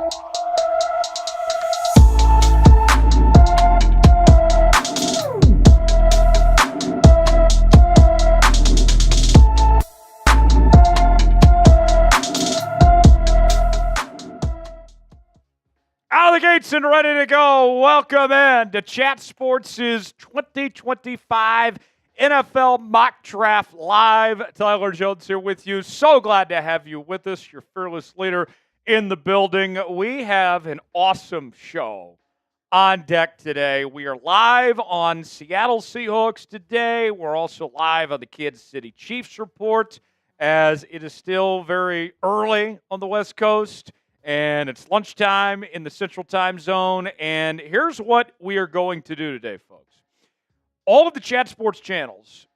Out of the gates and ready to go. Welcome in to Chat Sports' 2025 NFL Mock Draft Live. Tyler Jones here with you. So glad to have you with us, your fearless leader in the building. We have an awesome show on deck today. We are live on Seattle Seahawks today. We're also live on the Kansas City Chiefs report, as it is still very early on the West Coast. And it's lunchtime in the Central Time Zone. And here's what we are going to do today, folks. All of the Chat Sports channels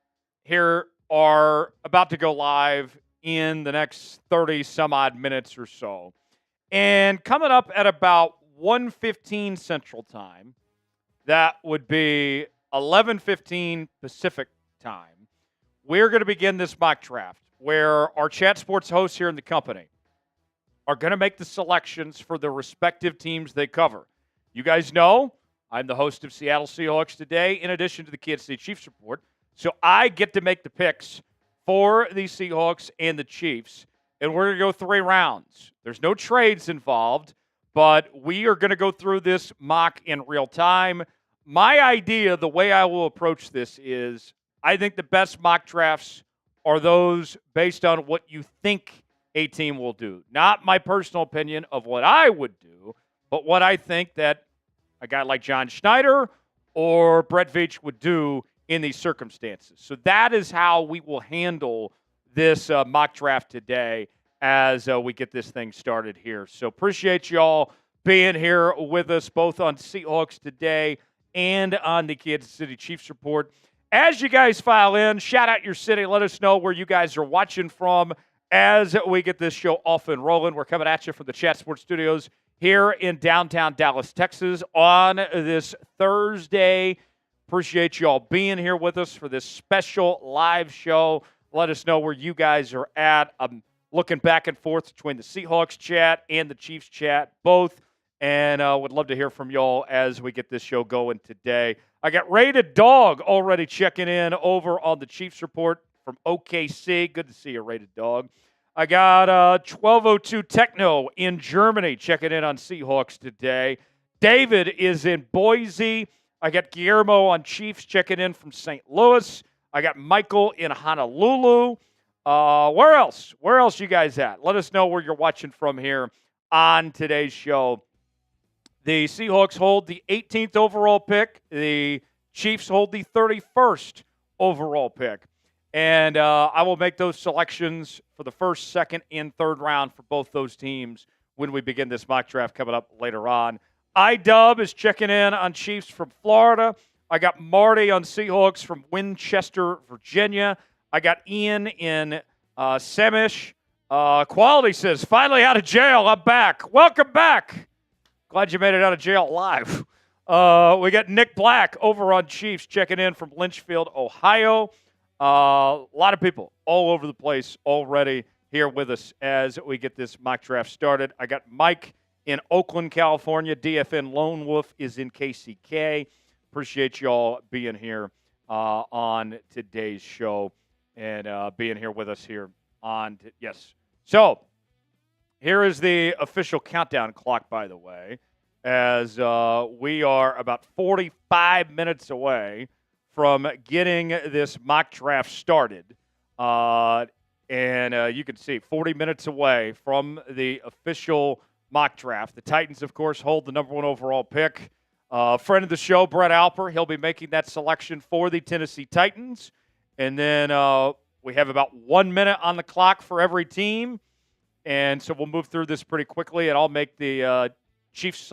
here are about to go live in the next 30-some-odd minutes or so. And coming up at about 1:15 Central Time, that would be 11:15 Pacific Time, we're going to begin this mock draft where our Chat Sports hosts here in the company are going to make the selections for the respective teams they cover. You guys know I'm the host of Seattle Seahawks Today, in addition to the Kansas City Chiefs report. So I get to make the picks for the Seahawks and the Chiefs, and we're going to go 3 rounds. There's no trades involved, but we are going to go through this mock in real time. My idea, the way I will approach this is I think the best mock drafts are those based on what you think a team will do. Not my personal opinion of what I would do, but what I think that a guy like John Schneider or Brett Veach would do in these circumstances. So that is how we will handle this mock draft today as we get this thing started here. So appreciate y'all being here with us both on Seahawks Today and on the Kansas City Chiefs report. As you guys file in, shout out your city. Let us know where you guys are watching from. As we get this show off and rolling, we're coming at you from the Chat Sports Studios here in downtown Dallas, Texas on this Thursday. Appreciate you all being here with us for this special live show. Let us know where you guys are at. I'm looking back and forth between the Seahawks chat and the Chiefs chat, both, and would love to hear from y'all as we get this show going today. I got Rated Dog already checking in over on the Chiefs report from OKC. Good to see you, Rated Dog. I got 1202 Techno in Germany checking in on Seahawks Today. David is in Boise. I got Guillermo on Chiefs checking in from St. Louis. I got Michael in Honolulu. Where else? Where else you guys at? Let us know where you're watching from here on today's show. The Seahawks hold the 18th overall pick. The Chiefs hold the 31st overall pick. And I will make those selections for the first, second, and third round for both those teams when we begin this mock draft coming up later on. iDub is checking in on Chiefs from Florida. I got Marty on Seahawks from Winchester, Virginia. I got Ian in Semish. Quality says, finally out of jail, I'm back. Welcome back. Glad you made it out of jail live. We got Nick Black over on Chiefs checking in from Lynchfield, Ohio. A lot of people all over the place already here with us as we get this mock draft started. I got Mike in Oakland, California. DFN Lone Wolf is in KCK. Appreciate y'all being here on today's show and being here with us here on yes. So here is the official countdown clock, by the way, as we are about 45 minutes away from getting this mock draft started. And you can see 40 minutes away from the official mock draft. The Titans, of course, hold the number 1 overall pick. Friend of the show, Brett Alper, he'll be making that selection for the Tennessee Titans. And then we have about 1 minute on the clock for every team. And so we'll move through this pretty quickly, and I'll make the Chiefs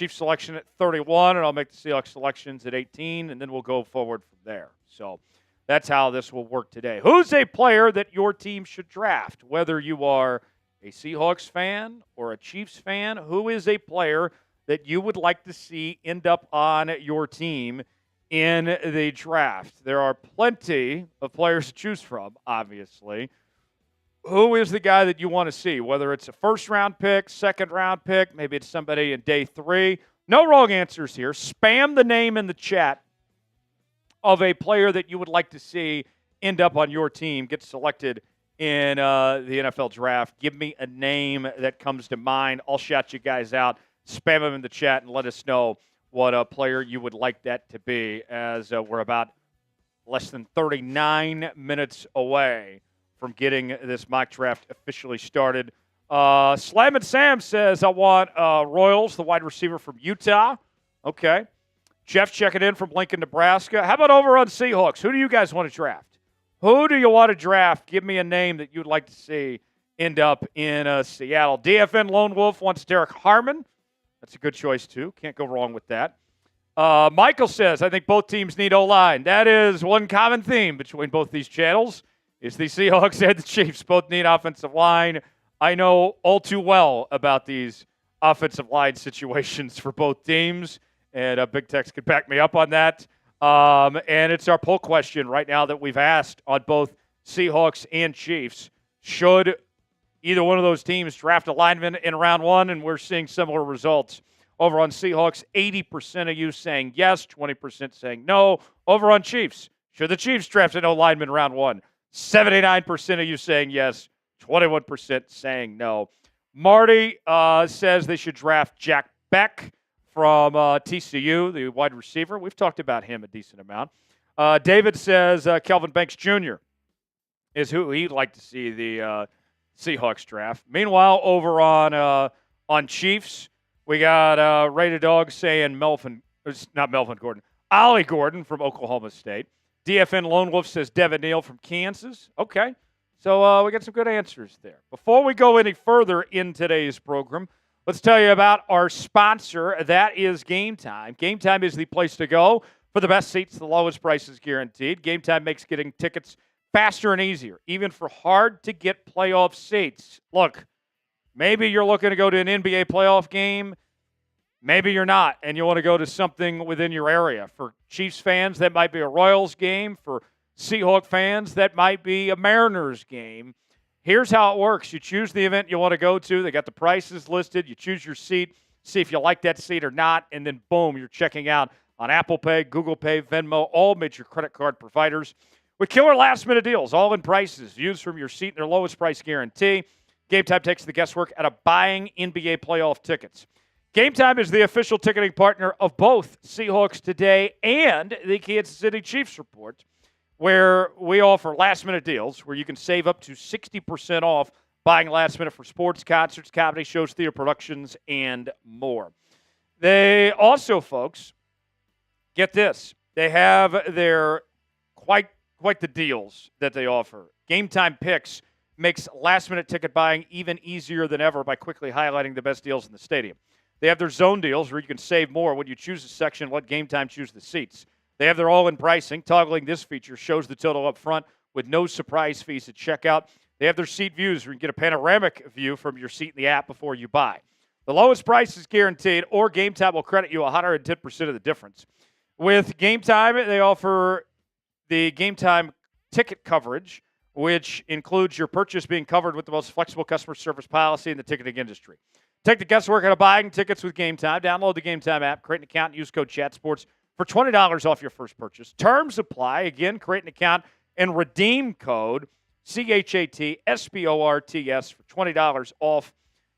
selection at 31, and I'll make the Seahawks selections at 18, and then we'll go forward from there. So that's how this will work today. Who's a player that your team should draft? Whether you are a Seahawks fan or a Chiefs fan, who is a player that you would like to see end up on your team in the draft? There are plenty of players to choose from, obviously. who is the guy that you want to see, whether it's a first-round pick, second-round pick, maybe it's somebody in day 3. No wrong answers here. Spam the name in the chat of a player that you would like to see end up on your team, get selected in the NFL draft. Give me a name that comes to mind. I'll shout you guys out. Spam them in the chat and let us know what player you would like that to be, as we're about less than 39 minutes away from getting this mock draft officially started. Slam and Sam says, I want Royals, the wide receiver from Utah. Okay. Jeff checking in from Lincoln, Nebraska. How about over on Seahawks? Who do you guys want to draft? Who do you want to draft? Give me a name that you'd like to see end up in Seattle. DFN Lone Wolf wants Derek Harmon. That's a good choice, too. Can't go wrong with that. Michael says, I think both teams need O-line. That is one common theme between both these channels, is the Seahawks and the Chiefs both need offensive line. I know all too well about these offensive line situations for both teams, and Big Tex could back me up on that. And it's our poll question right now that we've asked on both Seahawks and Chiefs. Should either one of those teams draft a lineman in round 1? And we're seeing similar results. Over on Seahawks, 80% of you saying yes, 20% saying no. Over on Chiefs, should the Chiefs draft a no lineman round 1? 79% of you saying yes, 21% saying no. Marty says they should draft Jack Beck from TCU, the wide receiver. We've talked about him a decent amount. David says Kelvin Banks Jr. is who he'd like to see the Seahawks draft. Meanwhile, over on Chiefs, we got Rated Dog saying Ollie Gordon from Oklahoma State. DFN Lone Wolf says Devin Neal from Kansas. Okay, so we got some good answers there. Before we go any further in today's program, let's tell you about our sponsor. That is Game Time. Game Time is the place to go for the best seats, the lowest prices guaranteed. Game Time makes getting tickets faster and easier, even for hard-to-get playoff seats. Look, maybe you're looking to go to an NBA playoff game. Maybe you're not, and you want to go to something within your area. For Chiefs fans, that might be a Royals game. For Seahawk fans, that might be a Mariners game. Here's how it works. You choose the event you want to go to. They got the prices listed. You choose your seat, see if you like that seat or not, and then, boom, you're checking out on Apple Pay, Google Pay, Venmo, all major credit card providers. With killer last-minute deals, all in prices, views from your seat and their lowest price guarantee. Game Time takes the guesswork out of buying NBA playoff tickets. Game Time is the official ticketing partner of both Seahawks Today and the Kansas City Chiefs Report, where we offer last-minute deals where you can save up to 60% off buying last minute for sports, concerts, comedy shows, theater productions, and more. They also, folks, get this. They have their quite the deals that they offer. Game Time Picks makes last-minute ticket buying even easier than ever by quickly highlighting the best deals in the stadium. They have their zone deals where you can save more when you choose a section, let Game Time choose the seats. They have their all-in pricing. Toggling this feature shows the total up front with no surprise fees at checkout. They have their seat views where you can get a panoramic view from your seat in the app before you buy. The lowest price is guaranteed, or Game Time will credit you 110% of the difference. With Game Time, they offer the Game Time ticket coverage, which includes your purchase being covered with the most flexible customer service policy in the ticketing industry. Take the guesswork out of buying tickets with Game Time. Download the Game Time app, create an account, and use code ChatSports for $20 off your first purchase. Terms apply. Again, create an account and redeem code CHATSPORTS for $20 off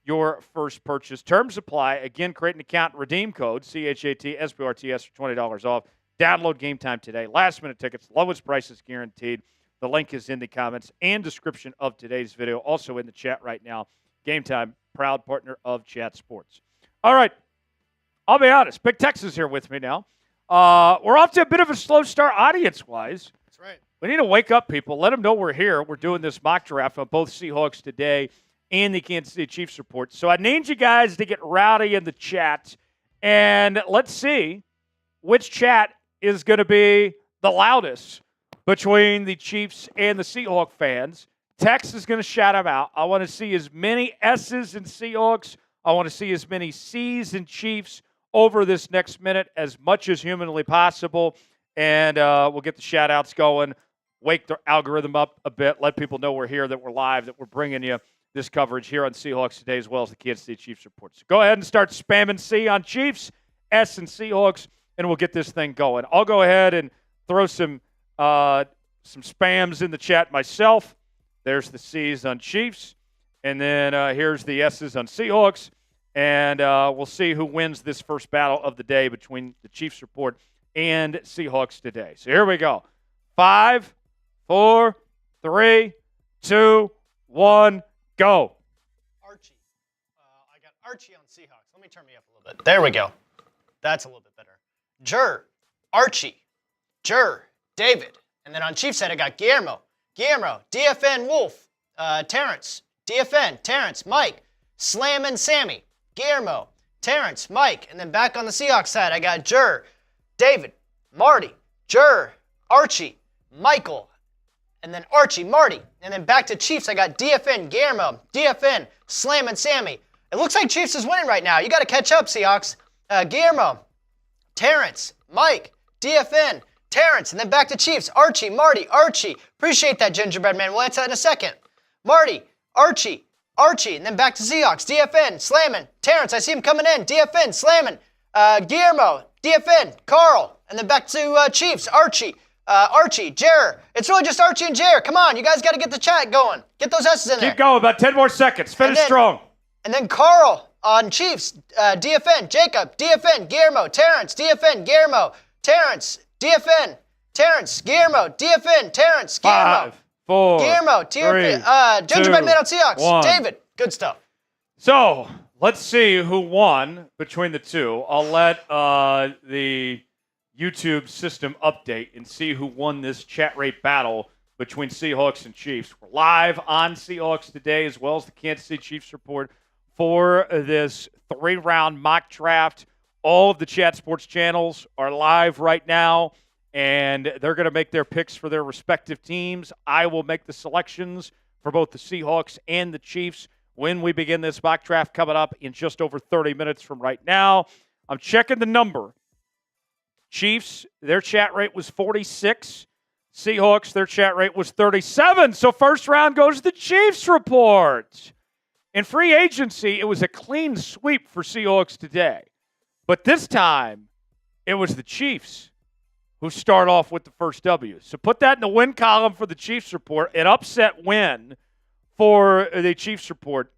your first purchase. Terms apply. Again, create an account and redeem code CHATSPORTS for $20 off. Download Game Time today. Last-minute tickets, lowest prices guaranteed. The link is in the comments and description of today's video. Also in the chat right now. Game Time, proud partner of Chat Sports. All right. I'll be honest. Big Tex is here with me now. We're off to a bit of a slow start audience-wise. That's right. We need to wake up people. Let them know we're here. We're doing this mock draft on both Seahawks Today and the Kansas City Chiefs Report. So I need you guys to get rowdy in the chat, and let's see which chat is going to be the loudest between the Chiefs and the Seahawk fans. Tex is going to shout them out. I want to see as many S's in Seahawks. I want to see as many C's in Chiefs over this next minute as much as humanly possible, and we'll get the shout-outs going. wake the algorithm up a bit, let people know we're here, that we're live, that we're bringing you this coverage here on Seahawks Today as well as the Kansas City Chiefs Report. So go ahead and start spamming C on Chiefs, S and Seahawks, and we'll get this thing going. I'll go ahead and throw some spams in the chat myself. There's the C's on Chiefs, and then here's the S's on Seahawks, and we'll see who wins this first battle of the day between the Chiefs Report and Seahawks Today. So here we go. 5, 4, 3, 2, 1, go. Archie. I got Archie on Seahawks. Let me turn me up a little bit. There we go. That's a little bit better. Archie, David. And then on Chiefs side, I got Guillermo, DFN Wolf, Terrence, DFN, Terrence, Mike, Slammin' Sammy, Guillermo, Terrence, Mike. And then back on the Seahawks side, I got David, Marty, Archie, Michael, and then Archie, Marty. And then back to Chiefs, I got DFN, Guillermo, DFN, Slammin' Sammy. It looks like Chiefs is winning right now. You got to catch up, Seahawks. Guillermo, Terrence, Mike, DFN, Terrence, and then back to Chiefs. Archie, Marty, Archie. Appreciate that, Gingerbread Man. We'll answer that in a second. Marty, Archie, and then back to Seahawks. DFN, Slammin', Terrence, I see him coming in. DFN, Slammin', Guillermo, DFN, Carl, and then back to Chiefs. Archie, Jer. It's really just Archie and Jer. Come on, you guys got to get the chat going. Get those S's in there. Keep going, about 10 more seconds. Finish strong. And then Carl on Chiefs, DFN, Jacob, DFN, Guillermo, Terrence, DFN, Guillermo, Terrence, DFN, Terrence, Guillermo, DFN, Terrence, Guillermo. 5, 4, Guillermo, TFN, Gingerbread Man on Seahawks, 1. David. Good stuff. So let's see who won between the two. I'll let the YouTube system update and see who won this chat rate battle between Seahawks and Chiefs. We're live on Seahawks Today as well as the Kansas City Chiefs Report for this 3-round mock draft. All of the Chat Sports channels are live right now, and they're going to make their picks for their respective teams. I will make the selections for both the Seahawks and the Chiefs when we begin this mock draft coming up in just over 30 minutes from right now. I'm checking the number. Chiefs, their chat rate was 46. Seahawks, their chat rate was 37. So first round goes to the Chiefs Report. In free agency, it was a clean sweep for Seahawks Today. But this time, it was the Chiefs who start off with the first W. So put that in the win column for the Chiefs Report. An upset win for the Chiefs Report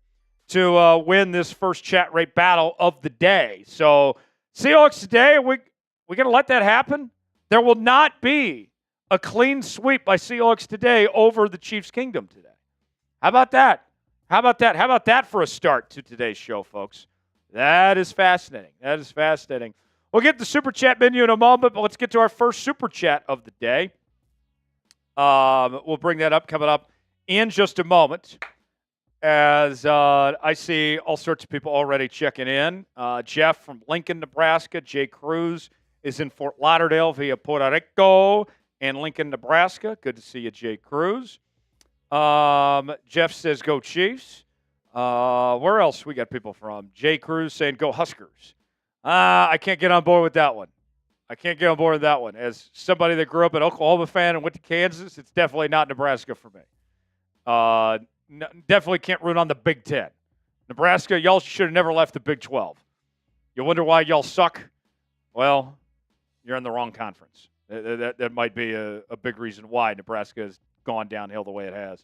to win this first chat rate battle of the day. So Seahawks Today, we're going to let that happen? There will not be a clean sweep by Seahawks Today over the Chiefs Kingdom today. How about that? How about that for a start to today's show, folks? That is fascinating. We'll get the Super Chat menu in a moment, but let's get to our first Super Chat of the day. We'll bring that up, coming up in just a moment, as I see all sorts of people already checking in. Jeff from Lincoln, Nebraska. Jay Cruz is in Fort Lauderdale via Puerto Rico and Lincoln, Nebraska. Good to see you, Jay Cruz. Jeff says, go Chiefs. Where else we got people from? Jay Cruz saying, go Huskers. I can't get on board with that one. As somebody that grew up an Oklahoma fan and went to Kansas, it's definitely not Nebraska for me. Definitely can't root on the Big Ten. Nebraska, y'all should have never left the Big 12. You wonder why y'all suck? Well, you're in the wrong conference. That might be a big reason why Nebraska has gone downhill the way it has.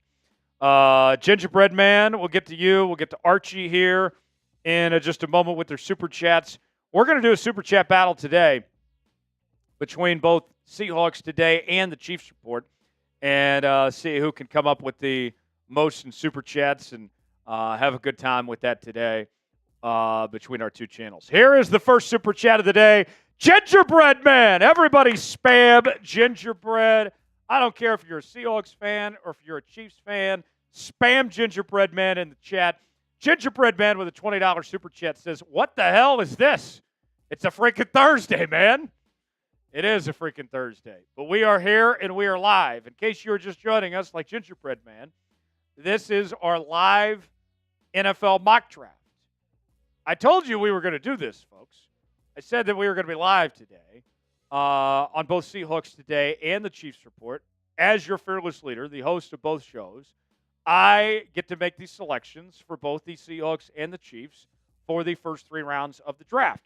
Gingerbread Man, we'll get to you. We'll get to Archie here in just a moment with their Super Chats. We're going to do a Super Chat battle today between both Seahawks Today and the Chiefs Report and see who can come up with the most in Super Chats and have a good time with that today between our two channels. Here is the first Super Chat of the day. Gingerbread Man. Everybody spam Gingerbread. I don't care if you're a Seahawks fan or if you're a Chiefs fan. Spam Gingerbread Man in the chat. Gingerbread Man with a $20 Super Chat says, what the hell is this? It's a freaking Thursday, man. It is a freaking Thursday. But we are here and we are live. In case you were just joining us like Gingerbread Man, this is our live NFL mock draft. I told you we were going to do this, folks. I said that we were going to be live today on both Seahawks Today and the Chiefs Report. as your fearless leader, the host of both shows, I get to make these selections for both the Seahawks and the Chiefs for the first 3 rounds of the draft.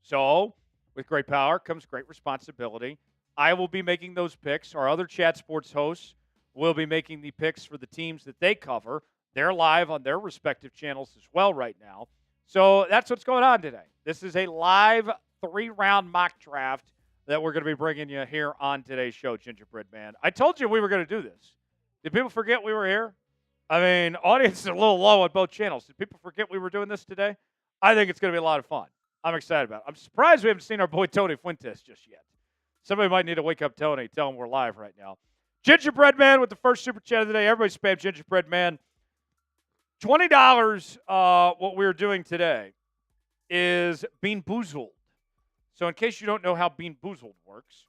So, with great power comes great responsibility. I will be making those picks. Our other Chat Sports hosts will be making the picks for the teams that they cover. They're live on their respective channels as well right now. So that's what's going on today. This is a live 3-round mock draft that we're going to be bringing you here on today's show, Gingerbread Man. I told you we were going to do this. Did people forget we were here? I mean, audience is a little low on both channels. Did people forget we were doing this today? I think it's going to be a lot of fun. I'm excited about it. I'm surprised we haven't seen our boy Tony Fuentes just yet. Somebody might need to wake up Tony, tell him we're live right now. Gingerbread Man with the first super chat of the day. Everybody spam Gingerbread Man. $20, what we're doing today is Bean Boozled. So in case you don't know how Bean Boozled works,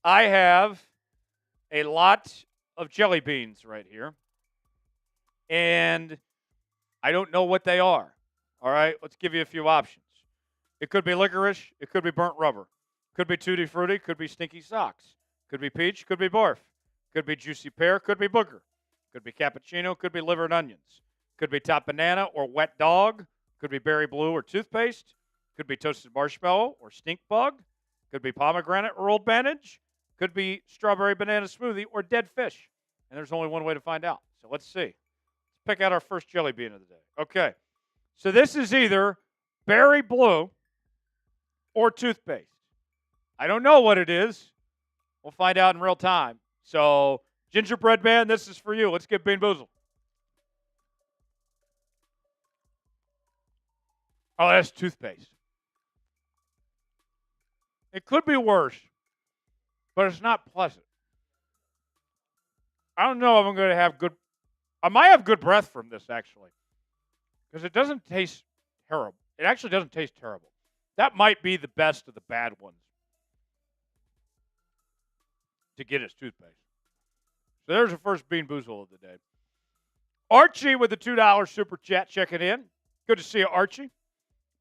I have a lot of jelly beans right here. And I don't know what they are. All right, let's give you a few options. It could be licorice. It could be burnt rubber. Could be Tutti Frutti. Could be stinky socks. Could be peach. Could be barf. Could be juicy pear. Could be booger. Could be cappuccino. Could be liver and onions. Could be top banana or wet dog. Could be berry blue or toothpaste. Could be toasted marshmallow or stink bug. Could be pomegranate or old bandage. Could be strawberry banana smoothie or dead fish. And there's only one way to find out. So let's see. Let's pick out our first jelly bean of the day. Okay. So this is either berry blue or toothpaste. I don't know what it is. We'll find out in real time. So, Gingerbread Man, this is for you. Let's get Bean Boozled. Oh, that's toothpaste. It could be worse, but it's not pleasant. I don't know if I'm going to have good... I might have good breath from this, actually, because it doesn't taste terrible. It actually doesn't taste terrible. That might be the best of the bad ones to get as toothpaste. So there's the first Bean Boozle of the day. Archie with the $2 super chat checking in. Good to see you, Archie.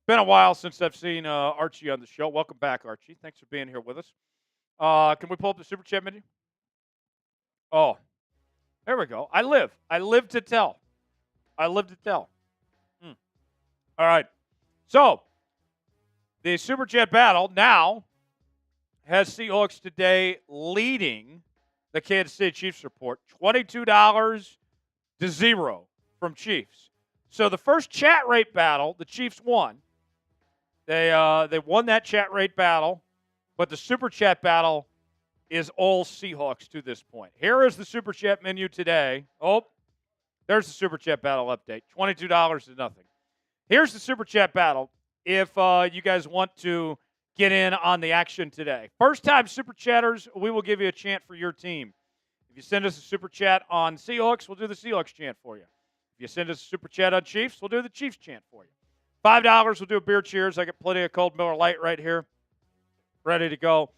Been a while since I've seen Archie on the show. Welcome back, Archie. Thanks for being here with us. Can we pull up the super chat menu? Oh, there we go. I live to tell. All right. So, the Super Chat battle now has Seahawks today leading the Kansas City Chiefs report. $22-0 from Chiefs. So the first chat rate battle, the Chiefs won. They won that chat rate battle, but the Super Chat battle is all Seahawks to this point. Here is the Super Chat menu today. Oh, there's the Super Chat battle update. $22-0. Here's the Super Chat battle if you guys want to get in on the action today. First time Super Chatters, we will give you a chant for your team. If you send us a Super Chat on Seahawks, we'll do the Seahawks chant for you. If you send us a Super Chat on Chiefs, we'll do the Chiefs chant for you. $5, we'll do a beer cheers. I got plenty of cold Miller Lite right here, ready to go.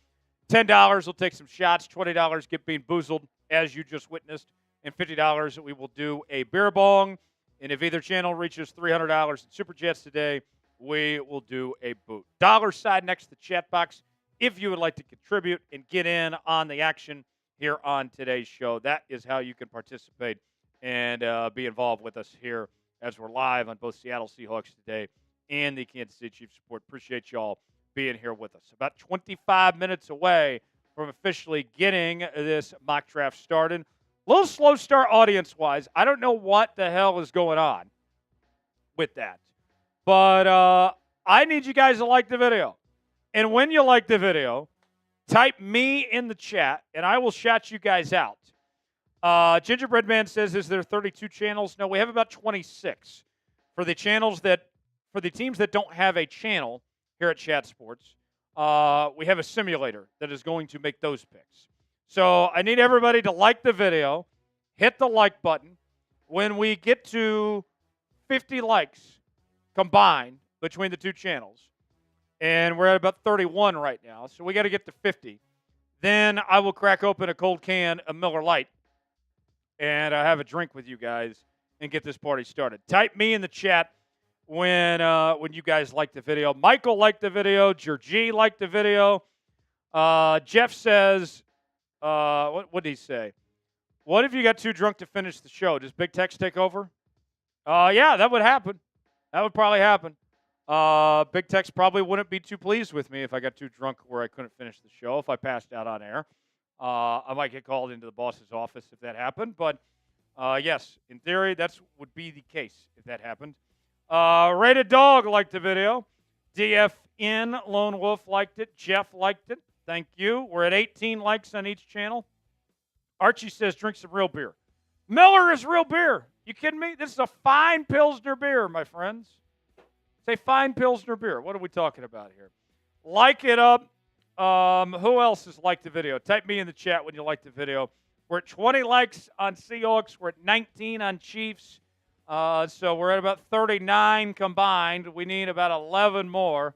$10, we'll take some shots. $20, get Bean Boozled, as you just witnessed. And $50, we will do a beer bong. And if either channel reaches $300 in Super Chats today, we will do a boot. Dollar sign next to the chat box if you would like to contribute and get in on the action here on today's show. That is how you can participate and be involved with us here as we're live on both Seattle Seahawks today and the Kansas City Chiefs support. Appreciate y'all being here with us. About 25 minutes away from officially getting this mock draft started. A little slow start audience-wise. I don't know what the hell is going on with that. But I need you guys to like the video. And when you like the video, type me in the chat, and I will shout you guys out. Gingerbread Man says, is there 32 channels? No, we have about 26. For the teams that don't have a channel here at Chat Sports, we have a simulator that is going to make those picks. So I need everybody to like the video, hit the like button. When we get to 50 likes combined between the two channels, and we're at about 31 right now, so we got to get to 50, then I will crack open a cold can of Miller Lite and have a drink with you guys and get this party started. Type me in the chat when you guys like the video. Michael liked the video. Georgie liked the video. Jeff says, What did he say? What if you got too drunk to finish the show? Does Big Tex take over? Yeah, that would happen. That would probably happen. Big Tex probably wouldn't be too pleased with me if I got too drunk where I couldn't finish the show, if I passed out on air. I might get called into the boss's office if that happened. But, yes, in theory, that would be the case if that happened. Rated Dog liked the video. DFN Lone Wolf liked it. Jeff liked it. Thank you. We're at 18 likes on each channel. Archie says, drink some real beer. Miller is real beer. You kidding me? This is a fine Pilsner beer, my friends. It's a fine Pilsner beer. What are we talking about here? Like it up. Who else has liked the video? Type me in the chat when you like the video. We're at 20 likes on Seahawks. We're at 19 on Chiefs. So we're at about 39 combined. We need about 11 more.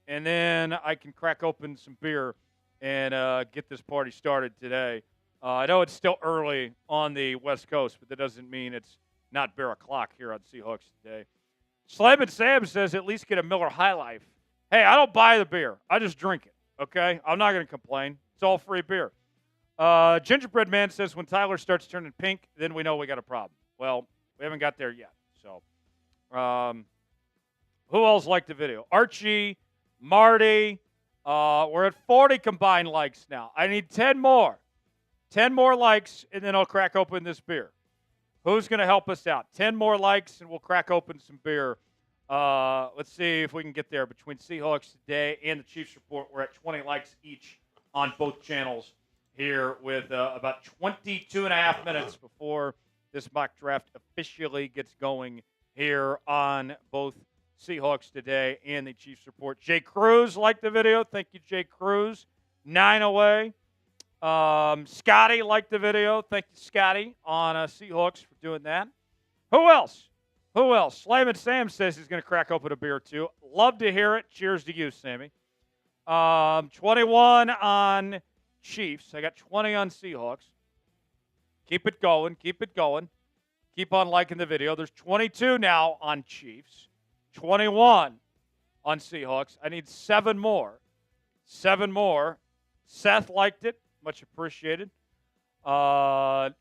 And then I can crack open some beer and get this party started today. I know it's still early on the West Coast, but that doesn't mean it's not bear o'clock here on Seahawks Today. Slam and Sam says at least get a Miller High Life. Hey, I don't buy the beer. I just drink it, okay? I'm not going to complain. It's all free beer. Gingerbread Man says when Tyler starts turning pink, then we know we got a problem. Well, we haven't got there yet. So, who else liked the video? Archie, Marty. We're at 40 combined likes now. I need 10 more. 10 more likes, and then I'll crack open this beer. Who's going to help us out? 10 more likes, and we'll crack open some beer. Let's see if we can get there between Seahawks Today and the Chiefs Report. We're at 20 likes each on both channels here with about 22 and a half minutes before this mock draft officially gets going here on both Seahawks Today and the Chiefs Report. Jay Cruz liked the video. Thank you, Jay Cruz. 9 away. Scotty liked the video. Thank you, Scotty, on Seahawks for doing that. Who else? Who else? Slam and Sam says he's going to crack open a beer, too. Love to hear it. Cheers to you, Sammy. 21 on Chiefs. I got 20 on Seahawks. Keep it going. Keep it going. Keep on liking the video. There's 22 now on Chiefs. 21 on Seahawks. I need 7 more. 7 more. Seth liked it. Much appreciated. Okay.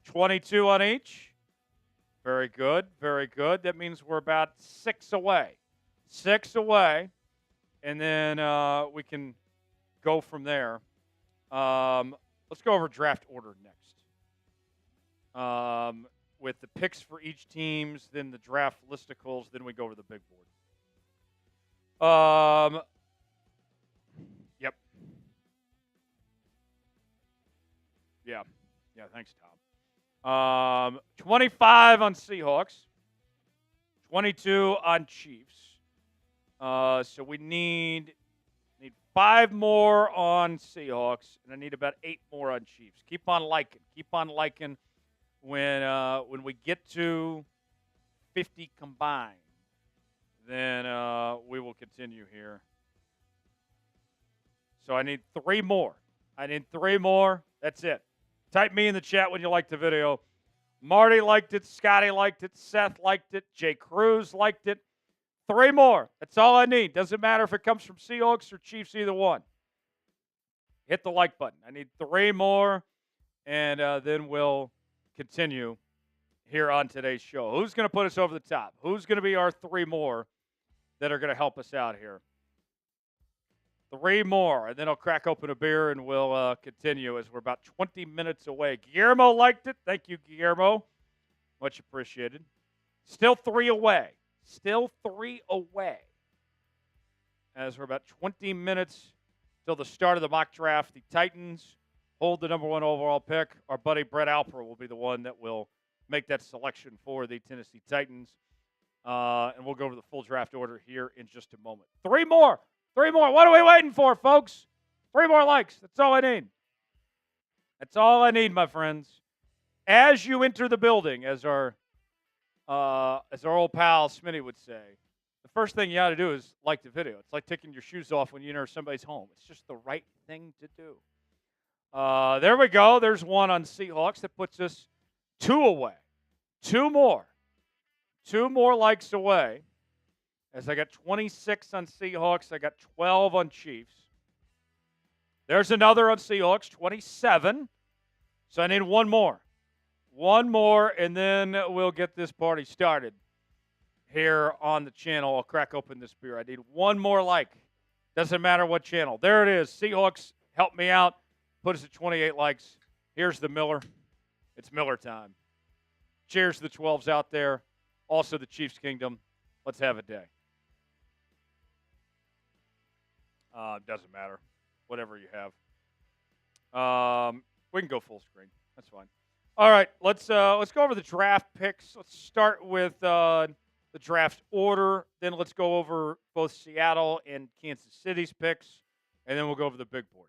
22 on each. Very good. Very good. That means we're about 6 away. 6 away. And then we can go from there. Let's go over draft order next. With the picks for each teams, then the draft listicles, then we go over the big board. Yep. Yeah, thanks, Tom. 25 on Seahawks. 22 on Chiefs. So we need 5 more on Seahawks, and I need about 8 more on Chiefs. Keep on liking. Keep on liking. When we get to 50 combined, then we will continue here. So I need 3 more. I need 3 more. That's it. Type me in the chat when you liked the video. Marty liked it. Scotty liked it. Seth liked it. Jay Cruz liked it. 3 more. That's all I need. Doesn't matter if it comes from Seahawks or Chiefs, either one. Hit the like button. I need 3 more, and then we'll continue here on today's show. Who's going to put us over the top? Who's going to be our 3 more that are going to help us out here? 3 more, and then I'll crack open a beer, and we'll continue as we're about 20 minutes away. Guillermo liked it. Thank you, Guillermo. Much appreciated. Still 3 away. Still 3 away. As we're about 20 minutes till the start of the mock draft, the Titans hold the number 1 overall pick. Our buddy Brett Alper will be the one that will make that selection for the Tennessee Titans. And we'll go over the full draft order here in just a moment. 3 more. 3 more. What are we waiting for, folks? 3 more likes. That's all I need. That's all I need, my friends. As you enter the building, as our old pal Smitty would say, the first thing you got to do is like the video. It's like taking your shoes off when you enter somebody's home. It's just the right thing to do. There we go. There's 1 on Seahawks. That puts us 2 away. 2 more. 2 more likes away. As I got 26 on Seahawks, I got 12 on Chiefs. There's another on Seahawks, 27. So I need one more. One more, and then we'll get this party started here on the channel. I'll crack open this beer. I need one more like. Doesn't matter what channel. There it is. Seahawks, help me out. Put us at 28 likes. Here's the Miller. It's Miller time. Cheers to the 12s out there. Also the Chiefs Kingdom. Let's have a day. Doesn't matter. Whatever you have. We can go full screen. That's fine. All right, let's go over the draft picks. Let's start with the draft order. Then let's go over both Seattle and Kansas City's picks, and then we'll go over the big board.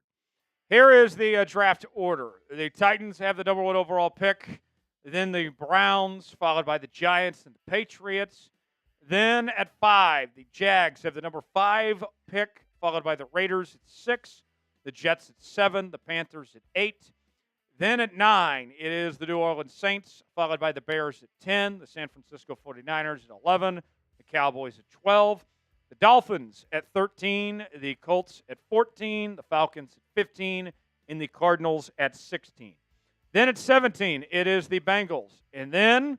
Here is the draft order. The Titans have the number 1 overall pick. Then the Browns, followed by the Giants and the Patriots. Then at 5, the Jags have the number 5 pick, followed by the Raiders at 6, the Jets at 7, the Panthers at 8. Then at 9, it is the New Orleans Saints, followed by the Bears at 10, the San Francisco 49ers at 11, the Cowboys at 12, the Dolphins at 13, the Colts at 14, the Falcons at 15, and the Cardinals at 16. Then at 17, it is the Bengals. And then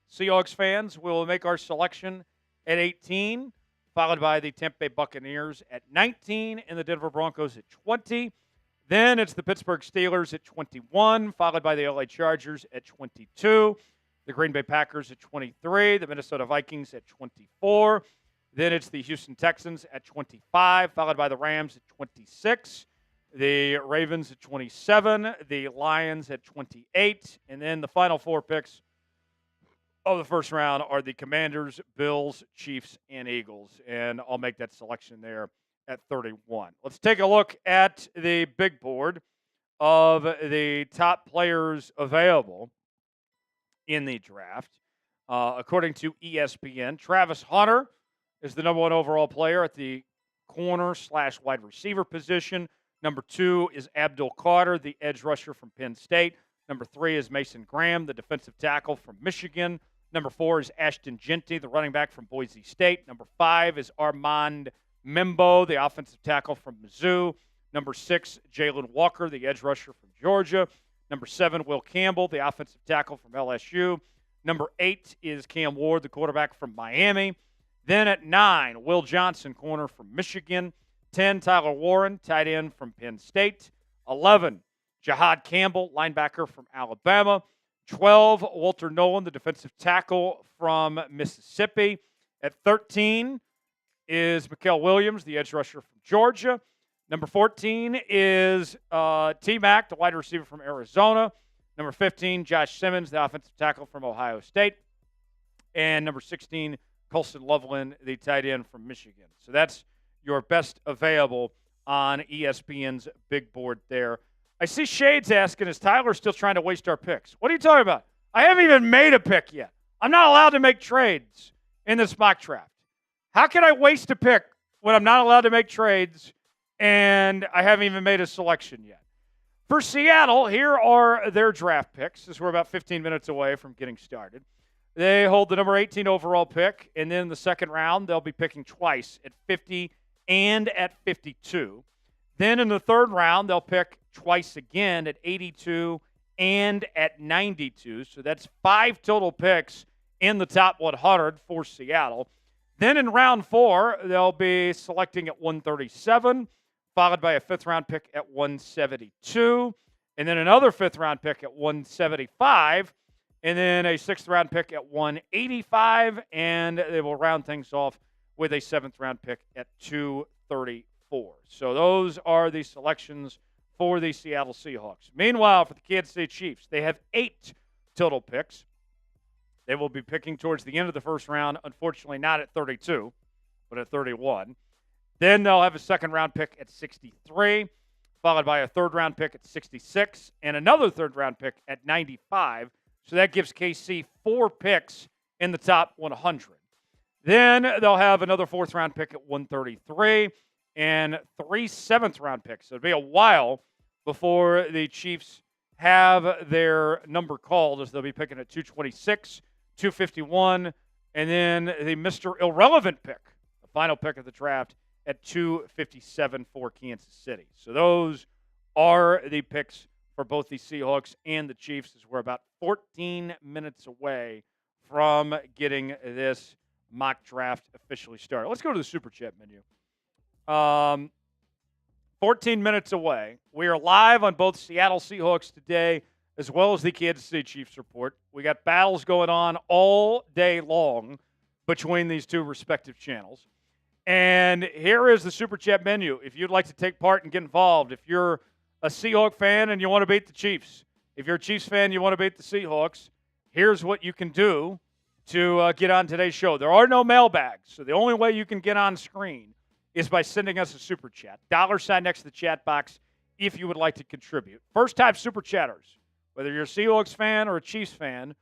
Seahawks fans will make our selection at 18, followed by the Tampa Bay Buccaneers at 19, and the Denver Broncos at 20. Then it's the Pittsburgh Steelers at 21, followed by the LA Chargers at 22, the Green Bay Packers at 23, the Minnesota Vikings at 24. Then it's the Houston Texans at 25, followed by the Rams at 26, the Ravens at 27, the Lions at 28, and then the final 4 picks of the first round are the Commanders, Bills, Chiefs, and Eagles. And I'll make that selection there at 31. Let's take a look at the big board of the top players available in the draft. According to ESPN, Travis Hunter is the number 1 overall player at the corner/wide receiver position. Number 2 is Abdul Carter, the edge rusher from Penn State. Number 3 is Mason Graham, the defensive tackle from Michigan. Number 4 is Ashton Jeanty, the running back from Boise State. Number 5 is Armand Membo, the offensive tackle from Mizzou. Number 6, Jalen Walker, the edge rusher from Georgia. Number 7, Will Campbell, the offensive tackle from LSU. Number 8 is Cam Ward, the quarterback from Miami. Then at 9, Will Johnson, corner from Michigan. 10, Tyler Warren, tight end from Penn State. 11, Jahad Campbell, linebacker from Alabama. 12, Walter Nolan, the defensive tackle from Mississippi. At 13 is Mikael Williams, the edge rusher from Georgia. Number 14 is T-Mac, the wide receiver from Arizona. Number 15, Josh Simmons, the offensive tackle from Ohio State. And number 16, Colston Loveland, the tight end from Michigan. So that's your best available on ESPN's big board there. I see Shades asking, is Tyler still trying to waste our picks? What are you talking about? I haven't even made a pick yet. I'm not allowed to make trades in this mock draft. How can I waste a pick when I'm not allowed to make trades and I haven't even made a selection yet? For Seattle, here are their draft picks, as we're about 15 minutes away from getting started. They hold the number 18 overall pick, and then in the second round, they'll be picking twice at 50 and at 52. Then in the third round, they'll pick twice again at 82 and at 92. So that's 5 total picks in the top 100 for Seattle. Then in round 4, they'll be selecting at 137, followed by a 5th-round pick at 172, and then another 5th-round pick at 175, and then a 6th-round pick at 185, and they will round things off with a 7th-round pick at 234. So those are the selections for the Seattle Seahawks. Meanwhile, for the Kansas City Chiefs, they have 8 total picks. They will be picking towards the end of the first round, unfortunately not at 32, but at 31. Then they'll have a 2nd-round pick at 63, followed by a 3rd-round pick at 66, and another 3rd-round pick at 95. So that gives KC 4 picks in the top 100. Then they'll have another 4th-round pick at 133 and 3 7th-round picks. So it'll be a while before the Chiefs have their number called, as they'll be picking at 226, 251, and then the Mr. Irrelevant pick, the final pick of the draft, at 257 for Kansas City. So those are the picks for both the Seahawks and the Chiefs, as we're about 14 minutes away from getting this mock draft officially started. Let's go to the Super Chat menu. 14 minutes away. We are live on both Seattle Seahawks today as well as the Kansas City Chiefs report. We got battles going on all day long between these two respective channels. And here is the Super Chat menu. If you'd like to take part and get involved, if you're a Seahawk fan and you want to beat the Chiefs, if you're a Chiefs fan and you want to beat the Seahawks, here's what you can do to get on today's show. There are no mailbags, so the only way you can get on screen is by sending us a Super Chat. $sign next to the chat box if you would like to contribute. First-time Super Chatters, whether you're a Seahawks fan or a Chiefs fan,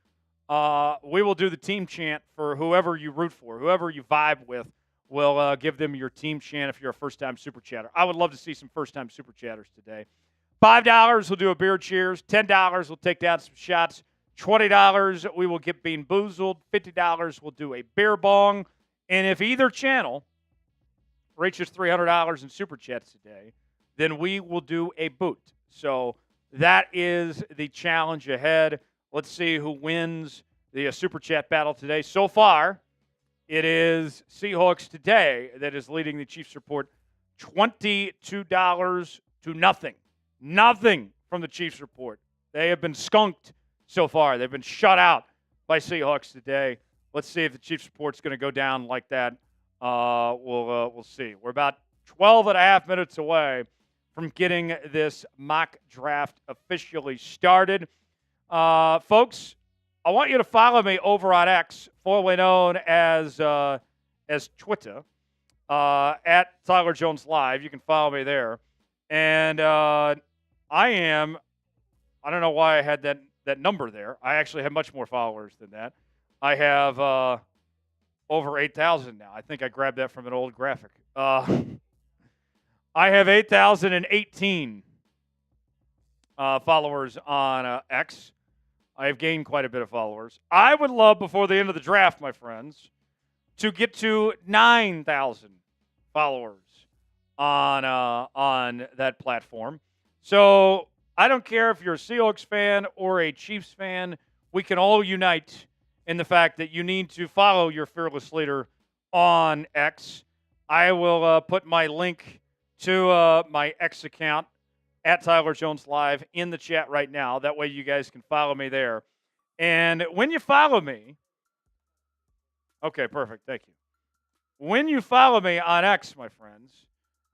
we will do the team chant for whoever you root for, whoever you vibe with. We'll give them your team chant if you're a first-time Super Chatter. I would love to see some first-time Super Chatters today. $5, we'll do a beer cheers. $10, we'll take down some shots. $20, we will get Bean Boozled. $50, we'll do a beer bong. And if either channel reaches $300 in Super Chats today, then we will do a boot. So that is the challenge ahead. Let's see who wins the Super Chat battle today. So far, it is Seahawks today that is leading the Chiefs report $22 to nothing. Nothing from the Chiefs report. They have been skunked so far. They've been shut out by Seahawks today. Let's see if the Chiefs report's going to go down like that. We'll see. We're about 12 and a half minutes away from getting this mock draft officially started. Folks, I want you to follow me over on X, formerly known as Twitter, at Tyler Jones Live. You can follow me there. And I don't know why I had that number there. I actually have much more followers than that. I have over 8,000 now. I think I grabbed that from an old graphic. I have 8,018 followers on X. I have gained quite a bit of followers. I would love, before the end of the draft, my friends, to get to 9,000 followers on that platform. So I don't care if you're a Seahawks fan or a Chiefs fan. We can all unite in the fact that you need to follow your fearless leader on X. I will put my link to my X account at Tyler Jones Live in the chat right now. That way you guys can follow me there. And when you follow me, okay, perfect, thank you. When you follow me on X, my friends,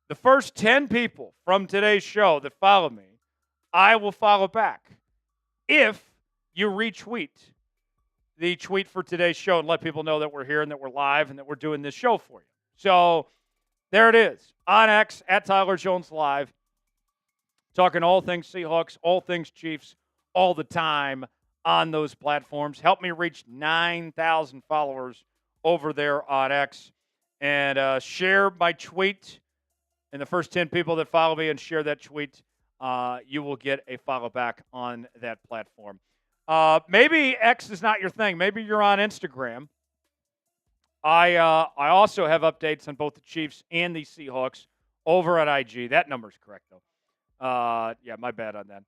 the first 10 people from today's show that follow me, I will follow back if you retweet the tweet for today's show and let people know that we're here and that we're live and that we're doing this show for you. So there it is, on X, at Tyler Jones Live. Talking all things Seahawks, all things Chiefs, all the time on those platforms. Help me reach 9,000 followers over there on X. And share my tweet. And the first 10 people that follow me and share that tweet, you will get a follow back on that platform. Maybe X is not your thing. Maybe you're on Instagram. I also have updates on both the Chiefs and the Seahawks over at IG. That number's correct, though. Yeah, my bad on that.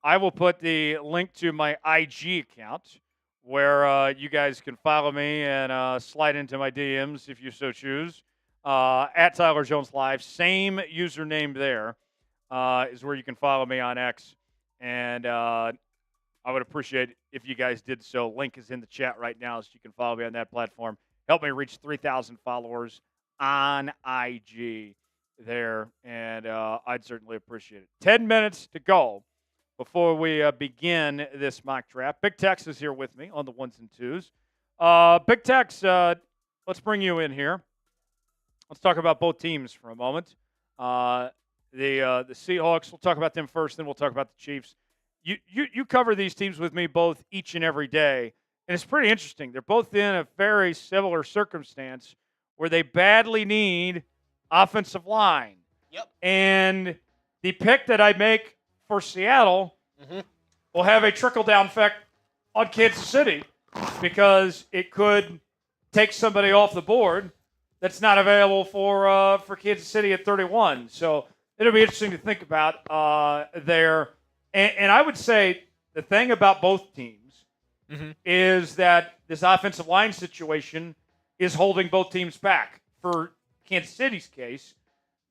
I will put the link to my IG account where you guys can follow me and slide into my DMs if you so choose. At Tyler Jones Live, same username there is where you can follow me on X. And I would appreciate if you guys did so. Link is in the chat right now so you can follow me on that platform. Help me reach 3,000 followers on IG there, and I'd certainly appreciate it. 10 minutes to go before we begin this mock draft. Big Tex is here with me on the ones and twos. Big Tex, let's bring you in here. Let's talk about both teams for a moment. The Seahawks, we'll talk about them first, then we'll talk about the Chiefs. You cover these teams with me both each and every day, and it's pretty interesting. They're both in a very similar circumstance where they badly need offensive line. Yep. And the pick that I make for Seattle will have a trickle-down effect on Kansas City because it could take somebody off the board that's not available for Kansas City at 31. So it'll be interesting to think about there. And I would say the thing about both teams is that this offensive line situation is holding both teams back. For Kansas City's case,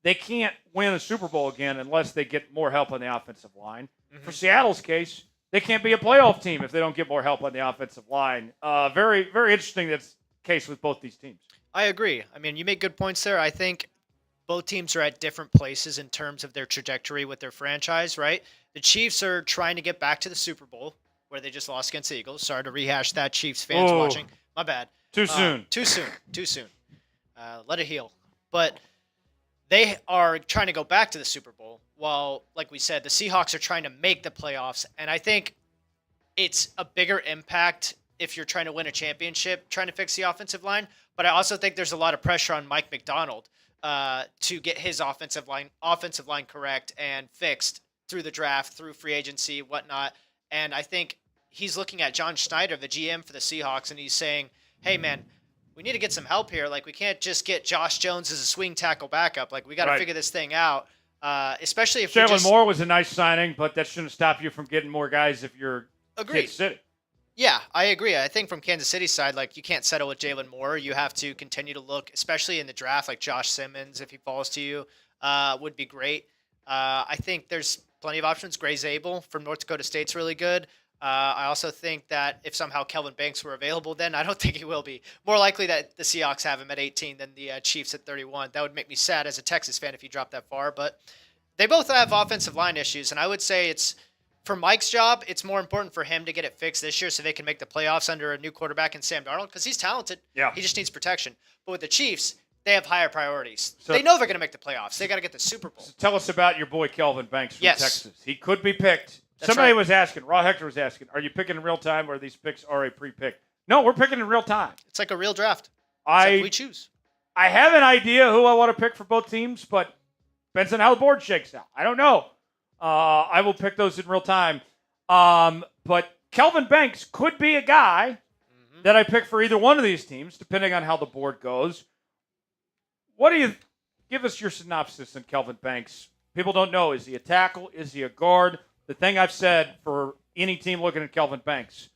they can't win a Super Bowl again unless they get more help on the offensive line. For Seattle's case, they can't be a playoff team if they don't get more help on the offensive line. Very, very interesting that's the case with both these teams. I agree. I mean, you make good points there. I think both teams are at different places in terms of their trajectory with their franchise, right? The Chiefs are trying to get back to the Super Bowl, where they just lost against the Eagles. Sorry to rehash that, Chiefs fans watching. My bad. Too soon. Too soon. Let it heal. But they are trying to go back to the Super Bowl, while, like we said, the Seahawks are trying to make the playoffs. And I think it's a bigger impact if you're trying to win a championship, trying to fix the offensive line. But I also think there's a lot of pressure on Mike McDonald to get his offensive line correct and fixed through the draft, through free agency, whatnot. And I think he's looking at John Schneider, the GM for the Seahawks, and he's saying, hey, man, we need to get some help here. Like, we can't just get Josh Jones as a swing tackle backup. Like, we got to figure this thing out, especially if Jalen Moore was a nice signing, but that shouldn't stop you from getting more guys if you're Kansas City. Yeah, I agree. I think from Kansas City's side, like, you can't settle with Jalen Moore. You have to continue to look, especially in the draft, like Josh Simmons, if he falls to you, would be great. I think there's plenty of options. Gray Zabel from North Dakota State's really good. I also think that if somehow Kelvin Banks were available, then I don't think he will be. More likely that the Seahawks have him at 18 than the Chiefs at 31. That would make me sad as a Texas fan if he dropped that far. But they both have offensive line issues, and I would say it's for Mike's job, it's more important for him to get it fixed this year so they can make the playoffs under a new quarterback in Sam Darnold, because he's talented. Yeah. He just needs protection. But with the Chiefs, they have higher priorities. So, they know they're going to make the playoffs. They got to get the Super Bowl. So tell us about your boy Kelvin Banks from Texas. He could be picked. That's Somebody right. was asking, Raw Hector was asking, are you picking in real time or are these picks already pre-picked? No, we're picking in real time. It's like a real draft. We choose. I have an idea who I want to pick for both teams, but depends on how the board shakes out. I don't know. I will pick those in real time. But Kelvin Banks could be a guy that I pick for either one of these teams, depending on how the board goes. What do you give us your synopsis on Kelvin Banks? People don't know. Is he a tackle? Is he a guard? The thing I've said for any team looking at Kelvin Banks,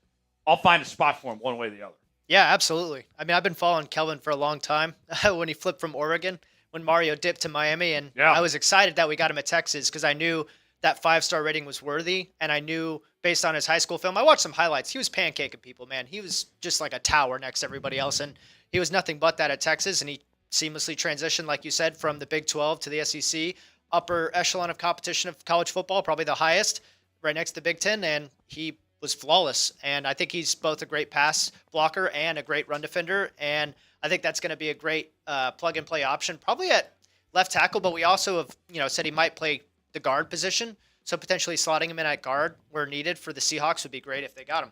I'll find a spot for him one way or the other. Yeah, absolutely. I mean, I've been following Kelvin for a long time when he flipped from Oregon, when Mario dipped to Miami, and I was excited that we got him at Texas because I knew that 5-star rating was worthy, and I knew based on his high school film, I watched some highlights. He was pancaking people, man. He was just like a tower next to everybody else, and he was nothing but that at Texas, and he seamlessly transitioned, like you said, from the Big 12 to the SEC, upper echelon of competition of college football, probably the highest, right next to the Big 10, and he was flawless. And I think he's both a great pass blocker and a great run defender, and I think that's going to be a great plug-and-play option, probably at left tackle, but we also have said he might play the guard position, so potentially slotting him in at guard where needed for the Seahawks would be great if they got him.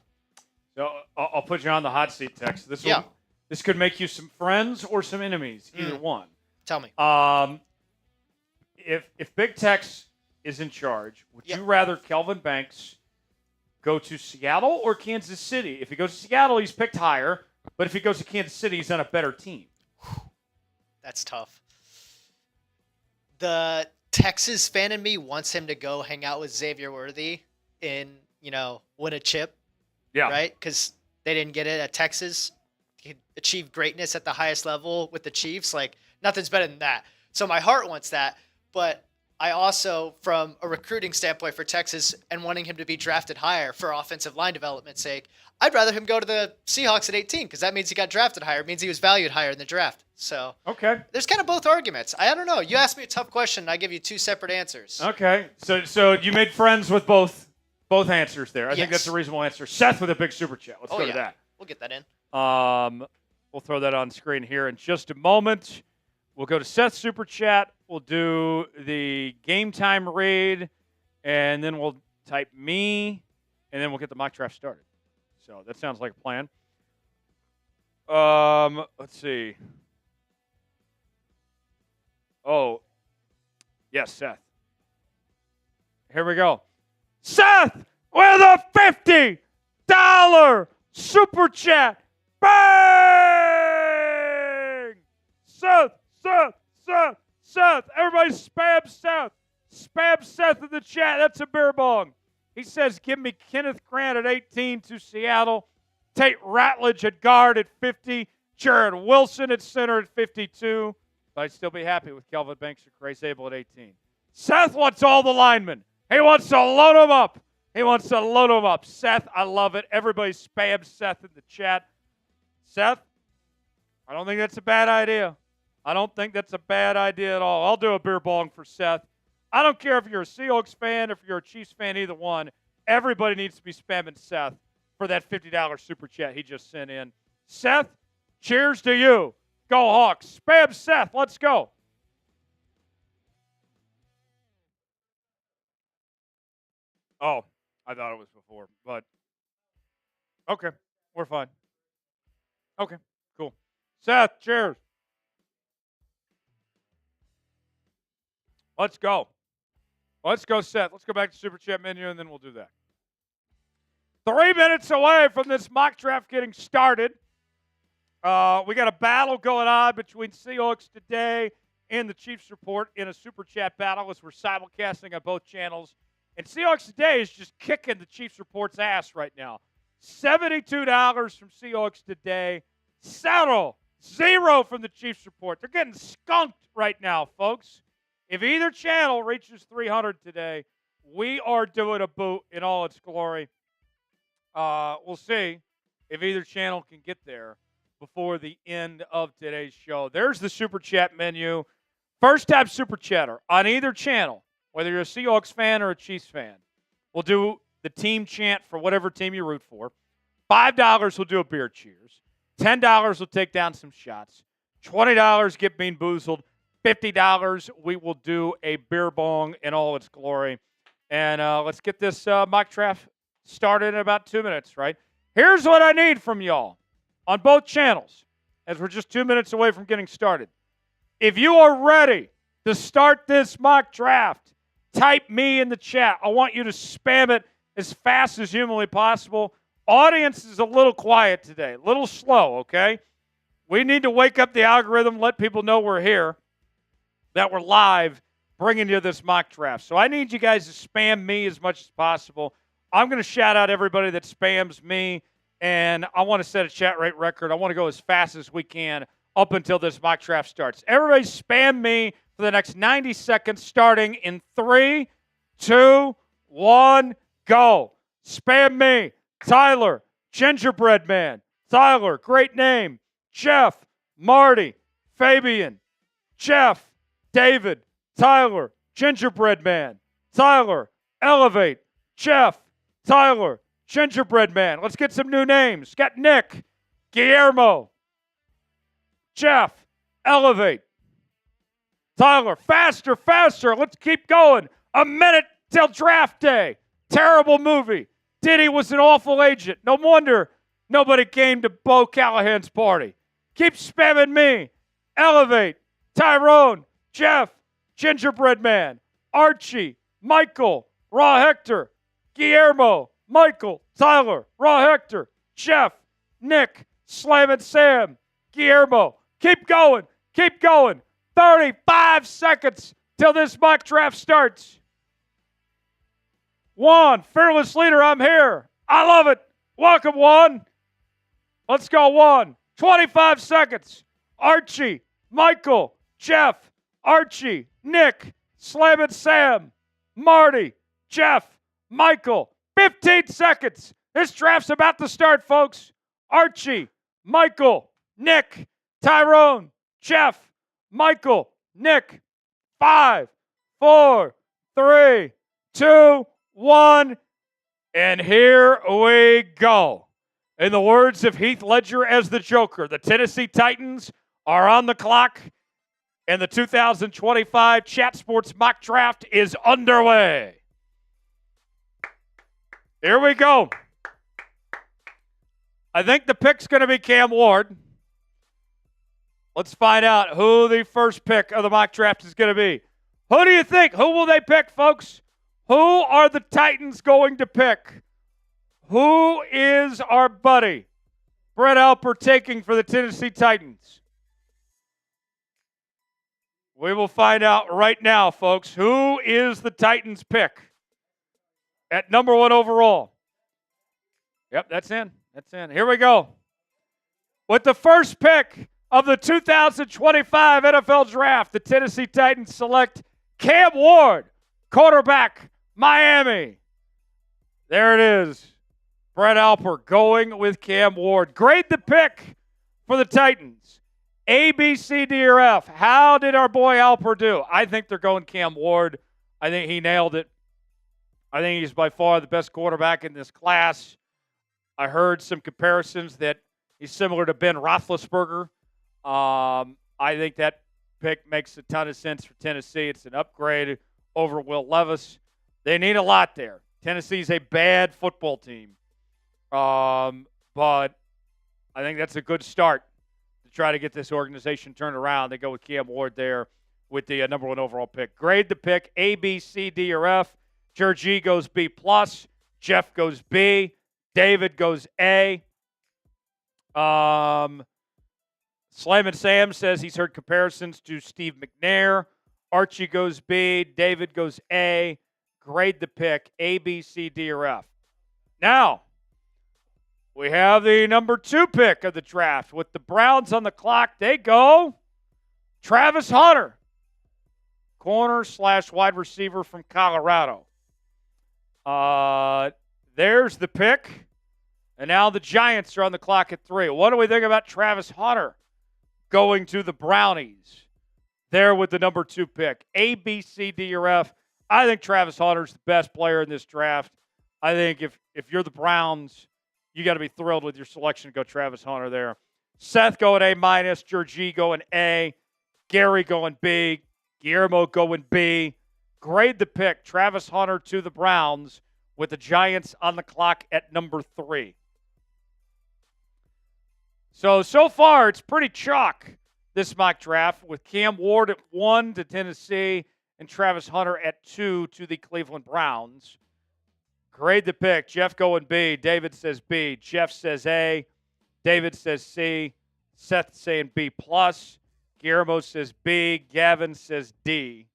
So I'll put you on the hot seat, Tex. This could make you some friends or some enemies, either one. Tell me. If Big Tex is in charge, would you rather Kelvin Banks go to Seattle or Kansas City? If he goes to Seattle, he's picked higher, but if he goes to Kansas City, he's on a better team. That's tough. The Texas fan in me wants him to go hang out with Xavier Worthy and, win a chip. Yeah. Right? Because they didn't get it at Texas. He achieved greatness at the highest level with the Chiefs. Like, nothing's better than that. So my heart wants that. But I also, from a recruiting standpoint for Texas and wanting him to be drafted higher for offensive line development's sake, I'd rather him go to the Seahawks at 18 because that means he got drafted higher. It means he was valued higher in the draft. So there's kind of both arguments. I don't know. You asked me a tough question, and I give you two separate answers. Okay. So you made friends with both answers there. I think that's a reasonable answer. Seth with a big super chat. Let's go to that. We'll get that in. We'll throw that on screen here in just a moment. We'll go to Seth's super chat. We'll do the game time raid, and then we'll type me, and then we'll get the mock draft started. So that sounds like a plan. Let's see. Oh, yes, Seth. Here we go. Seth with a $50 super chat. Bang! Seth. Seth. Everybody spam Seth. Spam Seth in the chat. That's a beer bong. He says, give me Kenneth Grant at 18 to Seattle. Tate Ratledge at guard at 50. Jared Wilson at center at 52. But I'd still be happy with Kelvin Banks or Craig Abel at 18. Seth wants all the linemen. He wants to load them up. He wants to load them up. Seth, I love it. Everybody spam Seth in the chat. Seth, I don't think that's a bad idea. I don't think that's a bad idea at all. I'll do a beer bong for Seth. I don't care if you're a Seahawks fan, if you're a Chiefs fan, either one. Everybody needs to be spamming Seth for that $50 super chat he just sent in. Seth, cheers to you. Go Hawks. Spam Seth. Let's go. Oh, I thought it was before, but okay, we're fine. Okay, cool. Seth, cheers. Let's go. Let's go, Seth. Let's go back to Super Chat menu, and then we'll do that. 3 minutes away from this mock draft getting started. We got a battle going on between Seahawks today and the Chiefs Report in a Super Chat battle as we're simulcasting on both channels. And Seahawks Today is just kicking the Chiefs Report's ass right now. $72 from Seahawks Today. Zero from the Chiefs Report. They're getting skunked right now, folks. If either channel reaches 300 today, we are doing a boot in all its glory. We'll see if either channel can get there before the end of today's show. There's the Super Chat menu. First time Super Chatter on either channel, whether you're a Seahawks fan or a Chiefs fan, we'll do the team chant for whatever team you root for. $5 will do a beer cheers. $10 will take down some shots. $20 get bean boozled. $50 we will do a beer bong in all its glory. And let's get this mock draft started in about 2 minutes, right? Here's what I need from y'all on both channels as we're just 2 minutes away from getting started. If you are ready to start this mock draft, type me in the chat. I want you to spam it as fast as humanly possible. Audience is a little quiet today, a little slow, okay? We need to wake up the algorithm, let people know we're here, that we're live, bringing you this mock draft. So I need you guys to spam me as much as possible. I'm going to shout out everybody that spams me, and I want to set a chat rate record. I want to go as fast as we can up until this mock draft starts. Everybody spam me for the next 90 seconds, starting in 3, 2, 1, go. Spam me. Tyler, Gingerbread Man. Tyler, great name. Jeff, Marty, Fabian, Jeff, David, Tyler, Gingerbread Man. Tyler, Elevate, Jeff, Tyler, Gingerbread Man. Let's get some new names. Got Nick, Guillermo, Jeff, Elevate. Tyler, faster, faster. Let's keep going. A minute till draft day. Terrible movie. Diddy was an awful agent. No wonder nobody came to Bo Callahan's party. Keep spamming me. Elevate. Tyrone. Jeff. Gingerbread Man. Archie. Michael. Raw Hector. Guillermo. Michael. Tyler. Raw Hector. Jeff. Nick. Slam and Sam. Guillermo. Keep going. Keep going. 35 seconds till this mock draft starts. Juan, fearless leader, I'm here. I love it. Welcome, Juan. Let's go, Juan. 25 seconds. Archie, Michael, Jeff, Archie, Nick, Slam and Sam, Marty, Jeff, Michael. 15 seconds. This draft's about to start, folks. Archie, Michael, Nick, Tyrone, Jeff, Michael, Nick. 5, 4, 3, 2, 1. And here we go. In the words of Heath Ledger as the Joker, the Tennessee Titans are on the clock, and the 2025 Chat Sports Mock Draft is underway. Here we go. I think the pick's going to be Cam Ward. Let's find out who the first pick of the mock draft is going to be. Who do you think? Who will they pick, folks? Who are the Titans going to pick? Who is our buddy Brett Alper taking for the Tennessee Titans? We will find out right now, folks, who is the Titans pick at number 1 overall. Yep, that's in. That's in. Here we go. With the first pick of the 2025 NFL Draft, the Tennessee Titans select Cam Ward, quarterback, Miami. There it is. Brett Alper going with Cam Ward. Grade the pick for the Titans. A, B, C, D, or F. How did our boy Alper do? I think they're going Cam Ward. I think he nailed it. I think he's by far the best quarterback in this class. I heard some comparisons that he's similar to Ben Roethlisberger. I think that pick makes a ton of sense for Tennessee. It's an upgrade over Will Levis. They need a lot there. Tennessee's a bad football team. But I think that's a good start to try to get this organization turned around. They go with Cam Ward there with the number 1 overall pick. Grade the pick A, B, C, D, or F. Georgie goes B+. Jeff goes B. David goes A. Slam and Sam says he's heard comparisons to Steve McNair. Archie goes B. David goes A. Grade the pick A, B, C, D, or F. Now, we have the number 2 pick of the draft. With the Browns on the clock, they go Travis Hunter, corner/wide receiver from Colorado. There's the pick. And now the Giants are on the clock at 3. What do we think about Travis Hunter going to the Brownies there with the number 2 pick? A, B, C, D, or F. I think Travis Hunter's the best player in this draft. I think if you're the Browns, you got to be thrilled with your selection to go Travis Hunter there. Seth going A-, Georgie going A, Gary going B, Guillermo going B. Grade the pick, Travis Hunter to the Browns with the Giants on the clock at number 3. So far, it's pretty chalk, this mock draft, with Cam Ward at 1 to Tennessee and Travis Hunter at 2 to the Cleveland Browns. Grade the pick. Jeff going B. David says B. Jeff says A. David says C. Seth saying B+. Guillermo says B. Gavin says D.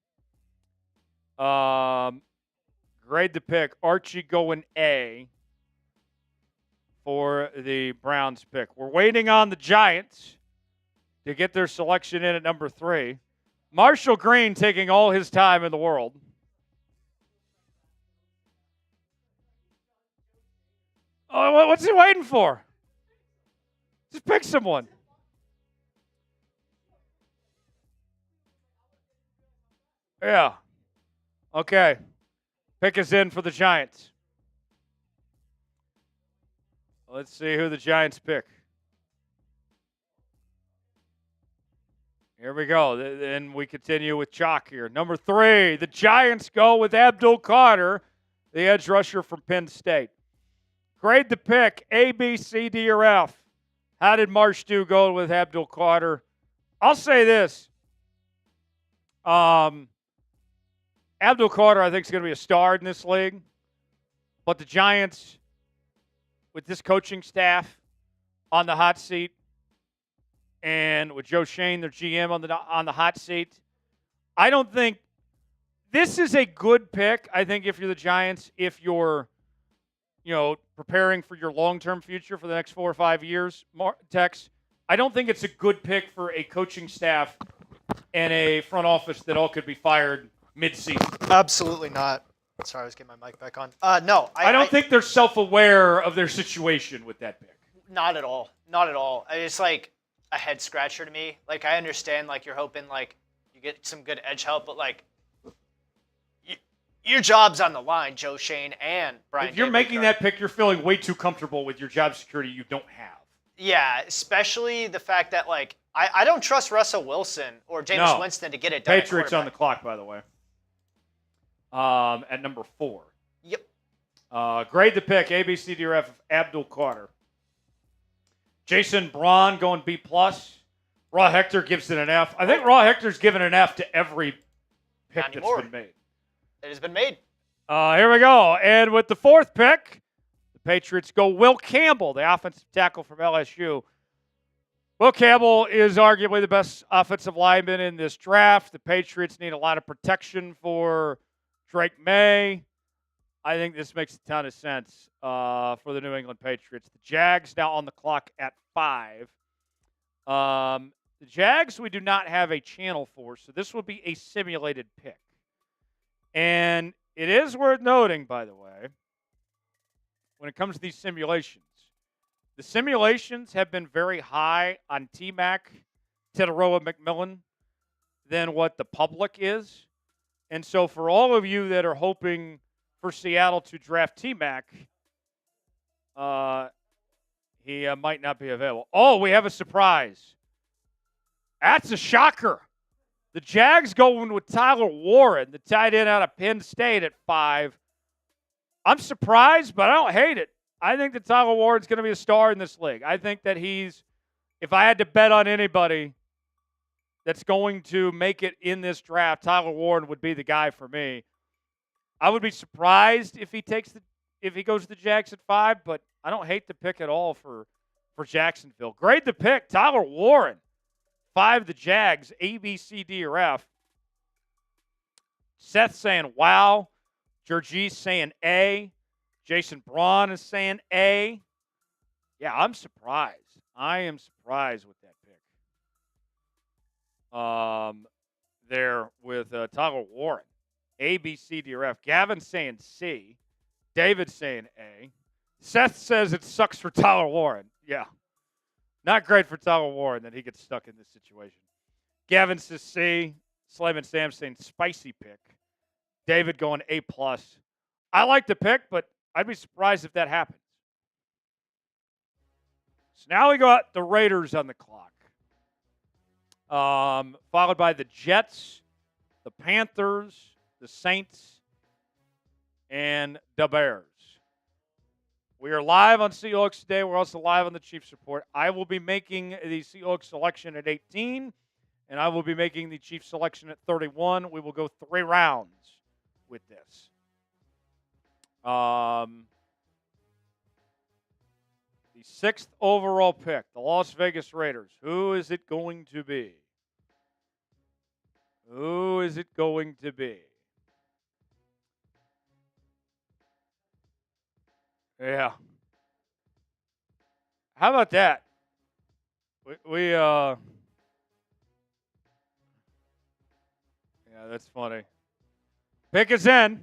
Grade the pick. Archie going A for the Browns pick. We're waiting on the Giants to get their selection in at number 3. Marshall Green taking all his time in the world. Oh, what's he waiting for? Just pick someone. Yeah. Okay. Pick is in for the Giants. Let's see who the Giants pick. Here we go. Then we continue with chalk here. Number 3, the Giants go with Abdul Carter, the edge rusher from Penn State. Grade the pick, A, B, C, D, or F. How did Marsh do going with Abdul Carter? I'll say this. Abdul Carter, I think, is going to be a star in this league. But the Giants, with this coaching staff on the hot seat, and with Joe Shane, their GM, on the hot seat, I don't think this is a good pick. I think if you're the Giants, if you're, preparing for your long-term future for the next 4 or 5 years, Tex, I don't think it's a good pick for a coaching staff and a front office that all could be fired mid-season. Absolutely not. Sorry, I was getting my mic back on. No. I don't think they're self-aware of their situation with that pick. Not at all. Not at all. It's like a head scratcher to me. Like, I understand, like, you're hoping, like, you get some good edge help, but, like, your job's on the line, Joe Shane and Brian. If you're making that pick, you're feeling way too comfortable with your job security you don't have. Yeah, especially the fact that, like, I don't trust Russell Wilson or Jameis Winston to get it done. Patriots on the clock, by the way. At number 4. Yep. Grade the pick, A, B, C, D, or F, Abdul Carter. Jason Braun going B+. Raw Hector gives it an F. I think Raw Hector's given an F to every pick that's been made. It has been made. Here we go. And with the 4th pick, the Patriots go Will Campbell, the offensive tackle from LSU. Will Campbell is arguably the best offensive lineman in this draft. The Patriots need a lot of protection for Drake May. I think this makes a ton of sense for the New England Patriots. The Jags now on the clock at 5. The Jags we do not have a channel for, so this will be a simulated pick. And it is worth noting, by the way, when it comes to these simulations, the simulations have been very high on T-Mac, Tetaroa McMillan than what the public is. And so for all of you that are hoping for Seattle to draft T-Mac, he might not be available. Oh, we have a surprise. That's a shocker. The Jags going with Tyler Warren, the tight end out of Penn State at 5. I'm surprised, but I don't hate it. I think that Tyler Warren's going to be a star in this league. I think that if I had to bet on anybody that's going to make it in this draft, Tyler Warren would be the guy for me. I would be surprised if he goes to the Jags at 5, but I don't hate the pick at all for Jacksonville. Grade the pick, Tyler Warren. 5 the Jags, A, B, C, D, or F. Seth saying wow. Georgie's saying A. Jason Braun is saying A. Yeah, I'm surprised. I am surprised with that pick. There with Tyler Warren. A, B, C, D, or F. Gavin's saying C. David's saying A. Seth says it sucks for Tyler Warren. Yeah. Not great for Tyler Warren that he gets stuck in this situation. Gavin says C. Slayman Sam saying spicy pick. David going A+. I like the pick, but I'd be surprised if that happens. So now we got the Raiders on the clock. Followed by the Jets, the Panthers, the Saints, and the Bears. We are live on Seahawks today. We're also live on the Chiefs Report. I will be making the Seahawks selection at 18, and I will be making the Chiefs selection at 31. We will go 3 rounds with this. The 6th overall pick, the Las Vegas Raiders. Who is it going to be? Who is it going to be? Yeah. How about that? Yeah, that's funny. Pick is in.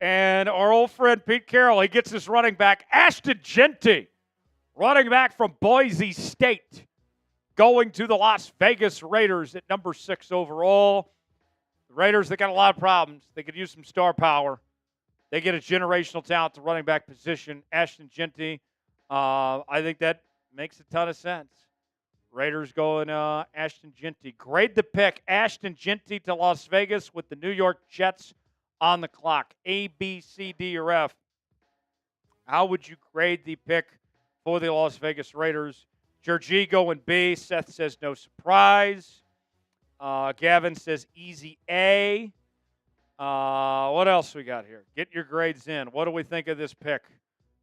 And our old friend Pete Carroll, he gets his running back, Ashton Jeanty, running back from Boise State, going to the Las Vegas Raiders at number 6 overall. The Raiders, they got a lot of problems. They could use some star power. They get a generational talent to running back position. Ashton Jeanty, I think that makes a ton of sense. Raiders going Ashton Jeanty. Grade the pick, Ashton Jeanty to Las Vegas with the New York Jets on the clock. A, B, C, D, or F. How would you grade the pick for the Las Vegas Raiders? Georgie going B. Seth says no surprise. Gavin says easy A. What else we got here? Get your grades in. What do we think of this pick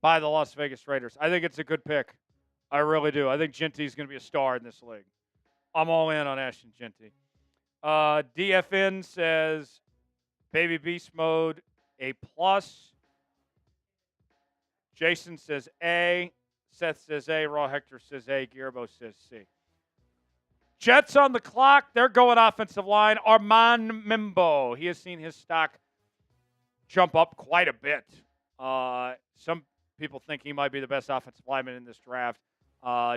by the Las Vegas Raiders? I think it's a good pick. I really do. I think Jeanty is going to be a star in this league. I'm all in on Ashton Jeanty. DFN says Baby Beast Mode, A+. Jason says A. Seth says A. Raw Hector says A. Guillermo says C. Jets on the clock. They're going offensive line. Armand Mimbo. He has seen his stock jump up quite a bit. Some people think he might be the best offensive lineman in this draft.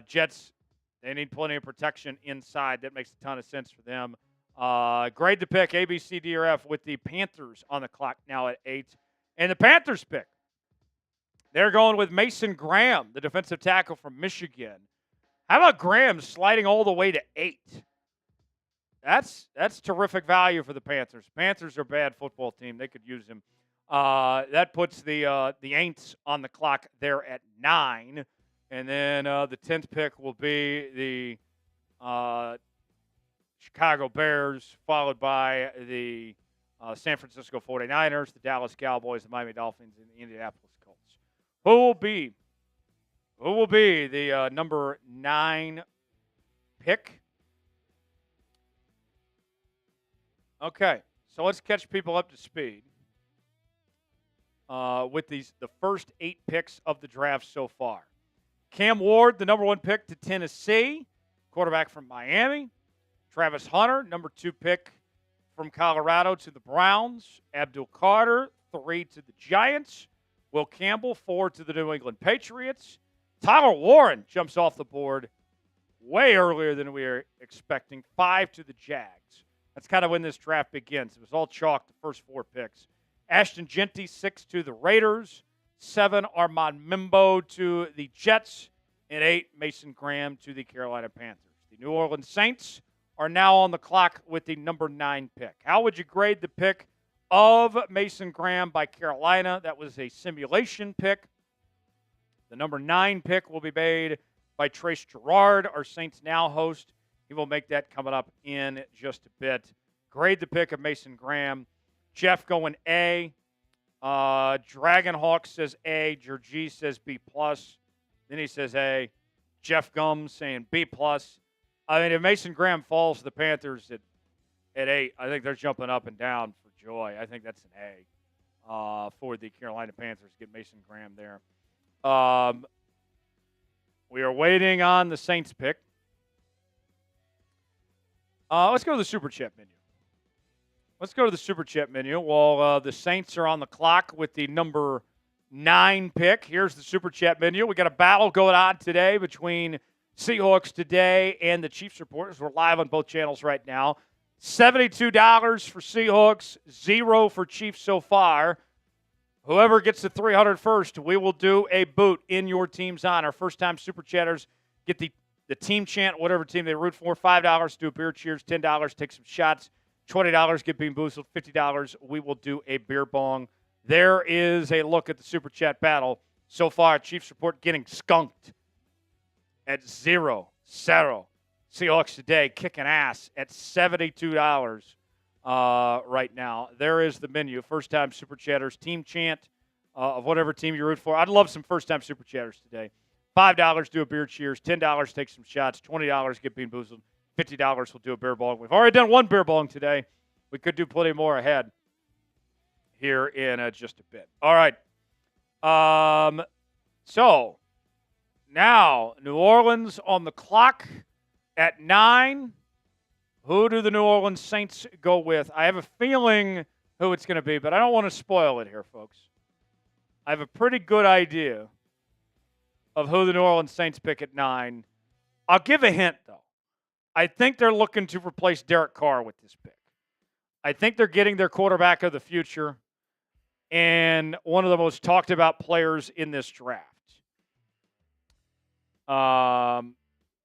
Jets, they need plenty of protection inside. That makes a ton of sense for them. Grade the pick, A, B, C, D, or F, with the Panthers on the clock now at 8. And the Panthers pick, they're going with Mason Graham, the defensive tackle from Michigan. How about Graham sliding all the way to 8? That's terrific value for the Panthers. Panthers are a bad football team. They could use him. That puts the Aints on the clock there at 9. And then the 10th pick will be the Chicago Bears, followed by the San Francisco 49ers, the Dallas Cowboys, the Miami Dolphins, and the Indianapolis Colts. Who will be Who will be the number 9 pick? Okay, so let's catch people up to speed with the first 8 picks of the draft so far. Cam Ward, the number 1 pick to Tennessee, quarterback from Miami. Travis Hunter, number 2 pick from Colorado to the Browns. Abdul Carter, 3 to the Giants. Will Campbell, 4 to the New England Patriots. Tyler Warren jumps off the board way earlier than we were expecting, 5 to the Jags. That's kind of when this draft begins. It was all chalk, the first 4 picks. Ashton Genty, 6 to the Raiders. 7, Armand Mimbo to the Jets. And 8, Mason Graham to the Carolina Panthers. The New Orleans Saints are now on the clock with the number 9 pick. How would you grade the pick of Mason Graham by Carolina? That was a simulation pick. The number 9 pick will be made by Trace Gerard, our Saints Now host. He will make that coming up in just a bit. Grade the pick of Mason Graham. Jeff going A. Dragonhawk says A. Georgie says B+. Then he says A. Jeff Gums saying B+. I mean, if Mason Graham falls to the Panthers at 8, I think they're jumping up and down for joy. I think that's an A for the Carolina Panthers to get Mason Graham there. We are waiting on the Saints pick. Let's go to the Super Chat menu. Let's go to the Super Chat menu while the Saints are on the clock with the number 9 pick. Here's the Super Chat menu. We got a battle going on today between Seahawks Today and the Chiefs Reporters. We're live on both channels right now. $72 for Seahawks, 0 for Chiefs so far. Whoever gets the 300 first, we will do a boot in your team's honor. First-time Super Chatters get the team chant, whatever team they root for. $5, do a beer cheers. $10, take some shots. $20, get bean boozled. $50, we will do a beer bong. There is a look at the Super Chat battle. So far, Chiefs Report getting skunked at 0. Seahawks Today kicking ass at $72 right now. There is the menu. First-time Super Chatters, team chant of whatever team you root for. I'd love some first-time Super Chatters today. $5, do a beer cheers. $10, take some shots. $20, get bean boozled. $50, we'll do a beer bong. We've already done 1 beer bong today. We could do plenty more ahead here in just a bit. All right. So now New Orleans on the clock at 9. Who do the New Orleans Saints go with? I have a feeling who it's going to be, but I don't want to spoil it here, folks. I have a pretty good idea of who the New Orleans Saints pick at 9. I'll give a hint, though. I think they're looking to replace Derek Carr with this pick. I think they're getting their quarterback of the future and one of the most talked about players in this draft. I'll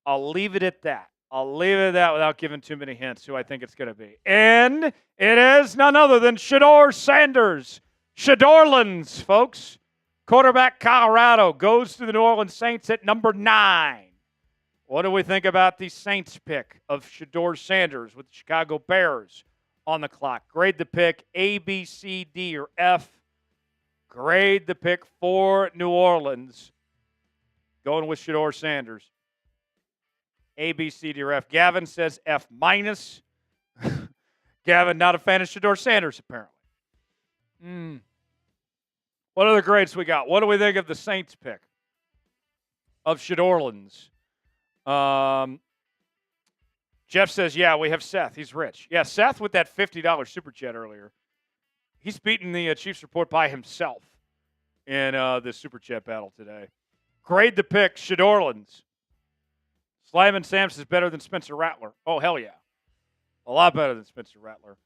leave it at that. I'll leave it at that without giving too many hints who I think it's going to be. And it is none other than Shedeur Sanders. Shedorlands, folks. Quarterback Colorado goes to the New Orleans Saints at number 9. What do we think about the Saints pick of Shedeur Sanders with the Chicago Bears on the clock? Grade the pick A, B, C, D, or F. Grade the pick for New Orleans. Going with Shedeur Sanders. A, B, C, D, or F. Gavin says F minus. Gavin, not a fan of Shedeur Sanders, apparently. What other grades we got? What do we think of the Saints pick of Shedorlands? Jeff says, yeah, we have Seth. He's rich. Yeah, Seth with that $50 super chat earlier. He's beaten the Chiefs Report by himself in the super chat battle today. Grade the pick, Shedorlands. Slyman Samps is better than Spencer Rattler. Oh, hell yeah. A lot better than Spencer Rattler.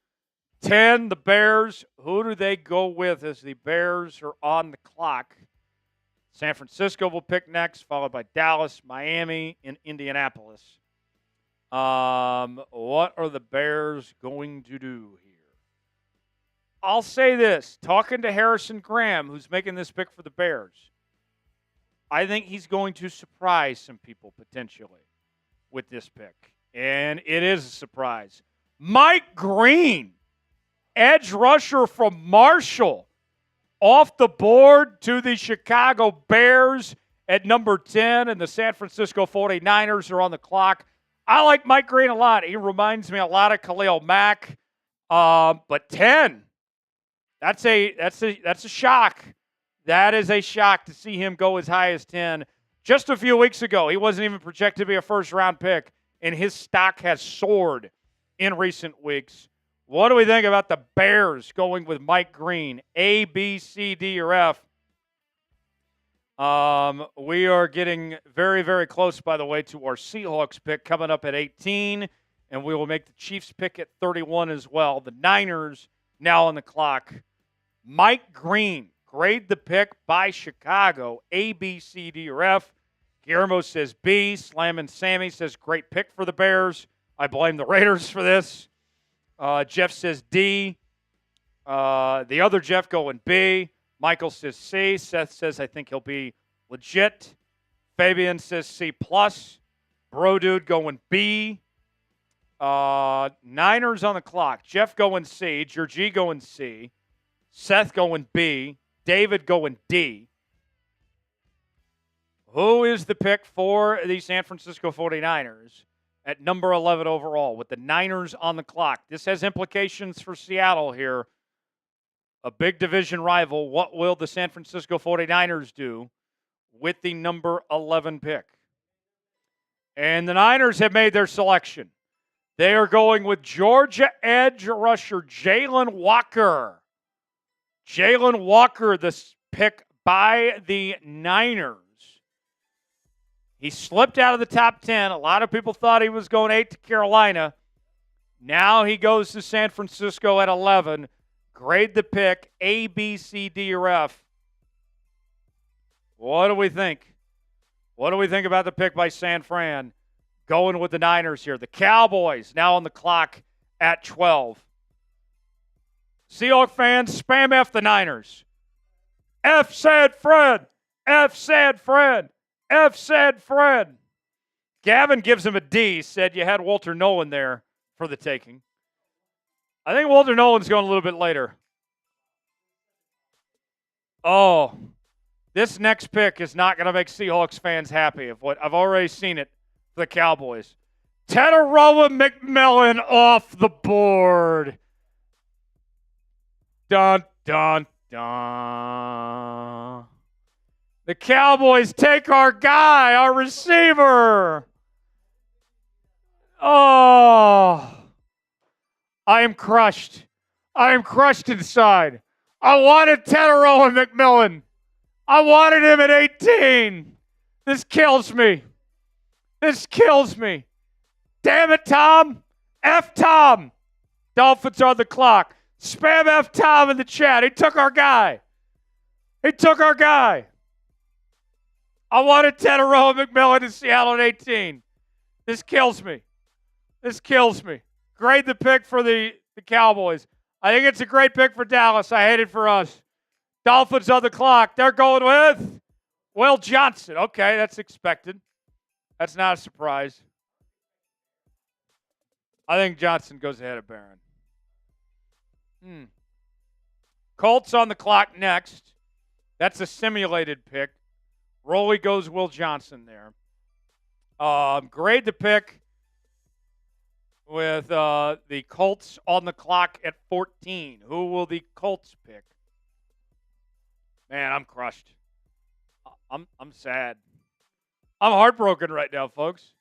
10, the Bears. Who do they go with as the Bears are on the clock? San Francisco will pick next, followed by Dallas, Miami, and Indianapolis. What are the Bears going to do here? I'll say this. Talking to Harrison Graham, who's making this pick for the Bears, I think he's going to surprise some people potentially with this pick. And it is a surprise. Mike Green, edge rusher from Marshall, off the board to the Chicago Bears at number 10, and the San Francisco 49ers are on the clock. I like Mike Green a lot. He reminds me a lot of Khalil Mack. But 10, that's a shock. That is a shock to see him go as high as 10. Just a few weeks ago, he wasn't even projected to be a first-round pick, and his stock has soared in recent weeks. What do we think about the Bears going with Mike Green? A, B, C, D, or F? We are getting very, very close, by the way, to our Seahawks pick coming up at 18, and we will make the Chiefs pick at 31 as well. The Niners now on the clock. Mike Green, grade the pick by Chicago, A, B, C, D, or F. Guillermo says B. Slammin' Sammy says great pick for the Bears. I blame the Raiders for this. Jeff says D. The other Jeff going B. Michael says C. Seth says I think he'll be legit. Fabian says C+. Bro Dude going B. Niners on the clock. Jeff going C. Georgie going C. Seth going B. David going D. Who is the pick for the San Francisco 49ers at number 11 overall with the Niners on the clock? This has implications for Seattle here. A big division rival. What will the San Francisco 49ers do with the number 11 pick? And the Niners have made their selection. They are going with Georgia edge rusher Jalen Walker. Jalen Walker, this pick by the Niners. He slipped out of the top 10. A lot of people thought he was going 8 to Carolina. Now he goes to San Francisco at 11. Grade the pick, A, B, C, D, or F. What do we think? What do we think about the pick by San Fran? Going with the Niners here. The Cowboys now on the clock at 12. Seahawks fans, spam F the Niners. F said Fred. F said Fred. F said Fred. Gavin gives him a D, said you had Walter Nolan there for the taking. I think Walter Nolan's going a little bit later. Oh, this next pick is not going to make Seahawks fans happy. I've already seen it for the Cowboys. Teteroa McMillan off the board. Dun, dun, dun. The Cowboys take our guy, our receiver. Oh, I am crushed. I am crushed inside. I wanted Teteroa McMillan. I wanted him at 18. This kills me. This kills me. Damn it, Tom. F Tom. Dolphins on the clock. Spam F Tom in the chat. He took our guy. He took our guy. I wanted Teteroa McMillan in Seattle at 18. This kills me. This kills me. Grade the pick for the Cowboys. I think it's a great pick for Dallas. I hate it for us. Dolphins on the clock. They're going with Will Johnson. Okay, that's expected. That's not a surprise. I think Johnson goes ahead of Barron. Colts on the clock next. That's a simulated pick. Rolly goes Will Johnson there. Grade the pick with the Colts on the clock at 14. Who will the Colts pick? Man, I'm crushed. I'm sad. I'm heartbroken right now, folks.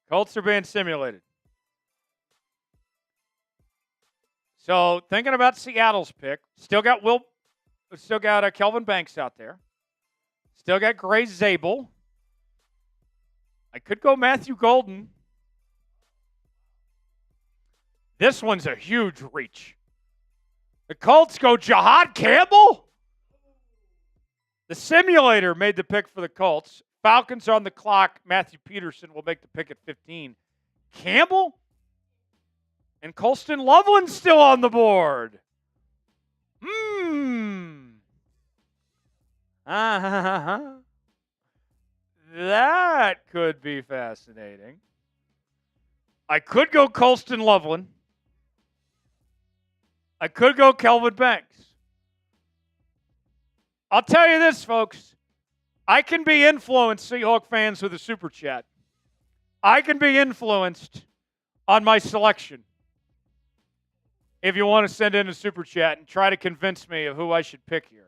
Colts are being simulated. So thinking about Seattle's pick, still got Kelvin Banks out there. Still got Gray Zabel. I could go Matthew Golden. This one's a huge reach. The Colts go Jahad Campbell. The simulator made the pick for the Colts. Falcons on the clock. Matthew Peterson will make the pick at 15. Campbell? And Colston Loveland's still on the board. That could be fascinating. I could go Colston Loveland. I could go Kelvin Banks. I'll tell you this, folks. I can be influenced, Seahawk fans, with a super chat. I can be influenced on my selection. If you want to send in a super chat and try to convince me of who I should pick here.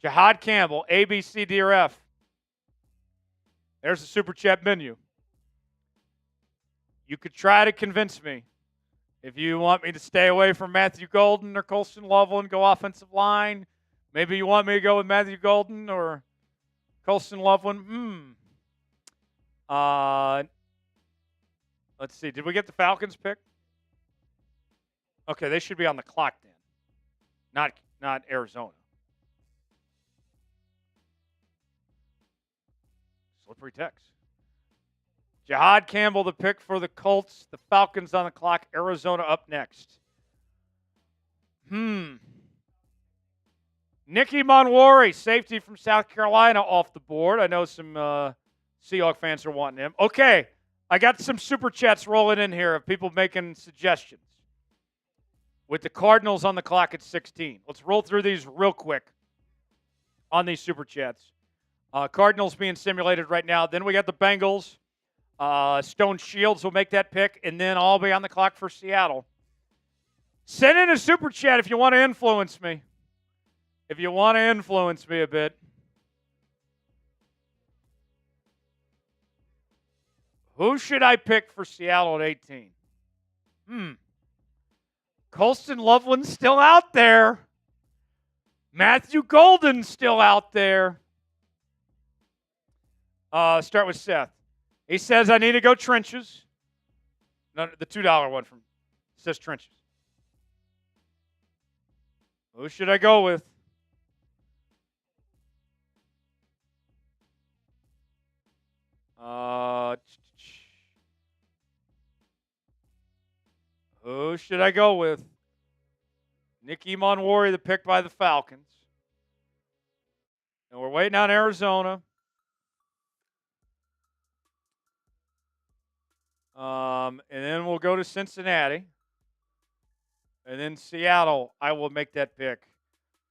Jihad Campbell, A, B, C, D, or F. There's the super chat menu. You could try to convince me. If you want me to stay away from Matthew Golden or Colston Loveland, go offensive line. Maybe you want me to go with Matthew Golden or Colston Loveland. Let's see. Did we get the Falcons pick? Okay, they should be on the clock then. Not Arizona. Slippery text. Jihad Campbell, the pick for the Colts. The Falcons on the clock. Arizona up next. Nicky Monwari, safety from South Carolina, off the board. I know some Seahawks fans are wanting him. Okay, I got some super chats rolling in here of people making suggestions. With the Cardinals on the clock at 16. Let's roll through these real quick on these super chats. Cardinals being simulated right now. Then we got the Bengals. Stone Shields will make that pick, and then I'll be on the clock for Seattle. Send in a super chat if you want to influence me. If you want to influence me a bit. Who should I pick for Seattle at 18? Colston Loveland's still out there. Matthew Golden's still out there. Start with Seth. He says, I need to go trenches. No, the $2 one from says trenches. Who should I go with? Who should I go with? Nicky Monwari, the pick by the Falcons. And we're waiting on Arizona. And then we'll go to Cincinnati. And then Seattle, I will make that pick.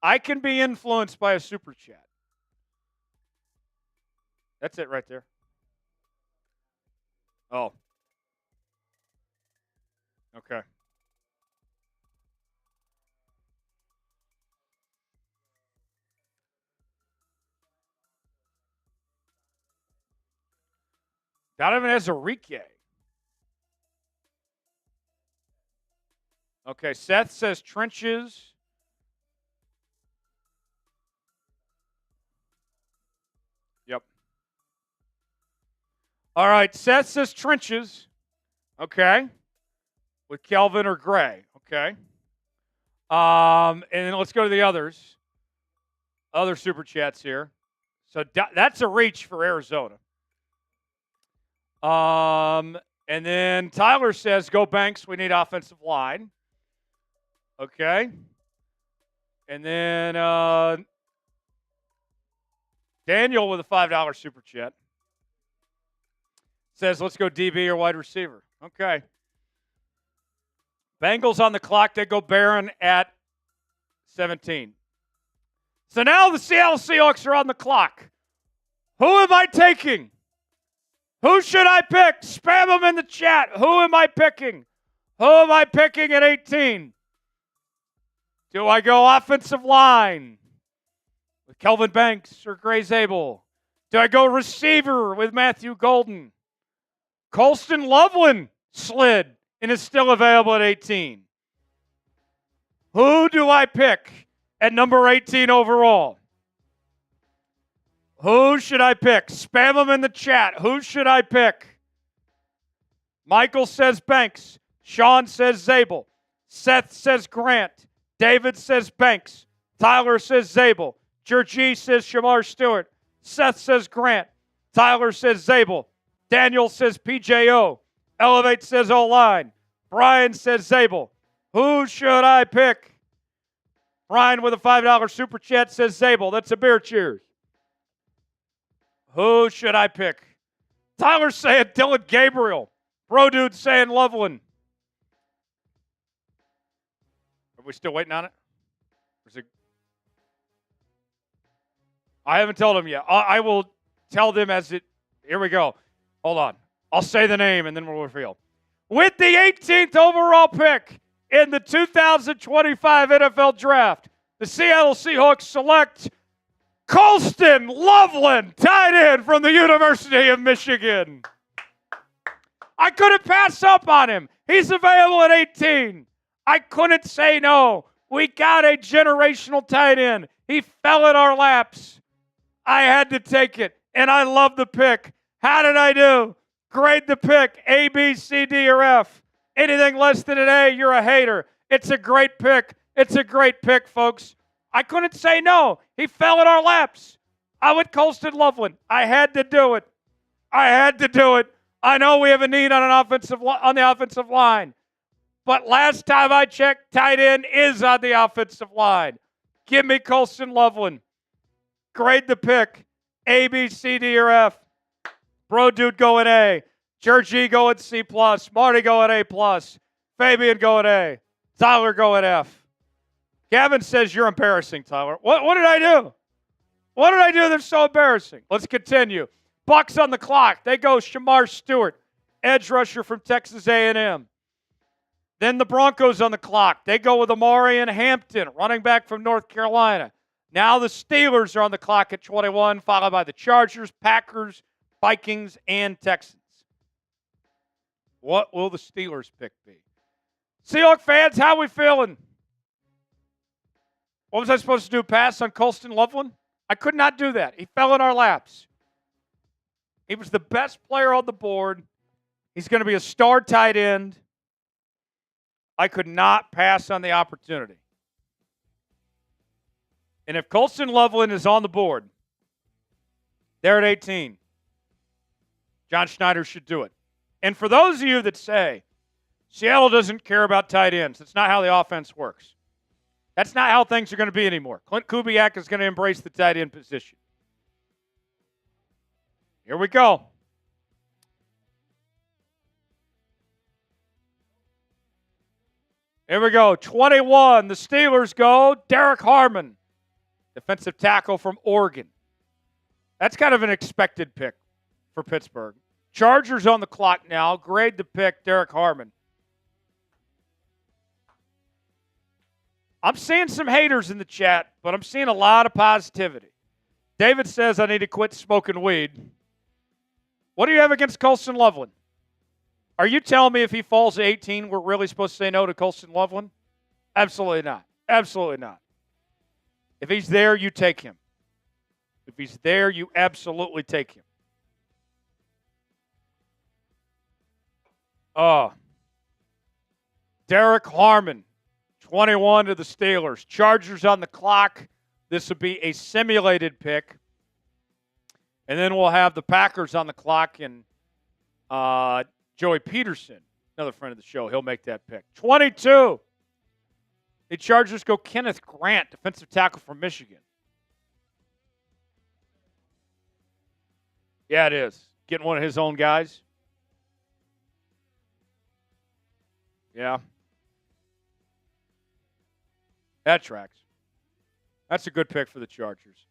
I can be influenced by a super chat. That's it right there. Oh. Okay. Donovan Ezerique. Okay, Seth says trenches. Yep. All right, Seth says trenches. Okay. With Kelvin or Gray. Okay. And then let's go to the others. Other super chats here. So that's a reach for Arizona. And then Tyler says, go Banks, we need offensive line. Okay. And then Daniel with a $5 super chat says, let's go DB or wide receiver. Okay. Bengals on the clock. They go Barron at 17. So now the Seattle Seahawks are on the clock. Who am I taking? Who should I pick? Spam them in the chat. Who am I picking? Who am I picking at 18? Do I go offensive line with Kelvin Banks or Gray Zabel? Do I go receiver with Matthew Golden? Colston Loveland slid and is still available at 18. Who do I pick at number 18 overall? Who should I pick? Spam them in the chat. Who should I pick? Michael says Banks. Sean says Zabel. Seth says Grant. David says Banks. Tyler says Zabel. Georgie says Shamar Stewart. Seth says Grant. Tyler says Zabel. Daniel says PJO. Elevate says O-line. Brian says Zabel. Who should I pick? Brian with a $5 super chat says Zabel. That's a beer cheers. Who should I pick? Tyler's saying Dylan Gabriel. Bro Dude saying Loveland. Are we still waiting on it? Or is it? I haven't told them yet. I will tell them as it. Here we go. Hold on. I'll say the name and then we'll reveal. With the 18th overall pick in the 2025 NFL Draft, the Seattle Seahawks select Colston Loveland, tight end from the University of Michigan. I couldn't pass up on him. He's available at 18. I couldn't say no. We got a generational tight end. He fell in our laps. I had to take it, and I love the pick. How did I do? Grade the pick, A, B, C, D, or F. Anything less than an A, you're a hater. It's a great pick. It's a great pick, folks. I couldn't say no. He fell in our laps. I went Colston Loveland. I had to do it. I had to do it. I know we have a need on the offensive line. But last time I checked, tight end is on the offensive line. Give me Colston Loveland. Grade the pick. A, B, C, D, or F. Bro Dude going A. Georgie going C+. Marty going A+. Fabian going A. Tyler going F. Gavin says you're embarrassing, Tyler. What did I do? What did I do that's so embarrassing? Let's continue. Bucks on the clock. They go Shamar Stewart, edge rusher from Texas A&M. Then the Broncos on the clock. They go with Amari and Hampton, running back from North Carolina. Now the Steelers are on the clock at 21, followed by the Chargers, Packers, Vikings, and Texans. What will the Steelers pick be? Seahawks fans, how we feeling? What was I supposed to do, pass on Colston Loveland? I could not do that. He fell in our laps. He was the best player on the board. He's going to be a star tight end. I could not pass on the opportunity. And if Colston Loveland is on the board, they're at 18. John Schneider should do it. And for those of you that say, Seattle doesn't care about tight ends, that's not how the offense works. That's not how things are going to be anymore. Clint Kubiak is going to embrace the tight end position. Here we go. Here we go. 21. The Steelers go. Derek Harmon, defensive tackle from Oregon. That's kind of an expected pick for Pittsburgh. Chargers on the clock now. Grade the pick, Derek Harmon. I'm seeing some haters in the chat, but I'm seeing a lot of positivity. David says I need to quit smoking weed. What do you have against Colston Loveland? Are you telling me if he falls to 18, we're really supposed to say no to Colston Loveland? Absolutely not. Absolutely not. If he's there, you take him. If he's there, you absolutely take him. Derek Harmon, 21 to the Steelers. Chargers on the clock. This will be a simulated pick. And then we'll have the Packers on the clock and Joey Peterson, another friend of the show. He'll make that pick. 22. The Chargers go Kenneth Grant, defensive tackle from Michigan. Yeah, it is. Getting one of his own guys. Yeah. That tracks. That's a good pick for the Chargers.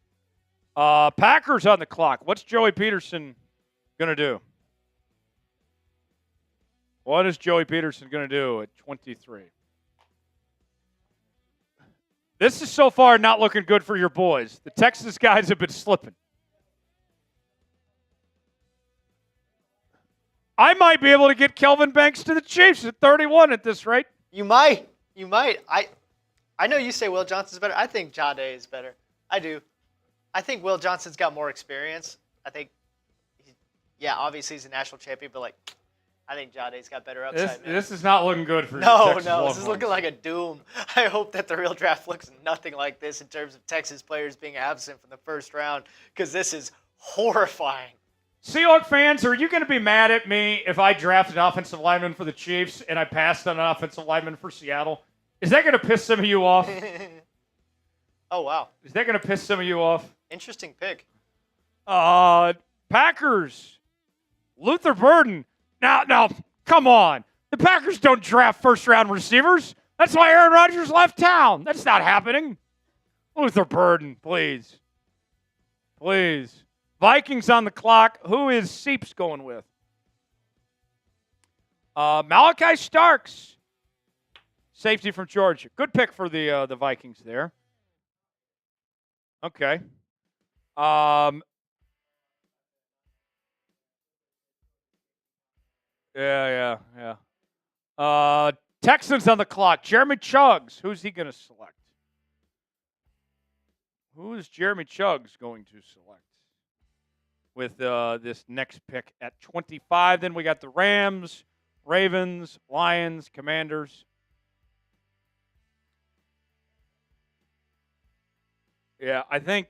Packers on the clock. What's Joey Peterson going to do? What is Joey Peterson going to do at 23? This is so far not looking good for your boys. The Texas guys have been slipping. I might be able to get Kelvin Banks to the Chiefs at 31 at this rate. You might. You might. I know you say Will Johnson's better. I think Jade is better. I do. I think Will Johnson's got more experience. I think, obviously he's a national champion, but I think Jade's got better upside. This is not looking good for Texas. No, this is looking like a doom. I hope that the real draft looks nothing like this in terms of Texas players being absent from the first round, because this is horrifying. Seahawks fans, are you going to be mad at me if I drafted an offensive lineman for the Chiefs and I passed on an offensive lineman for Seattle? Is that going to piss some of you off? Oh, wow. Is that going to piss some of you off? Interesting pick. Packers. Luther Burden. Now, come on. The Packers don't draft first-round receivers. That's why Aaron Rodgers left town. That's not happening. Luther Burden, please. Please. Vikings on the clock. Who is Seeps going with? Malachi Starks. Safety from Georgia. Good pick for the Vikings there. Okay. Yeah. Texans on the clock. Jeremy Chuggs. Who's he going to select? Who is Jeremy Chuggs going to select with this next pick at 25? Then we got the Rams, Ravens, Lions, Commanders. Yeah, I think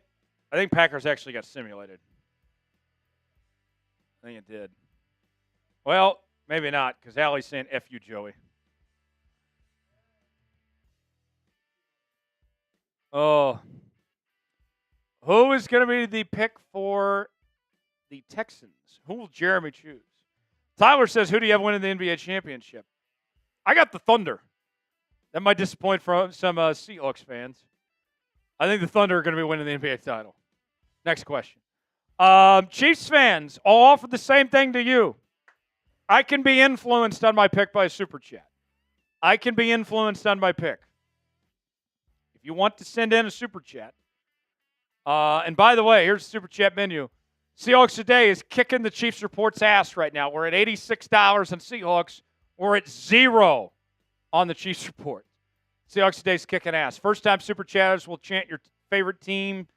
Packers actually got simulated. I think it did. Well, maybe not, because Allie's saying F you, Joey. Oh. Who is going to be the pick for the Texans? Who will Jeremy choose? Tyler says, who do you have winning the NBA championship? I got the Thunder. That might disappoint some Seahawks fans. I think the Thunder are going to be winning the NBA title. Next question. Chiefs fans, I'll offer the same thing to you. I can be influenced on my pick by a super chat. I can be influenced on my pick. If you want to send in a super chat, and by the way, here's the super chat menu. Seahawks Today is kicking the Chiefs Report's ass right now. We're at $86 on Seahawks. We're at 0 on the Chiefs Report. Seahawks Today's kicking ass. First-time super chatters will chant your favorite team.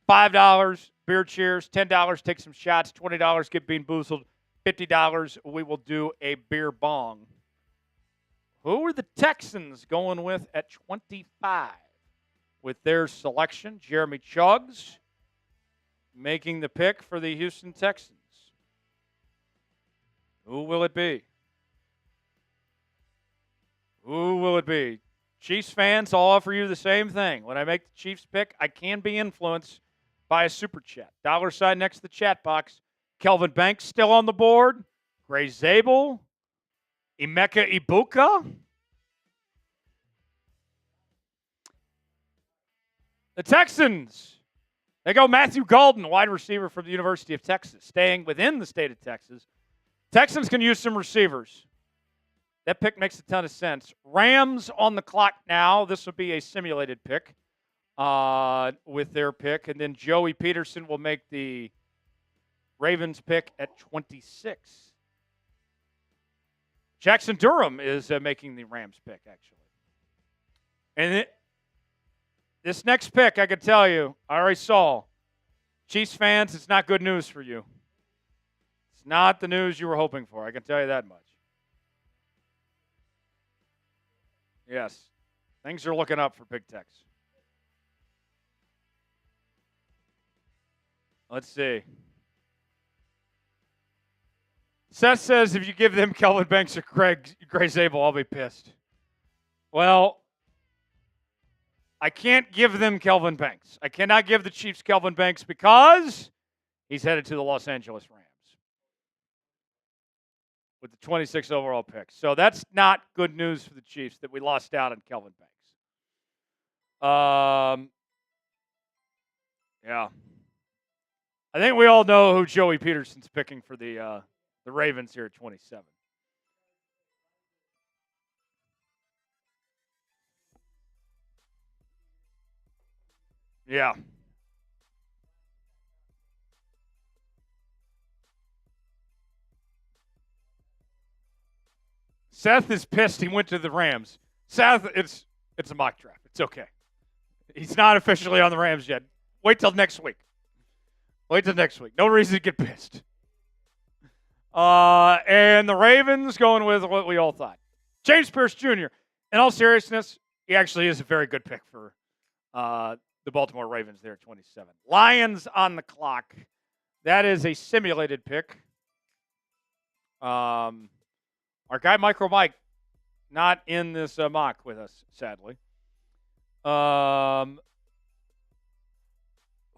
$5, beer cheers. $10, take some shots. $20, get bean boozled. $50, we will do a beer bong. Who are the Texans going with at 25? With their selection, Jeremy Chuggs making the pick for the Houston Texans. Who will it be? Who will it be? Chiefs fans, I'll offer you the same thing. When I make the Chiefs pick, I can be influenced by a super chat. $sign next to the chat box. Kelvin Banks still on the board. Gray Zabel. Emeka Ibuka. The Texans. They go Matthew Golden, wide receiver from the University of Texas, staying within the state of Texas. Texans can use some receivers. That pick makes a ton of sense. Rams on the clock now. This will be a simulated pick with their pick. And then Joey Peterson will make the Ravens pick at 26. Jackson Durham is making the Rams pick, actually. And this next pick, I can tell you, I already saw. Chiefs fans, it's not good news for you. It's not the news you were hoping for. I can tell you that much. Yes. Things are looking up for Big Tex. Let's see. Seth says if you give them Kelvin Banks or Gray Zabel, I'll be pissed. Well, I can't give them Kelvin Banks. I cannot give the Chiefs Kelvin Banks because he's headed to the Los Angeles Rams with the 26th overall pick. So that's not good news for the Chiefs that we lost out on Kelvin Banks. Yeah. I think we all know who Joey Peterson's picking for the Ravens here at 27. Yeah. Seth is pissed he went to the Rams. Seth, it's a mock draft. It's okay. He's not officially on the Rams yet. Wait till next week. No reason to get pissed. And the Ravens going with what we all thought. James Pierce Jr. In all seriousness, he actually is a very good pick for the Baltimore Ravens there at 27. Lions on the clock. That is a simulated pick. Our guy Micro Mike not in this mock with us, sadly.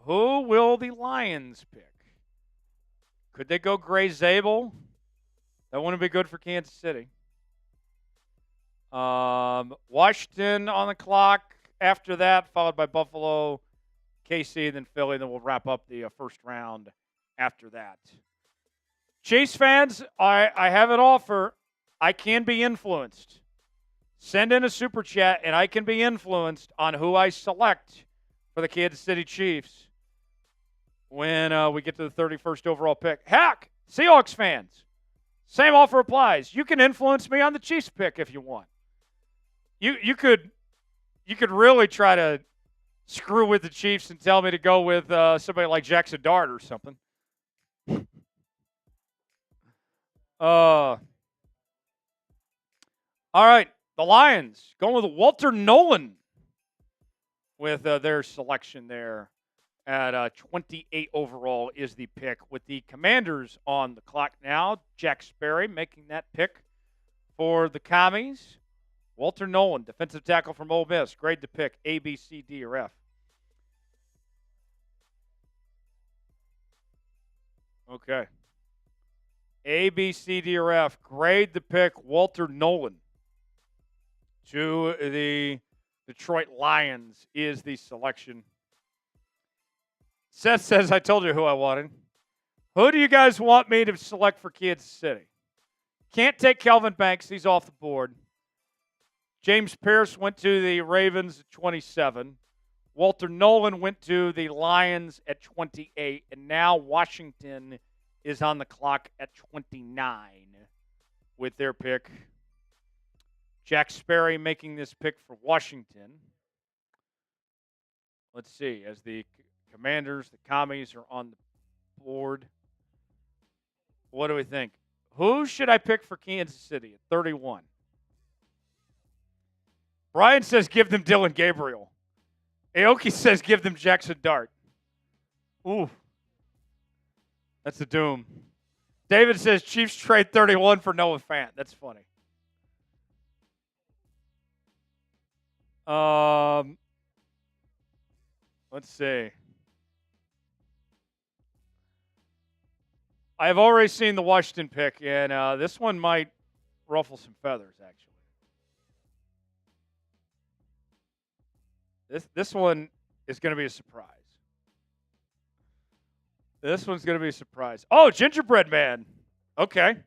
Who will the Lions pick? Could they go Gray Zabel? That wouldn't be good for Kansas City. Washington on the clock. After that, followed by Buffalo, KC, then Philly, then we'll wrap up the first round after that. Chiefs fans, I have an offer. I can be influenced. Send in a super chat, and I can be influenced on who I select for the Kansas City Chiefs when we get to the 31st overall pick. Heck, Seahawks fans, same offer applies. You can influence me on the Chiefs pick if you want. You could really try to screw with the Chiefs and tell me to go with somebody like Jackson Dart or something. All right, the Lions going with Walter Nolan with their selection there at 28 overall is the pick. With the Commanders on the clock now, Jack Sperry making that pick for the Commies. Walter Nolan, defensive tackle from Ole Miss. Grade the pick, A, B, C, D, or F. Okay. A, B, C, D, or F. Grade the pick, Walter Nolan. To the Detroit Lions is the selection. Seth says, I told you who I wanted. Who do you guys want me to select for Kansas City? Can't take Kelvin Banks. He's off the board. James Pierce went to the Ravens at 27. Walter Nolan went to the Lions at 28. And now Washington is on the clock at 29 with their pick. Jack Sperry making this pick for Washington. Let's see, as the Commanders, the Commies are on the board. What do we think? Who should I pick for Kansas City at 31? Brian says give them Dylan Gabriel. Aoki says give them Jackson Dart. Ooh. That's a doom. David says Chiefs trade 31 for Noah Fant. That's funny. Let's see. I have already seen the Washington pick, and this one might ruffle some feathers, actually. This one is going to be a surprise. This one's going to be a surprise. Oh, Gingerbread Man. Okay.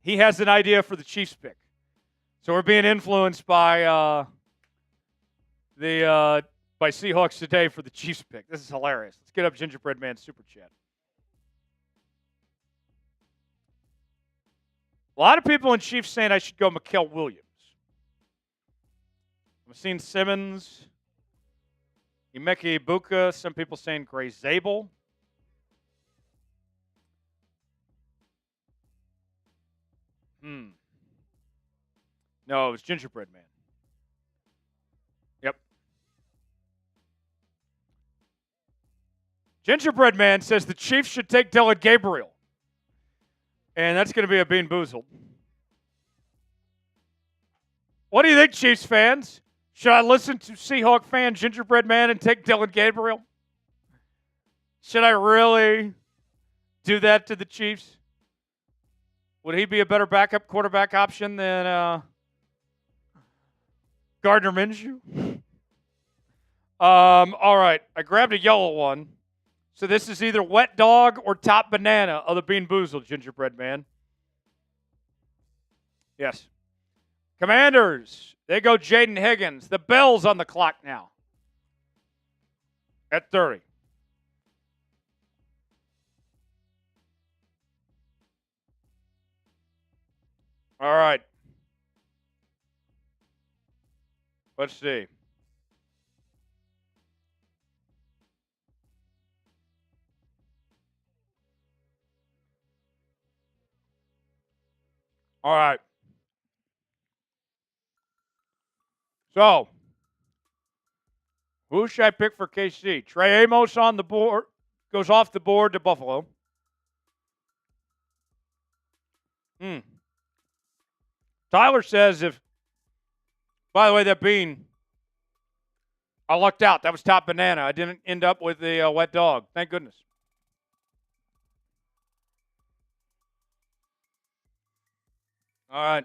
He has an idea for the Chiefs pick. So we're being influenced by by Seahawks today for the Chiefs pick. This is hilarious. Let's get up Gingerbread Man super chat. A lot of people in Chiefs saying I should go Mikael Williams. I've seen Simmons, Emeka Ibuka, some people saying Gray Zabel. No, it was Gingerbread Man. Yep. Gingerbread Man says the Chiefs should take Dylan Gabriel. And that's going to be a bean boozled. What do you think, Chiefs fans? Should I listen to Seahawk fan Gingerbread Man and take Dylan Gabriel? Should I really do that to the Chiefs? Would he be a better backup quarterback option than Gardner Minshew? All right. I grabbed a yellow one. So this is either Wet Dog or Top Banana of the Bean Boozled, Gingerbread Man. Yes. Commanders. They go Jaden Higgins. The Bills on the clock now. At 30. All right. Let's see. All right. So, who should I pick for KC? Trey Amos on the board, goes off the board to Buffalo. Tyler says by the way, that bean, I lucked out. That was Top Banana. I didn't end up with the Wet Dog. Thank goodness. All right.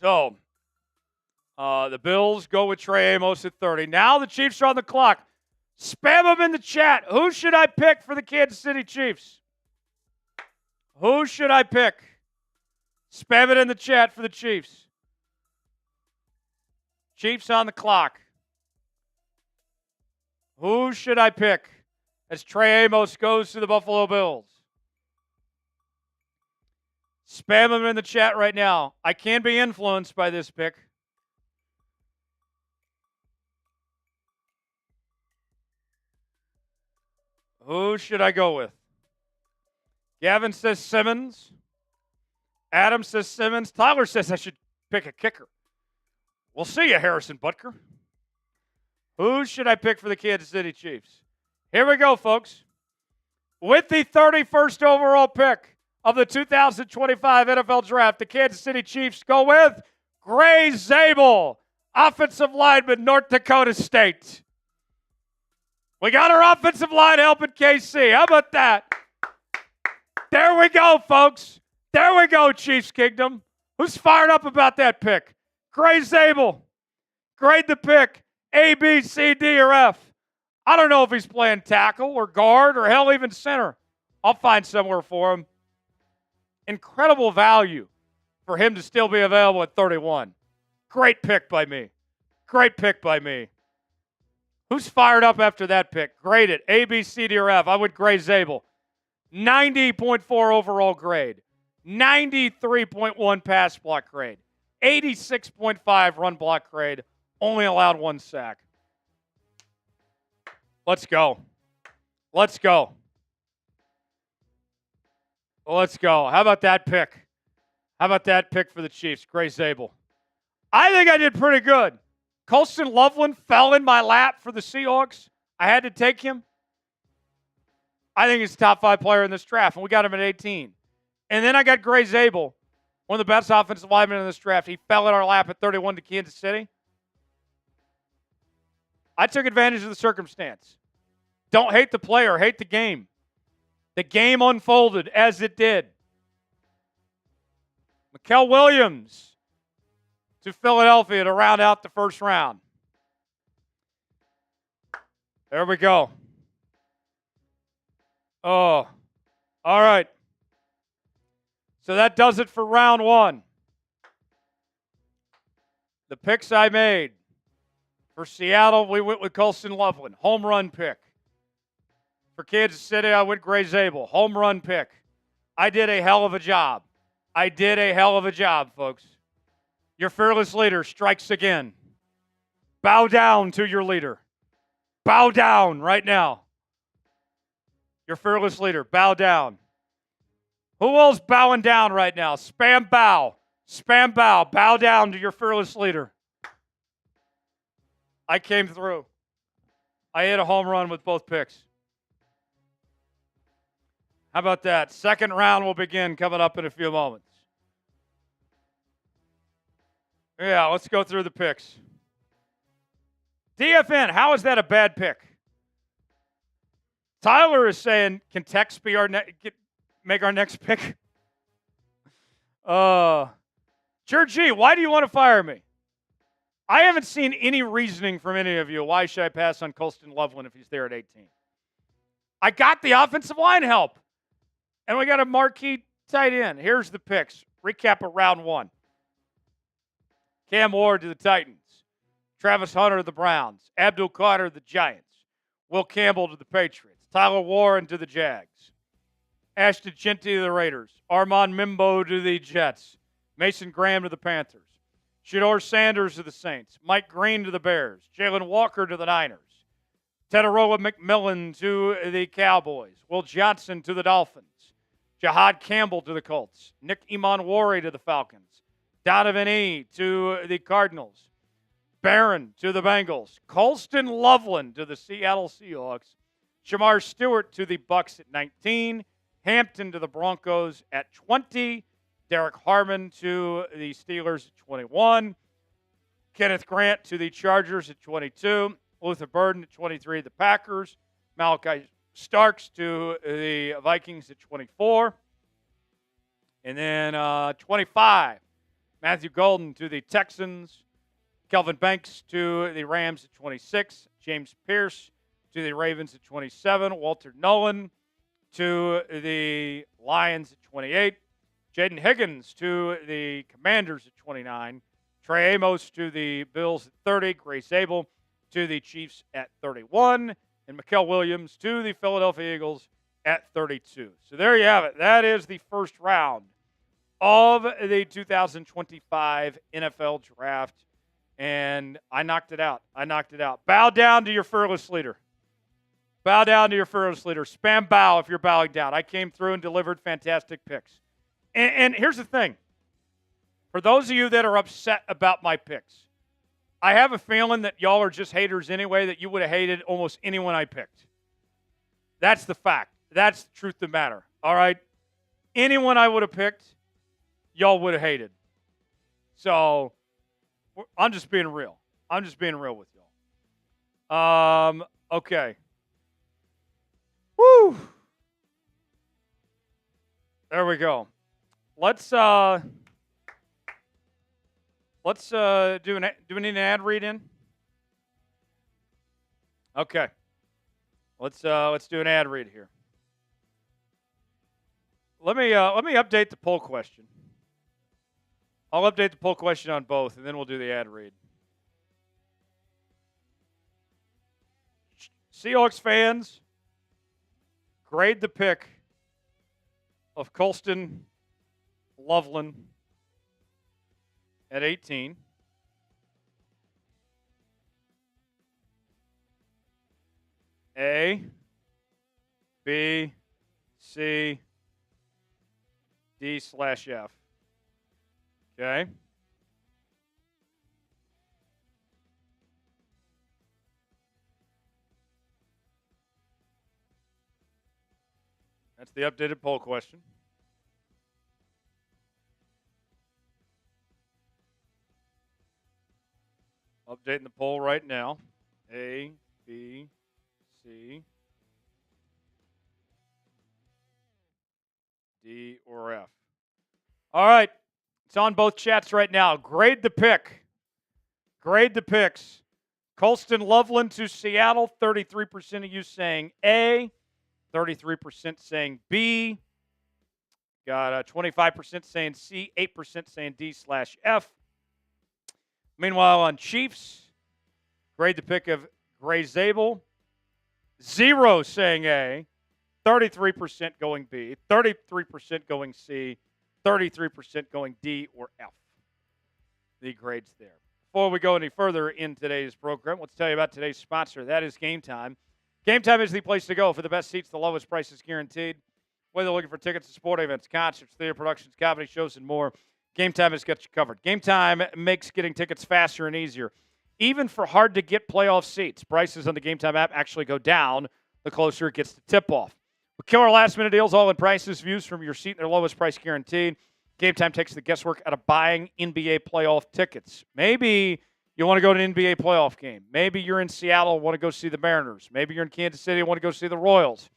So, The Bills go with Trey Amos at 30. Now the Chiefs are on the clock. Spam them in the chat. Who should I pick for the Kansas City Chiefs? Who should I pick? Spam it in the chat for the Chiefs. Chiefs on the clock. Who should I pick as Trey Amos goes to the Buffalo Bills? Spam them in the chat right now. I can be influenced by this pick. Who should I go with? Gavin says Simmons. Adam says Simmons. Tyler says I should pick a kicker. We'll see you, Harrison Butker. Who should I pick for the Kansas City Chiefs? Here we go, folks. With the 31st overall pick of the 2025 NFL Draft, the Kansas City Chiefs go with Gray Zabel, offensive lineman, North Dakota State. We got our offensive line helping KC. How about that? There we go, folks. There we go, Chiefs Kingdom. Who's fired up about that pick? Gray Zabel. Grade the pick. A, B, C, D, or F. I don't know if he's playing tackle or guard or hell, even center. I'll find somewhere for him. Incredible value for him to still be available at 31. Great pick by me. Great pick by me. Who's fired up after that pick? Grade it. A, B, C, D, or F. I would grade Zabel. 90.4 overall grade. 93.1 pass block grade. 86.5 run block grade. Only allowed 1 sack. Let's go. Let's go. Let's go. How about that pick? How about that pick for the Chiefs? Gray Zabel. I think I did pretty good. Colston Loveland fell in my lap for the Seahawks. I had to take him. I think he's a top 5 player in this draft, and we got him at 18. And then I got Gray Zabel, one of the best offensive linemen in this draft. He fell in our lap at 31 to Kansas City. I took advantage of the circumstance. Don't hate the player, hate the game. The game unfolded as it did. Mikael Williams to Philadelphia to round out the first round. There we go. Oh, all right. So that does it for round 1. The picks I made. For Seattle, we went with Colston Loveland. Home run pick. For Kansas City, I went Gray Zabel. Home run pick. I did a hell of a job. I did a hell of a job, folks. Your fearless leader strikes again. Bow down to your leader. Bow down right now. Your fearless leader, bow down. Who else bowing down right now? Spam bow. Spam bow. Bow down to your fearless leader. I came through. I hit a home run with both picks. How about that? Second round will begin coming up in a few moments. Yeah, let's go through the picks. DFN, how is that a bad pick? Tyler is saying, can Tex be make our next pick? Georgie, why do you want to fire me? I haven't seen any reasoning from any of you. Why should I pass on Colston Loveland if he's there at 18? I got the offensive line help. And we got a marquee tight end. Here's the picks. Recap of round 1. Cam Ward to the Titans. Travis Hunter to the Browns. Abdul Carter to the Giants. Will Campbell to the Patriots. Tyler Warren to the Jags. Ashton Chinty to the Raiders. Armand Mimbo to the Jets. Mason Graham to the Panthers. Shedeur Sanders to the Saints. Mike Green to the Bears. Jalen Walker to the Niners. Tedoroa McMillan to the Cowboys. Will Johnson to the Dolphins. Jahad Campbell to the Colts. Nick Emanwari to the Falcons. Donovan E. to the Cardinals. Barron to the Bengals. Colston Loveland to the Seattle Seahawks. Shamar Stewart to the Bucks at 19. Hampton to the Broncos at 20. Derek Harmon to the Steelers at 21. Kenneth Grant to the Chargers at 22. Luther Burden at 23, the Packers. Malachi Starks to the Vikings at 24. And then 25, Matthew Golden to the Texans. Kelvin Banks to the Rams at 26. James Pierce to the Ravens at 27. Walter Nolan to the Lions at 28. Jaden Higgins to the Commanders at 29. Trey Amos to the Bills at 30. Grace Abel to the Chiefs at 31. And Mikael Williams to the Philadelphia Eagles at 32. So there you have it. That is the first round of the 2025 NFL Draft. And I knocked it out. Bow down to your fearless leader. Bow down to your fearless leader. Spam bow if you're bowing down. I came through and delivered fantastic picks. And here's the thing. For those of you that are upset about my picks, I have a feeling that y'all are just haters anyway, that you would have hated almost anyone I picked. That's the fact. That's the truth of the matter. All right? Anyone I would have picked, y'all would have hated. So I'm just being real. I'm just being real with y'all. Okay. Woo! There we go. Let's do we need an ad read in? Okay. Let's do an ad read here. Let me update the poll question. I'll update the poll question on both, and then we'll do the ad read. Seahawks fans, grade the pick of Colston Loveland at 18. A, B, C, D/F. Okay. That's the updated poll question. Updating the poll right now. A, B, C, D, or F. All right. It's on both chats right now. Grade the pick. Grade the picks. Colston Loveland to Seattle, 33% of you saying A, 33% saying B. Got 25% saying C, 8% saying D/F. Meanwhile, on Chiefs, grade the pick of Gray Zabel. 0 saying A, 33% going B, 33% going C, 33% going D or F. The grades there. Before we go any further in today's program, let's tell you about today's sponsor. That is Game Time. Game Time is the place to go for the best seats, the lowest prices guaranteed. Whether looking for tickets to sport events, concerts, theater productions, comedy shows, and more, Game Time has got you covered. Game Time makes getting tickets faster and easier. Even for hard-to-get playoff seats, prices on the Game Time app actually go down the closer it gets to tip-off. With killer last-minute deals, all-in prices, views from your seat, and their lowest price guaranteed, Game Time takes the guesswork out of buying NBA playoff tickets. Maybe you want to go to an NBA playoff game. Maybe you're in Seattle and want to go see the Mariners. Maybe you're in Kansas City and want to go see the Royals.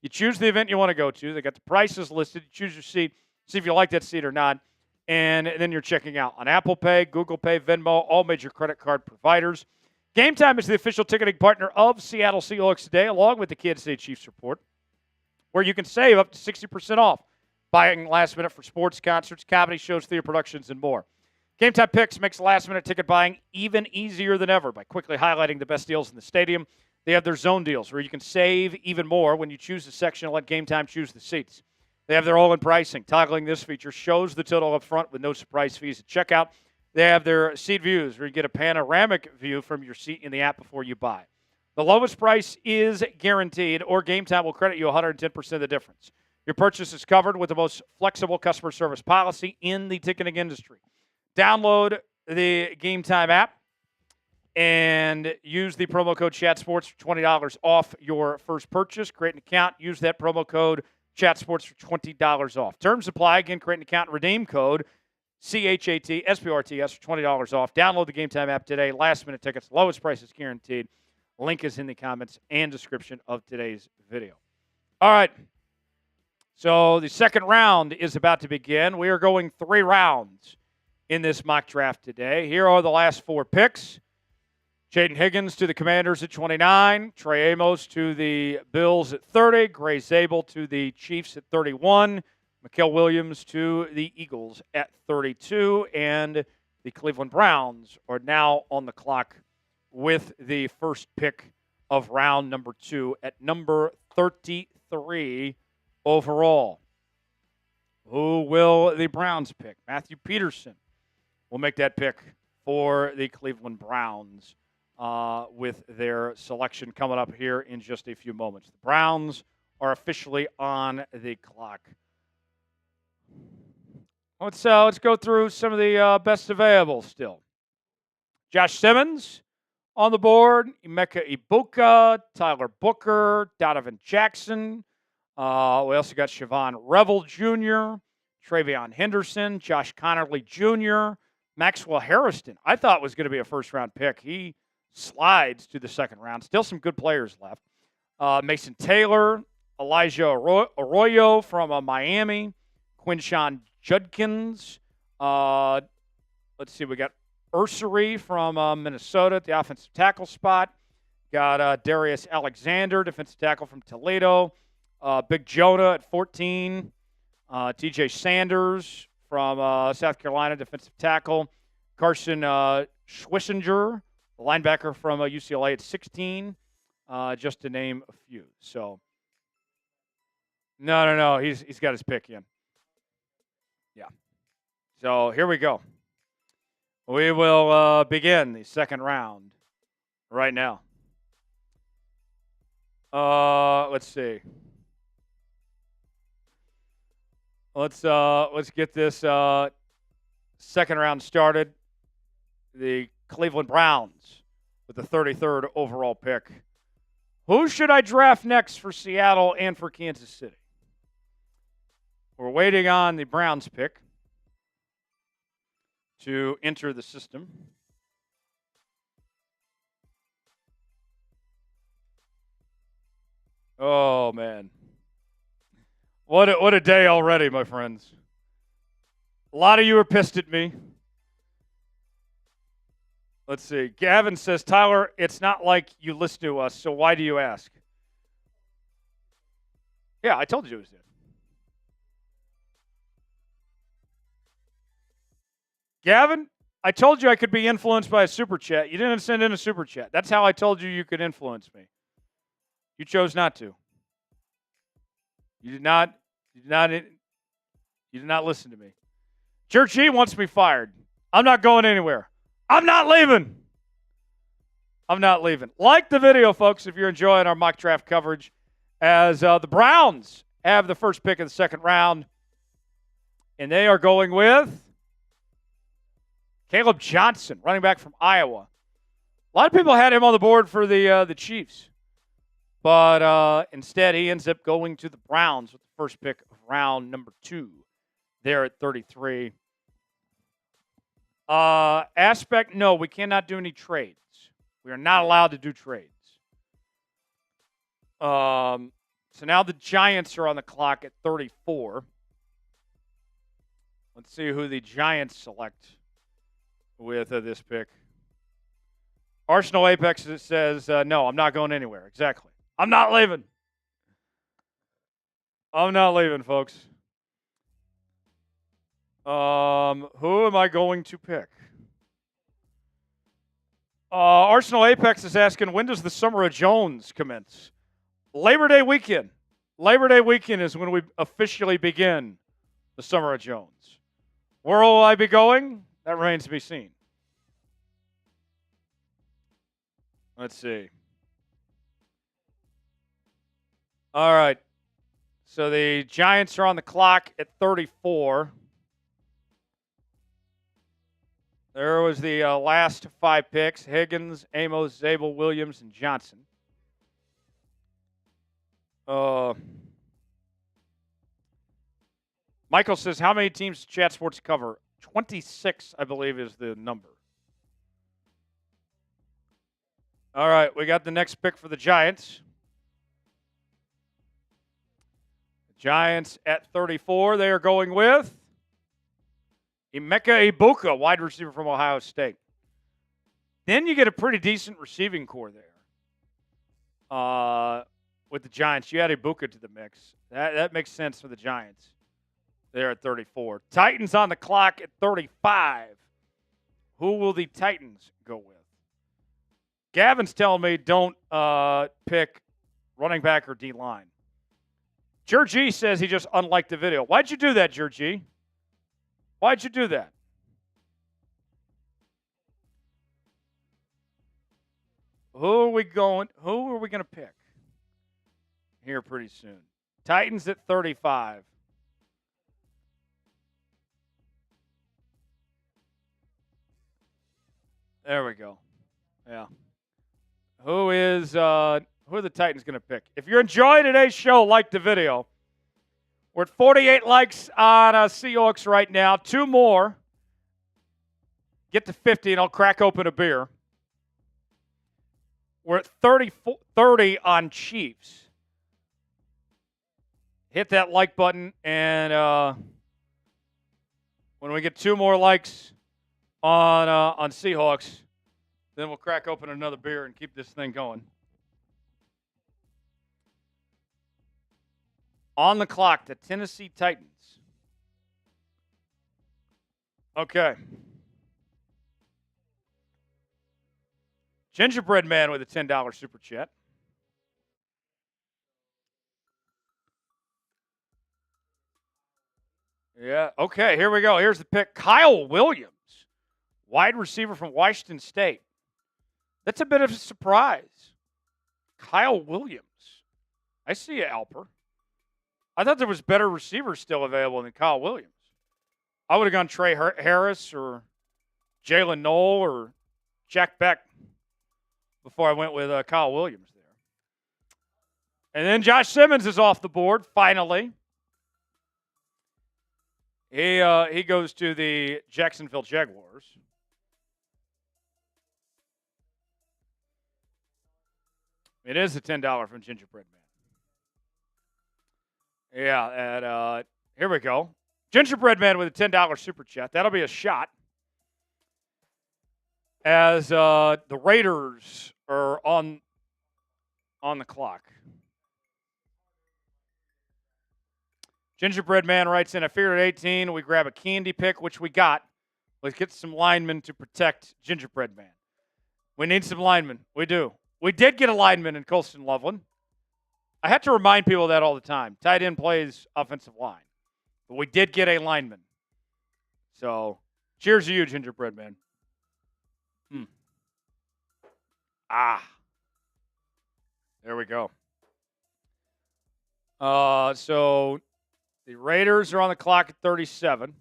You choose the event you want to go to. They got the prices listed. You choose your seat, see if you like that seat or not, and then you're checking out on Apple Pay, Google Pay, Venmo, all major credit card providers. Game Time is the official ticketing partner of Seattle Seahawks today, along with the Kansas City Chiefs report, where you can save up to 60% off buying last minute for sports, concerts, comedy shows, theater productions, and more. Game Time Picks makes last-minute ticket buying even easier than ever by quickly highlighting the best deals in the stadium. They have their zone deals where you can save even more when you choose the section and let Game Time choose the seats. They have their all-in pricing. Toggling this feature shows the total up front with no surprise fees at checkout. They have their seat views where you get a panoramic view from your seat in the app before you buy. The lowest price is guaranteed, or Game Time will credit you 110% of the difference. Your purchase is covered with the most flexible customer service policy in the ticketing industry. Download the Game Time app and use the promo code ChatSports for $20 off your first purchase. Create an account. Use that promo code ChatSports for $20 off. Terms apply. Again, create an account and redeem code CHATSPORTS for $20 off. Download the Game Time app today. Last-minute tickets. Lowest prices guaranteed. Link is in the comments and description of today's video. All right. So the second round is about to begin. We are going 3 rounds in this mock draft today. Here are the last 4 picks. Jaden Higgins to the Commanders at 29. Trey Amos to the Bills at 30. Gray Zabel to the Chiefs at 31. Mikael Williams to the Eagles at 32. And the Cleveland Browns are now on the clock with the first pick of round number 2 at number 33 overall. Who will the Browns pick? Matthew Peterson will make that pick for the Cleveland Browns with their selection coming up here in just a few moments. The Browns are officially on the clock. Let's go through some of the best available still. Josh Simmons on the board, Emeka Ibuka, Tyler Booker, Donovan Jackson. We also got Siobhan Revel Jr., Travion Henderson, Josh Connerly Jr., Maxwell Harrison. I thought was going to be a first-round pick. He slides to the second round. Still some good players left. Mason Taylor, Elijah Arroyo from Miami, Quinshawn Judkins. Let's see, we got Ursery from Minnesota at the offensive tackle spot. Got Darius Alexander, defensive tackle from Toledo. Big Jonah at 14. TJ Sanders from South Carolina, defensive tackle. Carson Schwissinger, the linebacker from UCLA at 16, just to name a few. So, no. He's got his pick in. Yeah. So here we go. We will begin the second round right now. Let's see. Let's get this second round started. The Cleveland Browns with the 33rd overall pick. Who should I draft next for Seattle and for Kansas City? We're waiting on the Browns pick to enter the system. Oh, man. What a day already, my friends. A lot of you are pissed at me. Let's see. Gavin says, Tyler, it's not like you listen to us, so why do you ask? Yeah, I told you it was there. Gavin, I told you I could be influenced by a super chat. You didn't send in a super chat. That's how I told you you could influence me. You chose not to. You did not listen to me. Church E wants me fired. I'm not going anywhere. I'm not leaving. Like the video, folks, if you're enjoying our mock draft coverage, as the Browns have the first pick of the second round, and they are going with Caleb Johnson, running back from Iowa. A lot of people had him on the board for the Chiefs, but instead he ends up going to the Browns with the first pick of round number 2 there at 33. Aspect, no, we cannot do any trades. We are not allowed to do trades. So now the Giants are on the clock at 34. Let's see who the Giants select with this pick. Arsenal Apex says, no, I'm not going anywhere. Exactly. I'm not leaving. Folks. Who am I going to pick? Arsenal Apex is asking, when does the Summer of Jones commence? Labor Day weekend. Labor Day weekend is when we officially begin the Summer of Jones. Where will I be going? That remains to be seen. Let's see. All right. So the Giants are on the clock at 34. There was the last 5 picks: Higgins, Amos, Zabel, Williams, and Johnson. Michael says, how many teams does Chat Sports cover? 26, I believe, is the number. All right, we got the next pick for the Giants. The Giants at 34, they are going with Emeka Ibuka, wide receiver from Ohio State. Then you get a pretty decent receiving core there. With the Giants, you add Ibuka to the mix. That makes sense for the Giants. They're at 34. Titans on the clock at 35. Who will the Titans go with? Gavin's telling me don't pick running back or D-line. Georgie says he just unliked the video. Why'd you do that, Georgie? Why'd you do that? Who are we going to pick here pretty soon? Titans at 35. There we go. Yeah. Who are the Titans going to pick? If you're enjoying today's show, like the video. We're at 48 likes on Seahawks right now. 2 more. Get to 50 and I'll crack open a beer. We're at 30 on Chiefs. Hit that like button, and when we get 2 more likes on Seahawks, then we'll crack open another beer and keep this thing going. On the clock, the Tennessee Titans. Okay. Gingerbread Man with a $10 super chat. Yeah, okay, here we go. Here's the pick. Kyle Williams, wide receiver from Washington State. That's a bit of a surprise. Kyle Williams. I see you, Alper. I thought there was better receivers still available than Kyle Williams. I would have gone Trey Harris or Jalen Knoll or Jack Beck before I went with Kyle Williams there. And then Josh Simmons is off the board, finally. He goes to the Jacksonville Jaguars. It is a $10 from Gingerbread Man. Yeah, and here we go. Gingerbread Man with a $10 super chat. That'll be a shot. As the Raiders are on the clock. Gingerbread Man writes in, I figured at 18 we grab a candy pick, which we got. Let's get some linemen to protect Gingerbread Man. We need some linemen. We do. We did get a lineman in Colston Loveland. I have to remind people of that all the time. Tight end plays offensive line. But we did get a lineman. So, cheers to you, Gingerbread Man. There we go. So, the Raiders are on the clock at 37.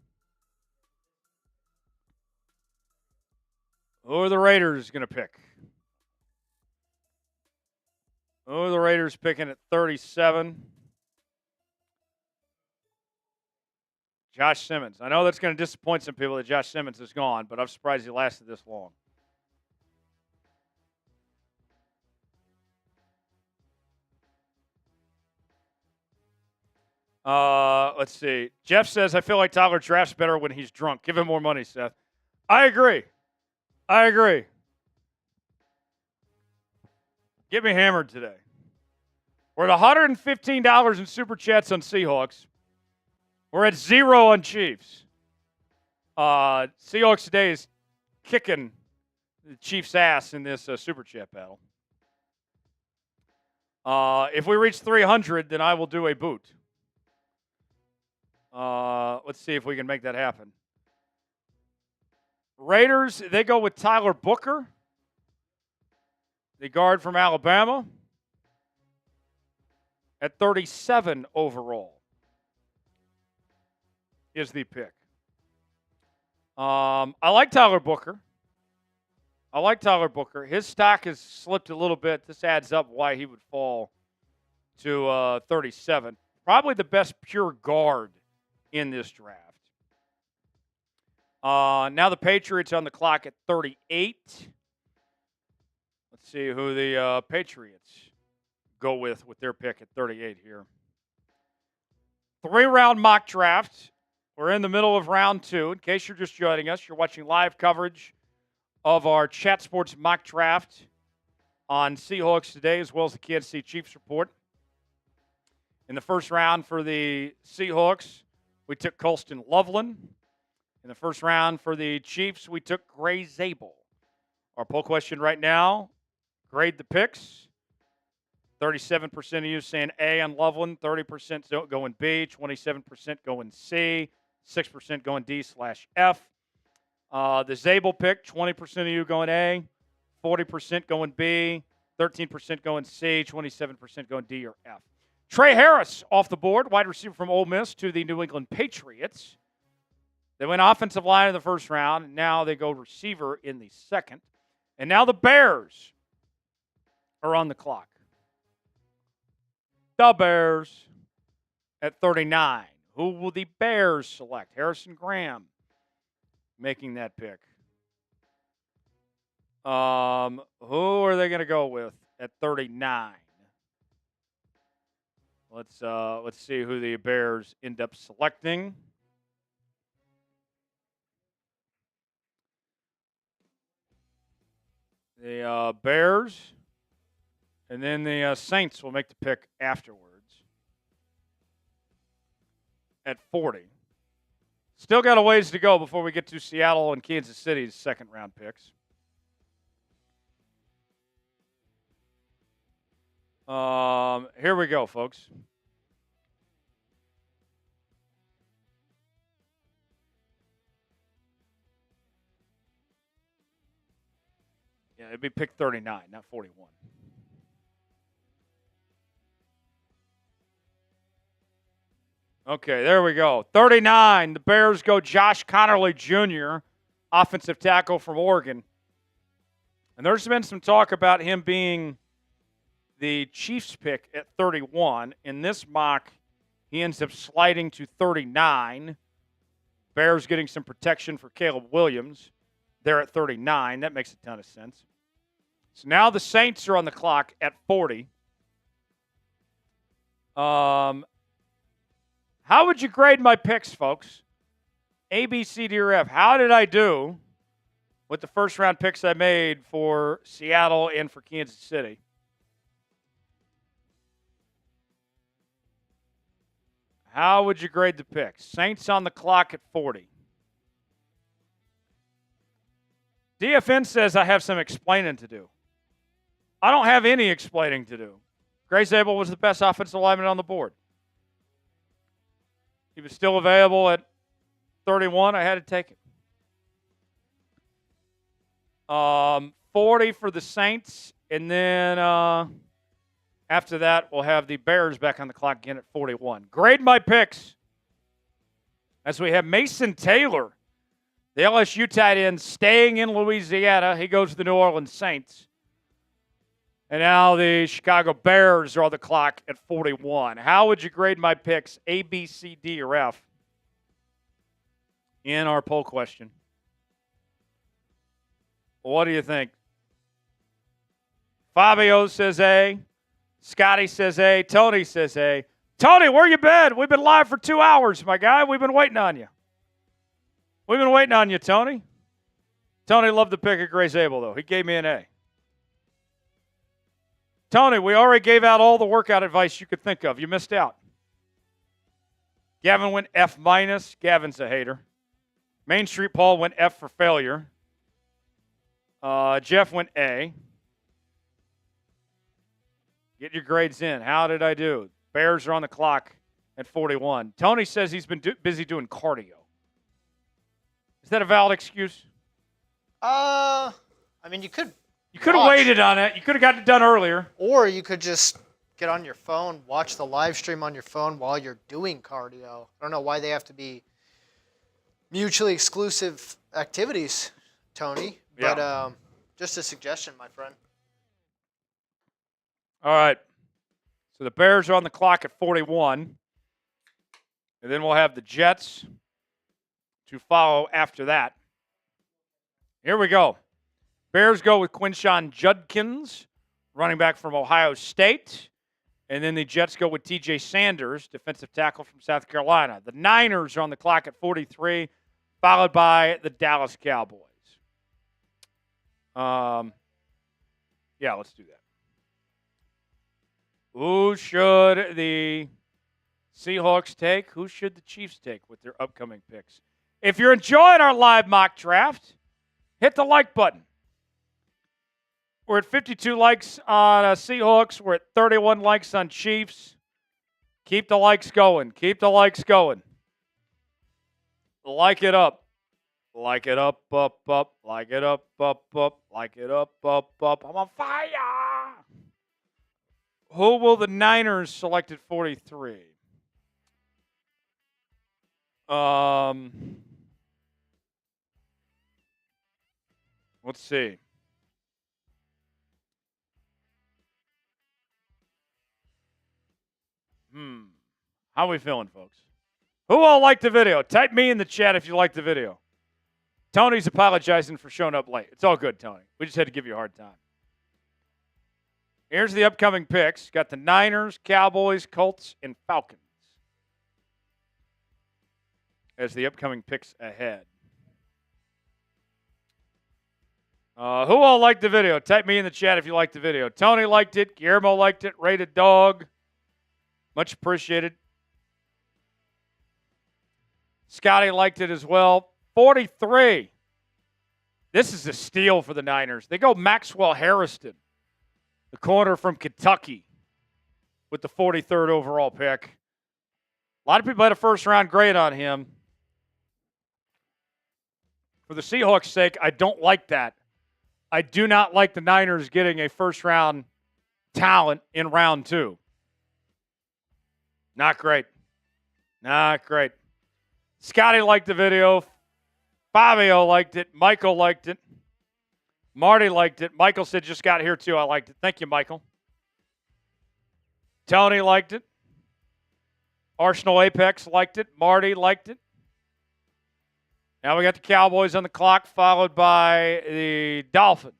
Who are the Raiders going to pick? Who are the Raiders picking at 37? Josh Simmons. I know that's going to disappoint some people that Josh Simmons is gone, but I'm surprised he lasted this long. Let's see. Jeff says, I feel like Tyler drafts better when he's drunk. Give him more money, Seth. I agree. Get me hammered today. We're at $115 in super chats on Seahawks. We're at 0 on Chiefs. Seahawks today is kicking the Chiefs' ass in this super chat battle. If we reach 300, then I will do a boot. Let's see if we can make that happen. Raiders, they go with Tyler Booker, the guard from Alabama, at 37 overall is the pick. I like Tyler Booker. His stock has slipped a little bit. This adds up why he would fall to 37. Probably the best pure guard in this draft. Now the Patriots on the clock at 38. Let's see who the Patriots go with their pick at 38 here. 3-round mock draft. we're in the middle of round 2. In case you're just joining us, you're watching live coverage of our Chat Sports mock draft on Seahawks today, as well as the Kansas City Chiefs report. In the first round for the Seahawks, we took Colston Loveland. In the first round for the Chiefs, we took Gray Zabel. Our poll question right now, grade the picks. 37% of you saying A on Loveland, 30% going B, 27% going C, 6% going D/F. The Zabel pick, 20% of you going A, 40% going B, 13% going C, 27% going D or F. Trey Harris off the board, wide receiver from Ole Miss to the New England Patriots. They went offensive line in the first round, and now they go receiver in the second. And now the Bears are on the clock. The Bears at 39. Who will the Bears select? Harrison Graham making that pick. Who are they going to go with at 39? Let's see who the Bears end up selecting. The Bears, and then the Saints will make the pick afterwards at 40. Still got a ways to go before we get to Seattle and Kansas City's second-round picks. Here we go, folks. Yeah, it'd be pick 39, not 41. Okay, there we go. 39, the Bears go Josh Connerly Jr., offensive tackle from Oregon. And there's been some talk about him being the Chiefs pick at 31. In this mock, he ends up sliding to 39. Bears getting some protection for Caleb Williams. They're at 39. That makes a ton of sense. So now the Saints are on the clock at 40. How would you grade my picks, folks? A, B, C, D, or F. How did I do with the first-round picks I made for Seattle and for Kansas City? How would you grade the picks? Saints on the clock at 40. DFN says I have some explaining to do. I don't have any explaining to do. Gray Zabel was the best offensive lineman on the board. He was still available at 31. I had to take it. 40 for the Saints, and then after that, we'll have the Bears back on the clock again at 41. Grade my picks as we have Mason Taylor, the LSU tight end, staying in Louisiana. He goes to the New Orleans Saints. And now the Chicago Bears are on the clock at 41. How would you grade my picks, A, B, C, D, or F, in our poll question? What do you think? Fabio says A. Scotty says A. Tony says A. Tony, where you been? We've been live for 2 hours, my guy. We've been waiting on you. We've been waiting on you, Tony. Tony loved the pick of Gray Zabel, though. He gave me an A. Tony, we already gave out all the workout advice you could think of. You missed out. Gavin went F-. Gavin's a hater. Main Street Paul went F for failure. Jeff went A. Get your grades in. How did I do? Bears are on the clock at 41. Tony says he's been busy doing cardio. Is that a valid excuse? I mean, you could. You could have waited on it. You could have gotten it done earlier. Or you could just get on your phone, watch the live stream on your phone while you're doing cardio. I don't know why they have to be mutually exclusive activities, Tony. But Yeah. Just a suggestion, my friend. All right. So the Bears are on the clock at 41. And then we'll have the Jets to follow after that. Here we go. Bears go with Quinshon Judkins, running back from Ohio State. And then the Jets go with T.J. Sanders, defensive tackle from South Carolina. The Niners are on the clock at 43, followed by the Dallas Cowboys. Yeah, let's do that. Who should the Seahawks take? Who should the Chiefs take with their upcoming picks? If you're enjoying our live mock draft, hit the like button. We're at 52 likes on Seahawks. We're at 31 likes on Chiefs. Keep the likes going. Keep the likes going. Like it up. Like it up, up, up. Like it up, up, up. Like it up, up, up. I'm on fire. Who will the Niners select at 43? Let's see. How are we feeling, folks? Who all liked the video? Type me in the chat if you liked the video. Tony's apologizing for showing up late. It's all good, Tony. We just had to give you a hard time. Here's the upcoming picks. Got the Niners, Cowboys, Colts, and Falcons as the upcoming picks ahead. Who all liked the video? Type me in the chat if you liked the video. Tony liked it. Guillermo liked it. Rated dog. Much appreciated. Scotty liked it as well. 43. This is a steal for the Niners. They go Maxwell Harrison, the corner from Kentucky, with the 43rd overall pick. A lot of people had a first-round grade on him. For the Seahawks' sake, I don't like that. I do not like the Niners getting a first-round talent in round 2. Not great. Not great. Scotty liked the video. Fabio liked it. Michael liked it. Marty liked it. Michael said, just got here too. I liked it. Thank you, Michael. Tony liked it. Arsenal Apex liked it. Marty liked it. Now we got the Cowboys on the clock, followed by the Dolphins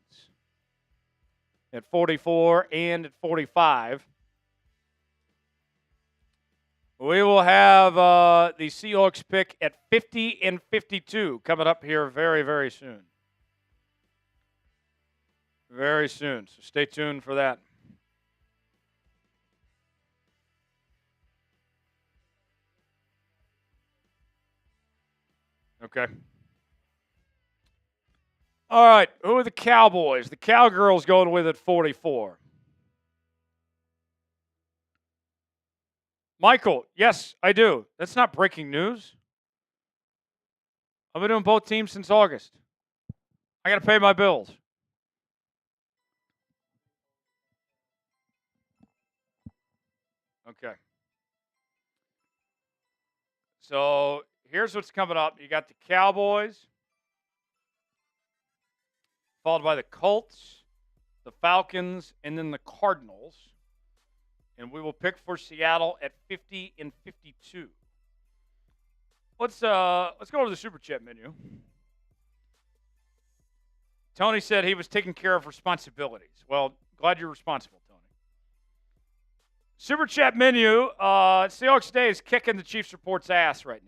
at 44 and at 45. We will have the Seahawks pick at 50 and 52 coming up here very, very soon. Very soon. So stay tuned for that. Okay. All right. Who are the Cowboys? The Cowgirls going with at 44. Michael, yes, I do. That's not breaking news. I've been doing both teams since August. I got to pay my bills. Okay. So here's what's coming up. You got the Cowboys, followed by the Colts, the Falcons, and then the Cardinals. And we will pick for Seattle at 50 and 52. Let's go to the Super Chat menu. Tony said he was taking care of responsibilities. Well, glad you're responsible, Tony. Super Chat menu. Seahawks Day is kicking the Chiefs Report's ass right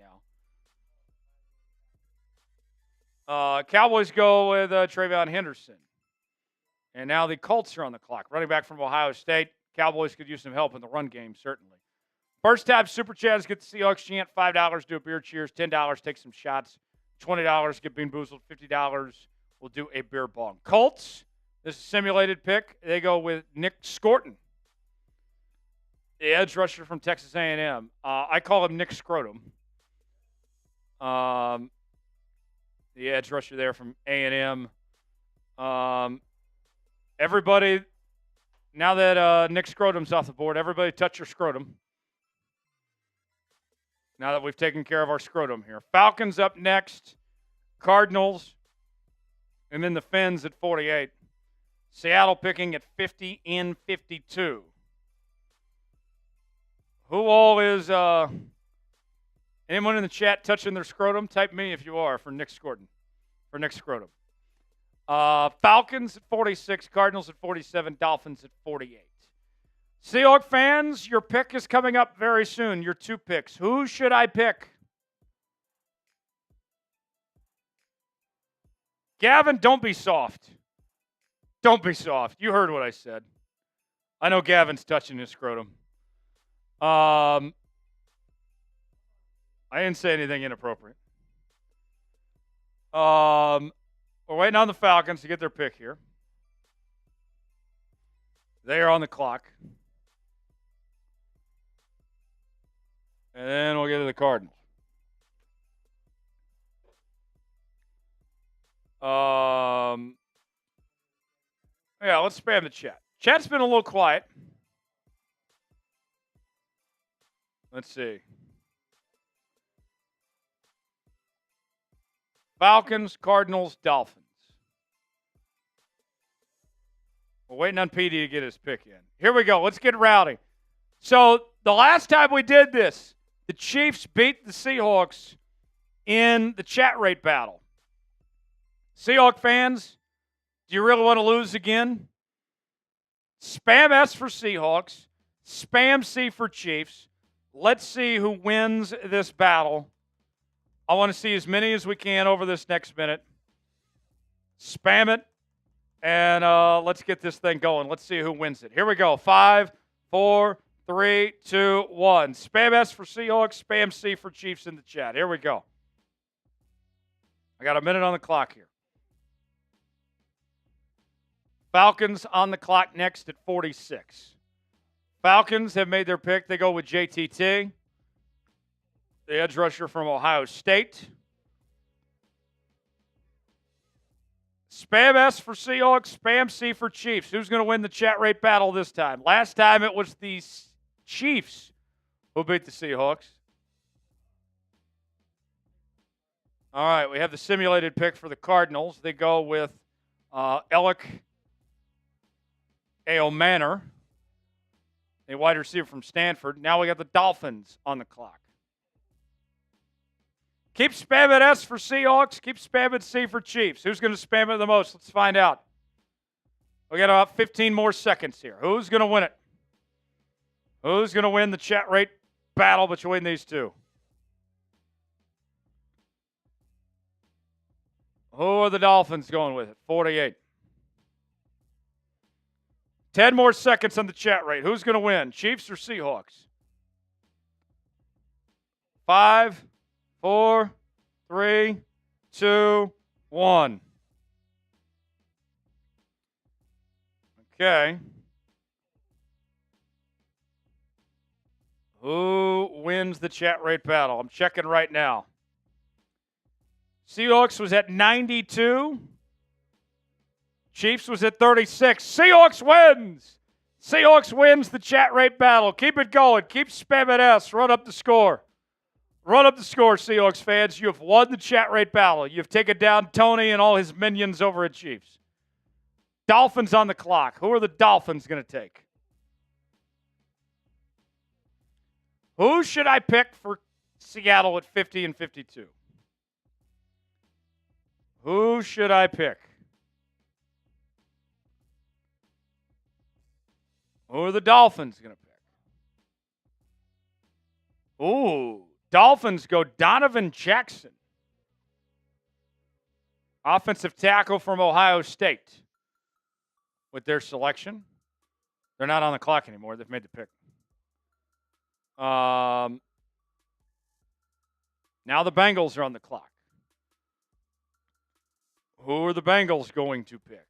now. Cowboys go with Travion Henderson. And now the Colts are on the clock. Running back from Ohio State. Cowboys could use some help in the run game, certainly. First time Super Chats get the Seahawks chant. $5, do a beer cheers. $10, take some shots. $20, get bean boozled. $50, we'll do a beer bong. Colts, this is a simulated pick. They go with Nick Scorton, the edge rusher from Texas A&M. I call him Nick Scrotum. The edge rusher there from A&M. Everybody... Now that Nick Scrotum's off the board, everybody touch your scrotum. Now that we've taken care of our scrotum here. Falcons up next. Cardinals. And then the Fins at 48. Seattle picking at 50 and 52. Who all is anyone in the chat touching their scrotum? Type me if you are for Nick Scrotum. For Nick Scrotum. Falcons at 46, Cardinals at 47, Dolphins at 48. Seahawks fans, your pick is coming up very soon. Your 2 picks. Who should I pick? Gavin, don't be soft. Don't be soft. You heard what I said. I know Gavin's touching his scrotum. I didn't say anything inappropriate. We're waiting on the Falcons to get their pick here. They are on the clock. And then we'll get to the Cardinals. Yeah, let's spam the chat. Chat's been a little quiet. Let's see. Falcons, Cardinals, Dolphins. We're waiting on PD to get his pick in. Here we go. Let's get rowdy. So the last time we did this, the Chiefs beat the Seahawks in the chat rate battle. Seahawks fans, do you really want to lose again? Spam S for Seahawks. Spam C for Chiefs. Let's see who wins this battle. I want to see as many as we can over this next minute. Spam it, and let's get this thing going. Let's see who wins it. Here we go. 5, 4, 3, 2, 1. Spam S for Seahawks. Spam C for Chiefs in the chat. Here we go. I got a minute on the clock here. Falcons on the clock next at 46. Falcons have made their pick. They go with JTT, the edge rusher from Ohio State. Spam S for Seahawks, Spam C for Chiefs. Who's going to win the chat rate battle this time? Last time it was the Chiefs who beat the Seahawks. All right, we have the simulated pick for the Cardinals. They go with Alec Manor, a wide receiver from Stanford. Now we got the Dolphins on the clock. Keep spamming S for Seahawks. Keep spamming C for Chiefs. Who's going to spam it the most? Let's find out. We got about 15 more seconds here. Who's going to win it? Who's going to win the chat rate battle between these two? Who are the Dolphins going with it? 48. 10 more seconds on the chat rate. Who's going to win? Chiefs or Seahawks? 5, 4, 3, 2, 1. Okay. Who wins the chat rate battle? I'm checking right now. Seahawks was at 92. Chiefs was at 36. Seahawks wins. Seahawks wins the chat rate battle. Keep it going. Keep spamming S. Run up the score. Run up the score, Seahawks fans. You have won the chat rate battle. You've taken down Tony and all his minions over at Chiefs. Dolphins on the clock. Who are the Dolphins going to take? Who should I pick for Seattle at 50 and 52? Who should I pick? Who are the Dolphins going to pick? Ooh, Dolphins go Donovan Jackson. Offensive tackle from Ohio State. With their selection. They're not on the clock anymore. They've made the pick. Now the Bengals are on the clock. Who are the Bengals going to pick?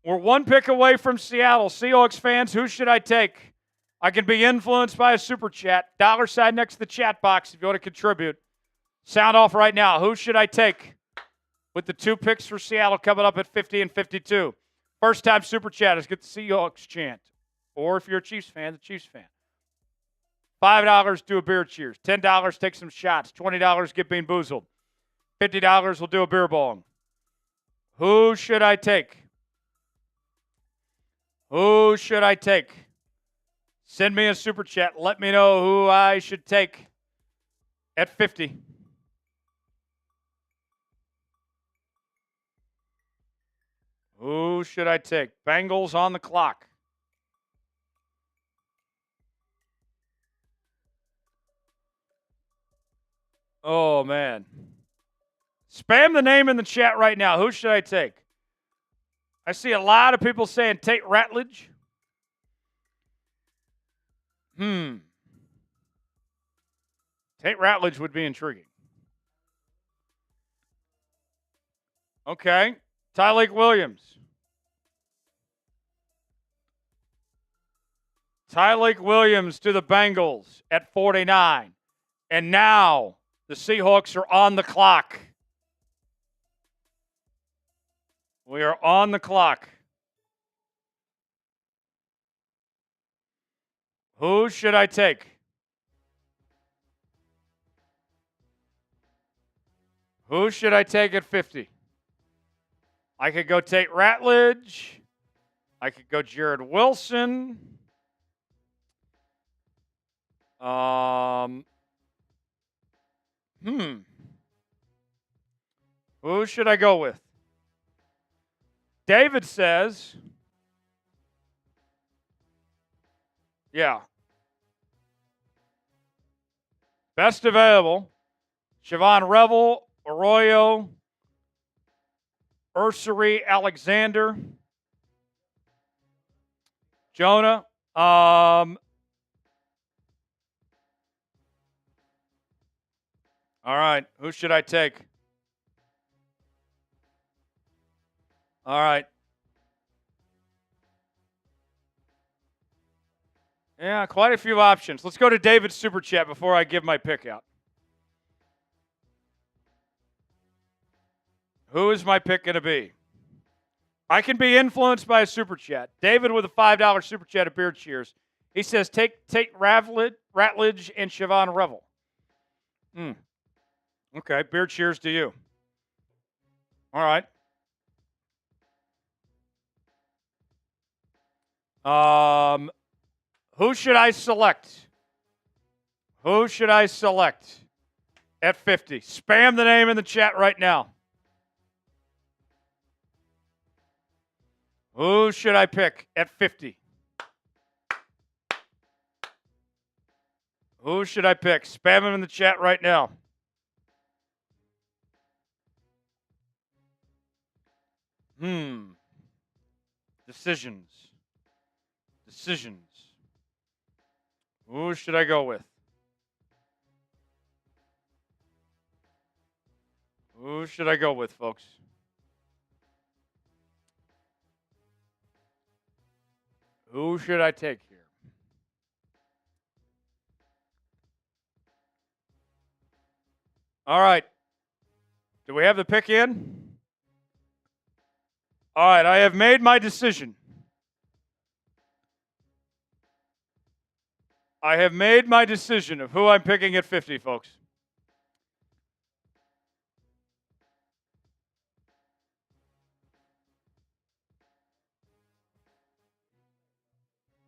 We're one pick away from Seattle. Seahawks fans, who should I take? I can be influenced by a super chat. $sign next to the chat box if you want to contribute. Sound off right now. Who should I take? With the 2 picks for Seattle coming up at 50 and 52. First time super chatters get the Seahawks chant. Or if you're a Chiefs fan, the Chiefs fan. $5, do a beer cheers. $10, take some shots. $20, get bean boozled. $50 will do a beer bong. Who should I take? Who should I take? Send me a super chat. Let me know who I should take at 50. Who should I take? Bengals on the clock. Oh, man. Spam the name in the chat right now. Who should I take? I see a lot of people saying Tate Ratledge. Tate Ratledge would be intriguing. Okay. Tyleik Williams. Tyleik Williams to the Bengals at 49. And now the Seahawks are on the clock. We are on the clock. Who should I take? Who should I take at 50? I could go Tate Ratledge. I could go Jared Wilson. Who should I go with? David says, yeah. Best available, Siobhan Revel, Arroyo, Ursary, Alexander, Jonah. All right, who should I take? All right. Yeah, quite a few options. Let's go to David's Super Chat before I give my pick out. Who is my pick going to be? I can be influenced by a Super Chat. David with a $5 Super Chat at Beard Cheers. He says, take Ratledge and Siobhan Revel. Okay, Beard Cheers to you. All right. Who should I select? Who should I select at 50? Spam the name in the chat right now. Who should I pick at 50? Who should I pick? Spam him in the chat right now. Decisions. Who should I go with? Who should I go with, folks? Who should I take here? All right. Do we have the pick in? All right, I have made my decision. I have made my decision of who I'm picking at 50, folks.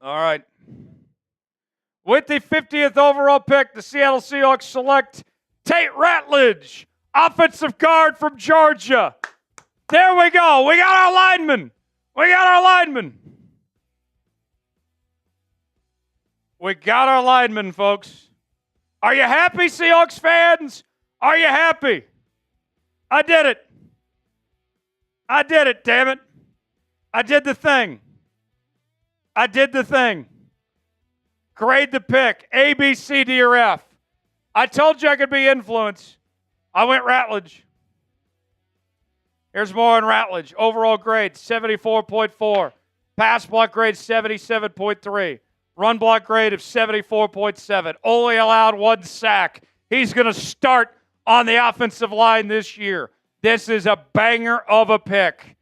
All right. With the 50th overall pick, the Seattle Seahawks select Tate Ratledge, offensive guard from Georgia. There we go. We got our lineman. We got our lineman, folks. Are you happy, Seahawks fans? Are you happy? I did it. Damn it. I did the thing. Grade the pick. A, B, C, D, or F. I told you I could be influenced. I went Ratledge. Here's more on Ratledge. Overall grade, 74.4. Pass block grade, 77.3. Run block grade of 74.7. Only allowed 1 sack. He's going to start on the offensive line this year. This is a banger of a pick.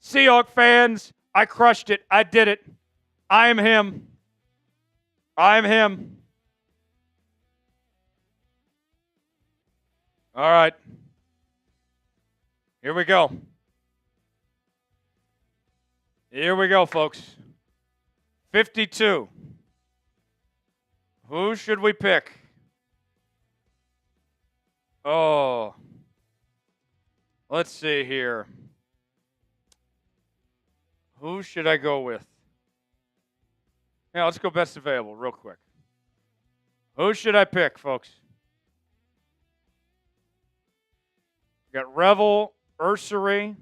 Seahawks fans, I crushed it. I did it. I am him. All right. Here we go. Folks. 52. Who should we pick? Oh. Let's see here. Who should I go with? Yeah, let's go best available real quick. Who should I pick, folks? We got Revel, Ursery,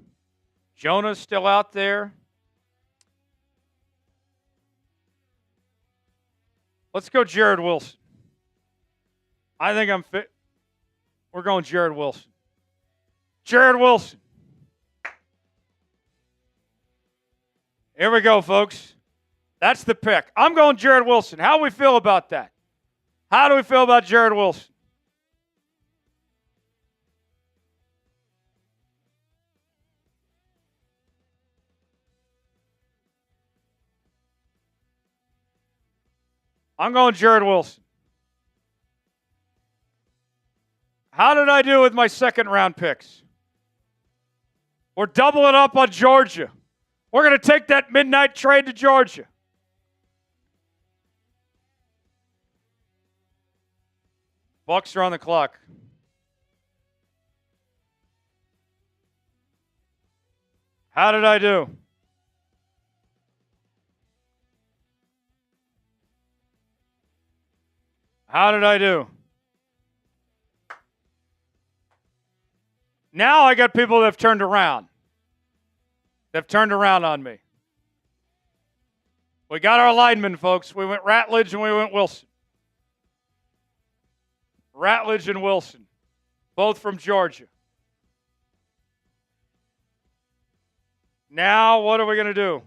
Jonah's still out there. Let's go Jared Wilson. I think I'm fit. We're going Jared Wilson. Jared Wilson. Here we go, folks. That's the pick. I'm going Jared Wilson. How do we feel about that? How do we feel about Jared Wilson? I'm going Jared Wilson. How did I do with my second round picks? We're doubling up on Georgia. We're going to take that midnight trade to Georgia. Bucks are on the clock. How did I do? How did I do? Now I got people that have turned around. They've turned around on me. We got our linemen, folks. We went Ratledge and we went Wilson. Ratledge and Wilson, both from Georgia. Now, what are we going to do?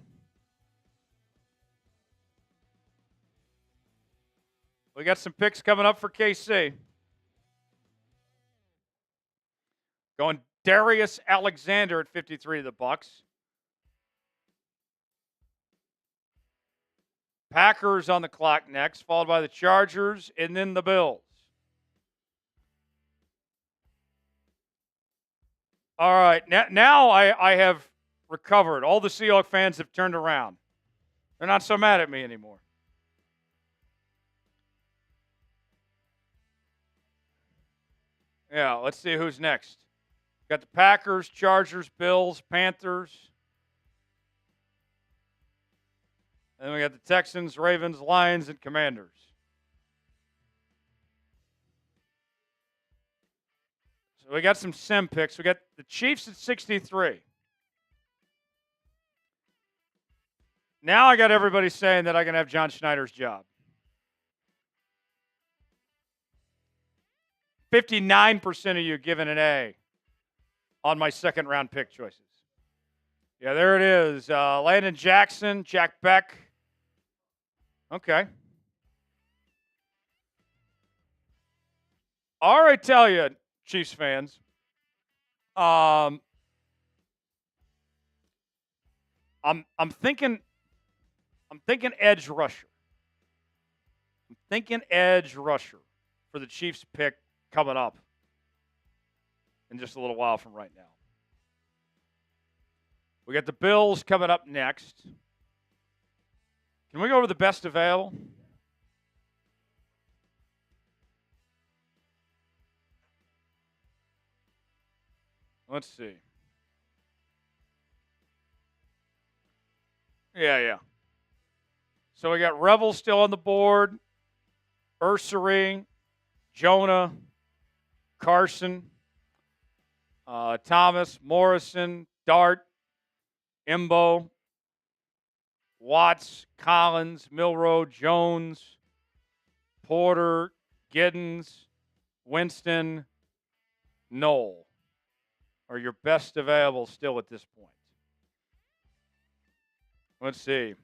We got some picks coming up for KC. Going Darius Alexander at 53 to the Bucks. Packers on the clock next, followed by the Chargers and then the Bills. All right, now I have recovered. All the Seahawks fans have turned around. They're not so mad at me anymore. Yeah, let's see who's next. Got the Packers, Chargers, Bills, Panthers. And then we got the Texans, Ravens, Lions, and Commanders. So we got some sim picks. We got the Chiefs at 63. Now I got everybody saying that I can have John Schneider's job. 59% of you giving an A on my second round pick choices. Yeah, there it is. Landon Jackson, Jack Beck. Okay. All right, tell you, Chiefs fans. I'm thinking edge rusher. I'm thinking edge rusher for the Chiefs pick coming up in just a little while from right now. We got the Bills coming up next. Can we go over the best available? Let's see. Yeah. So we got Revel still on the board, Ursery, Jonah, Carson, Thomas, Morrison, Dart, Imbo, Watts, Collins, Milroe, Jones, Porter, Giddens, Winston, Knoll are your best available still at this point. Let's see.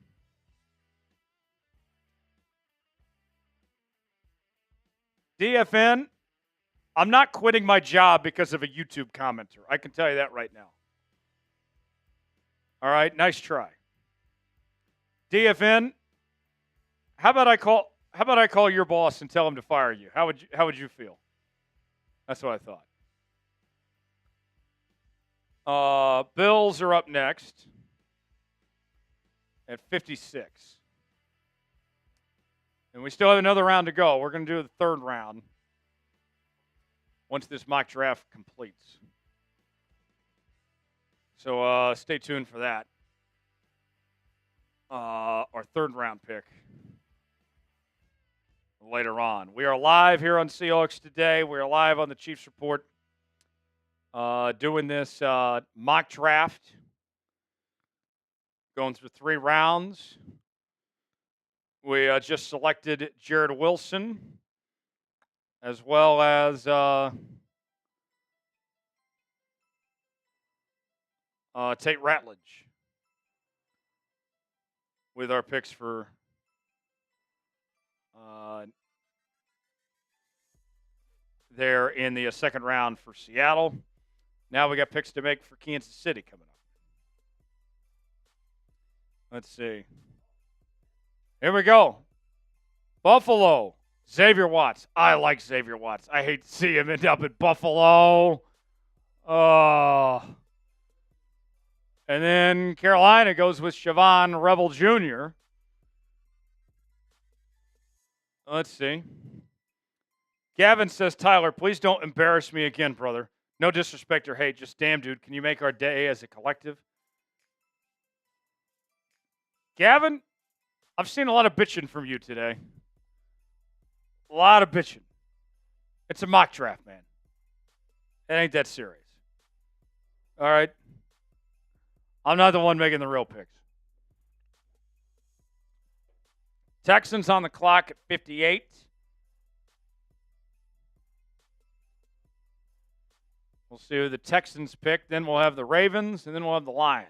DFN, I'm not quitting my job because of a YouTube commenter. I can tell you that right now. All right, nice try. DFN, how about I call your boss and tell him to fire you? How would you feel? That's what I thought. Bills are up next at 56. And we still have another round to go. We're going to do the third round once this mock draft completes. So stay tuned for that. Our third round pick later on. We are live here on Seahawks Today. We are live on the Chiefs Report. doing this mock draft, going through 3 rounds. We just selected Jared Wilson, as well as Tate Ratledge, with our picks for there in the second round for Seattle. Now we got picks to make for Kansas City coming up. Let's see. Here we go. Buffalo, Xavier Watts. I like Xavier Watts. I hate to see him end up at Buffalo. Oh. And then Carolina goes with Siobhan Rebel Jr. Let's see. Gavin says, Tyler, please don't embarrass me again, brother. No disrespect or hate, just damn, dude, can you make our day as a collective? Gavin, I've seen a lot of bitching from you today. A lot of bitching. It's a mock draft, man. It ain't that serious. All right? I'm not the one making the real picks. Texans on the clock at 58. We'll see who the Texans pick. Then we'll have the Ravens, and then we'll have the Lions.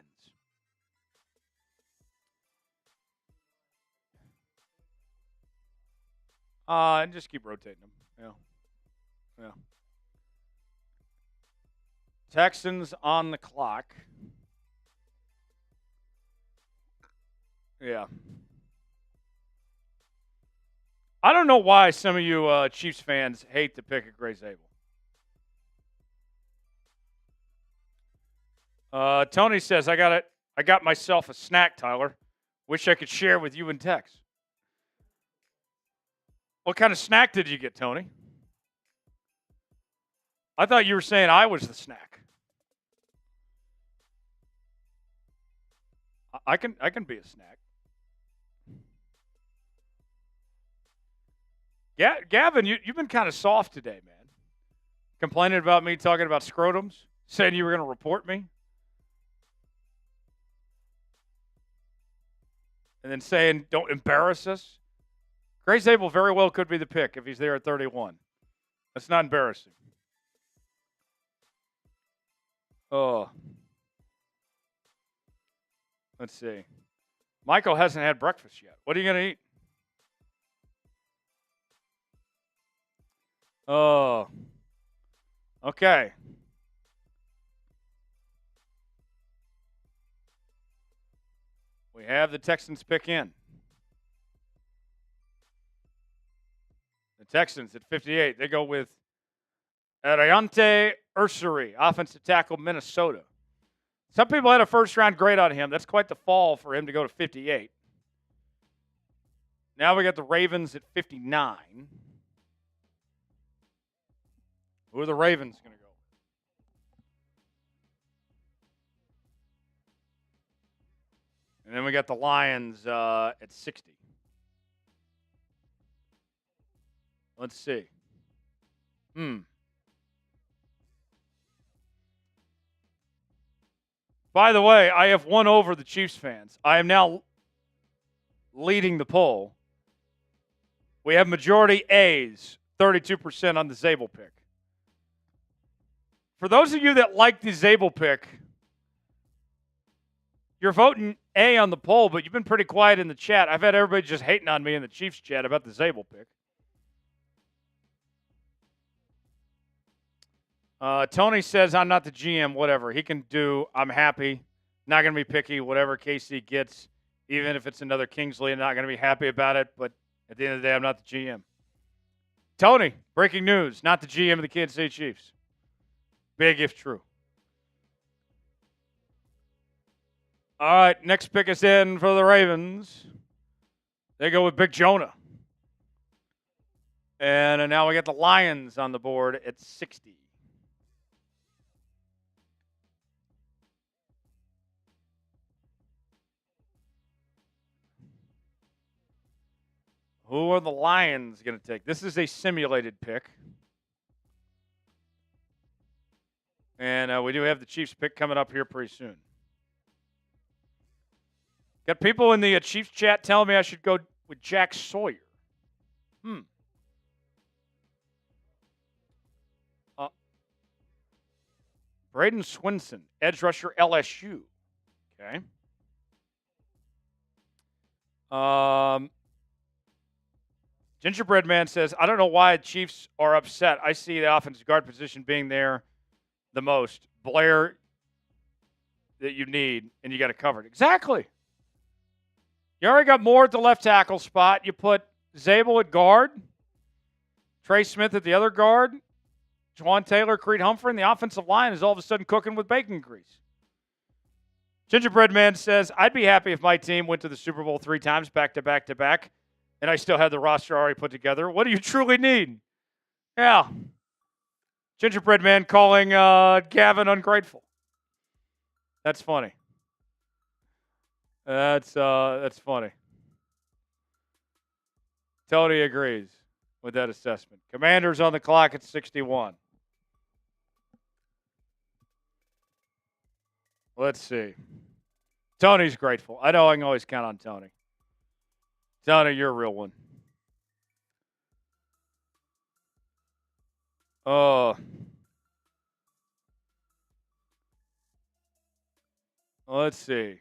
And just keep rotating them. Yeah. Texans on the clock. Yeah. I don't know why some of you Chiefs fans hate the pick of Gray Zabel. Tony says, I got myself a snack, Tyler. Wish I could share with you and Tex. What kind of snack did you get, Tony? I thought you were saying I was the snack. I can be a snack. Yeah, Gavin, you've been kind of soft today, man. Complaining about me talking about scrotums, saying you were going to report me. And then saying, don't embarrass us. Gray Zabel very well could be the pick if he's there at 31. That's not embarrassing. Oh. Let's see. Michael hasn't had breakfast yet. What are you going to eat? Oh. Okay. We have the Texans pick in. The Texans at 58. They go with Ariante Ursary, offensive tackle, Minnesota. Some people had a first-round grade on him. That's quite the fall for him to go to 58. Now we got the Ravens at 59. Who are the Ravens going to go? And then we got the Lions at 60. Let's see. By the way, I have won over the Chiefs fans. I am now leading the poll. We have majority A's, 32% on the Zabel pick. For those of you that like the Zabel pick, you're voting A on the poll, but you've been pretty quiet in the chat. I've had everybody just hating on me in the Chiefs chat about the Zabel pick. Tony says, I'm not the GM, whatever. He can do, I'm happy. Not going to be picky, whatever KC gets. Even if it's another Kingsley, I'm not going to be happy about it. But at the end of the day, I'm not the GM. Tony, breaking news. Not the GM of the Kansas City Chiefs. Big if true. All right, next pick is in for the Ravens. They go with Big Jonah. And now we got the Lions on the board at 60. Who are the Lions going to take? This is a simulated pick. And we do have the Chiefs pick coming up here pretty soon. Got people in the Chiefs chat telling me I should go with Jack Sawyer. Braden Swinson, edge rusher, LSU. Okay. Gingerbread Man says, I don't know why the Chiefs are upset. I see the offensive guard position being there the most. Blair that you need, and you got it covered. Exactly. You already got Moore at the left tackle spot. You put Zabel at guard, Trey Smith at the other guard, Juwan Taylor, Creed Humphrey, and the offensive line is all of a sudden cooking with bacon grease. Gingerbread Man says, I'd be happy if my team went to the Super Bowl 3 times back to back to back, and I still had the roster already put together. What do you truly need? Yeah. Gingerbread Man calling Gavin ungrateful. That's funny. That's funny. Tony agrees with that assessment. Commanders on the clock at 61. Let's see. Tony's grateful. I know I can always count on Tony. Tony, you're a real one. Let's see.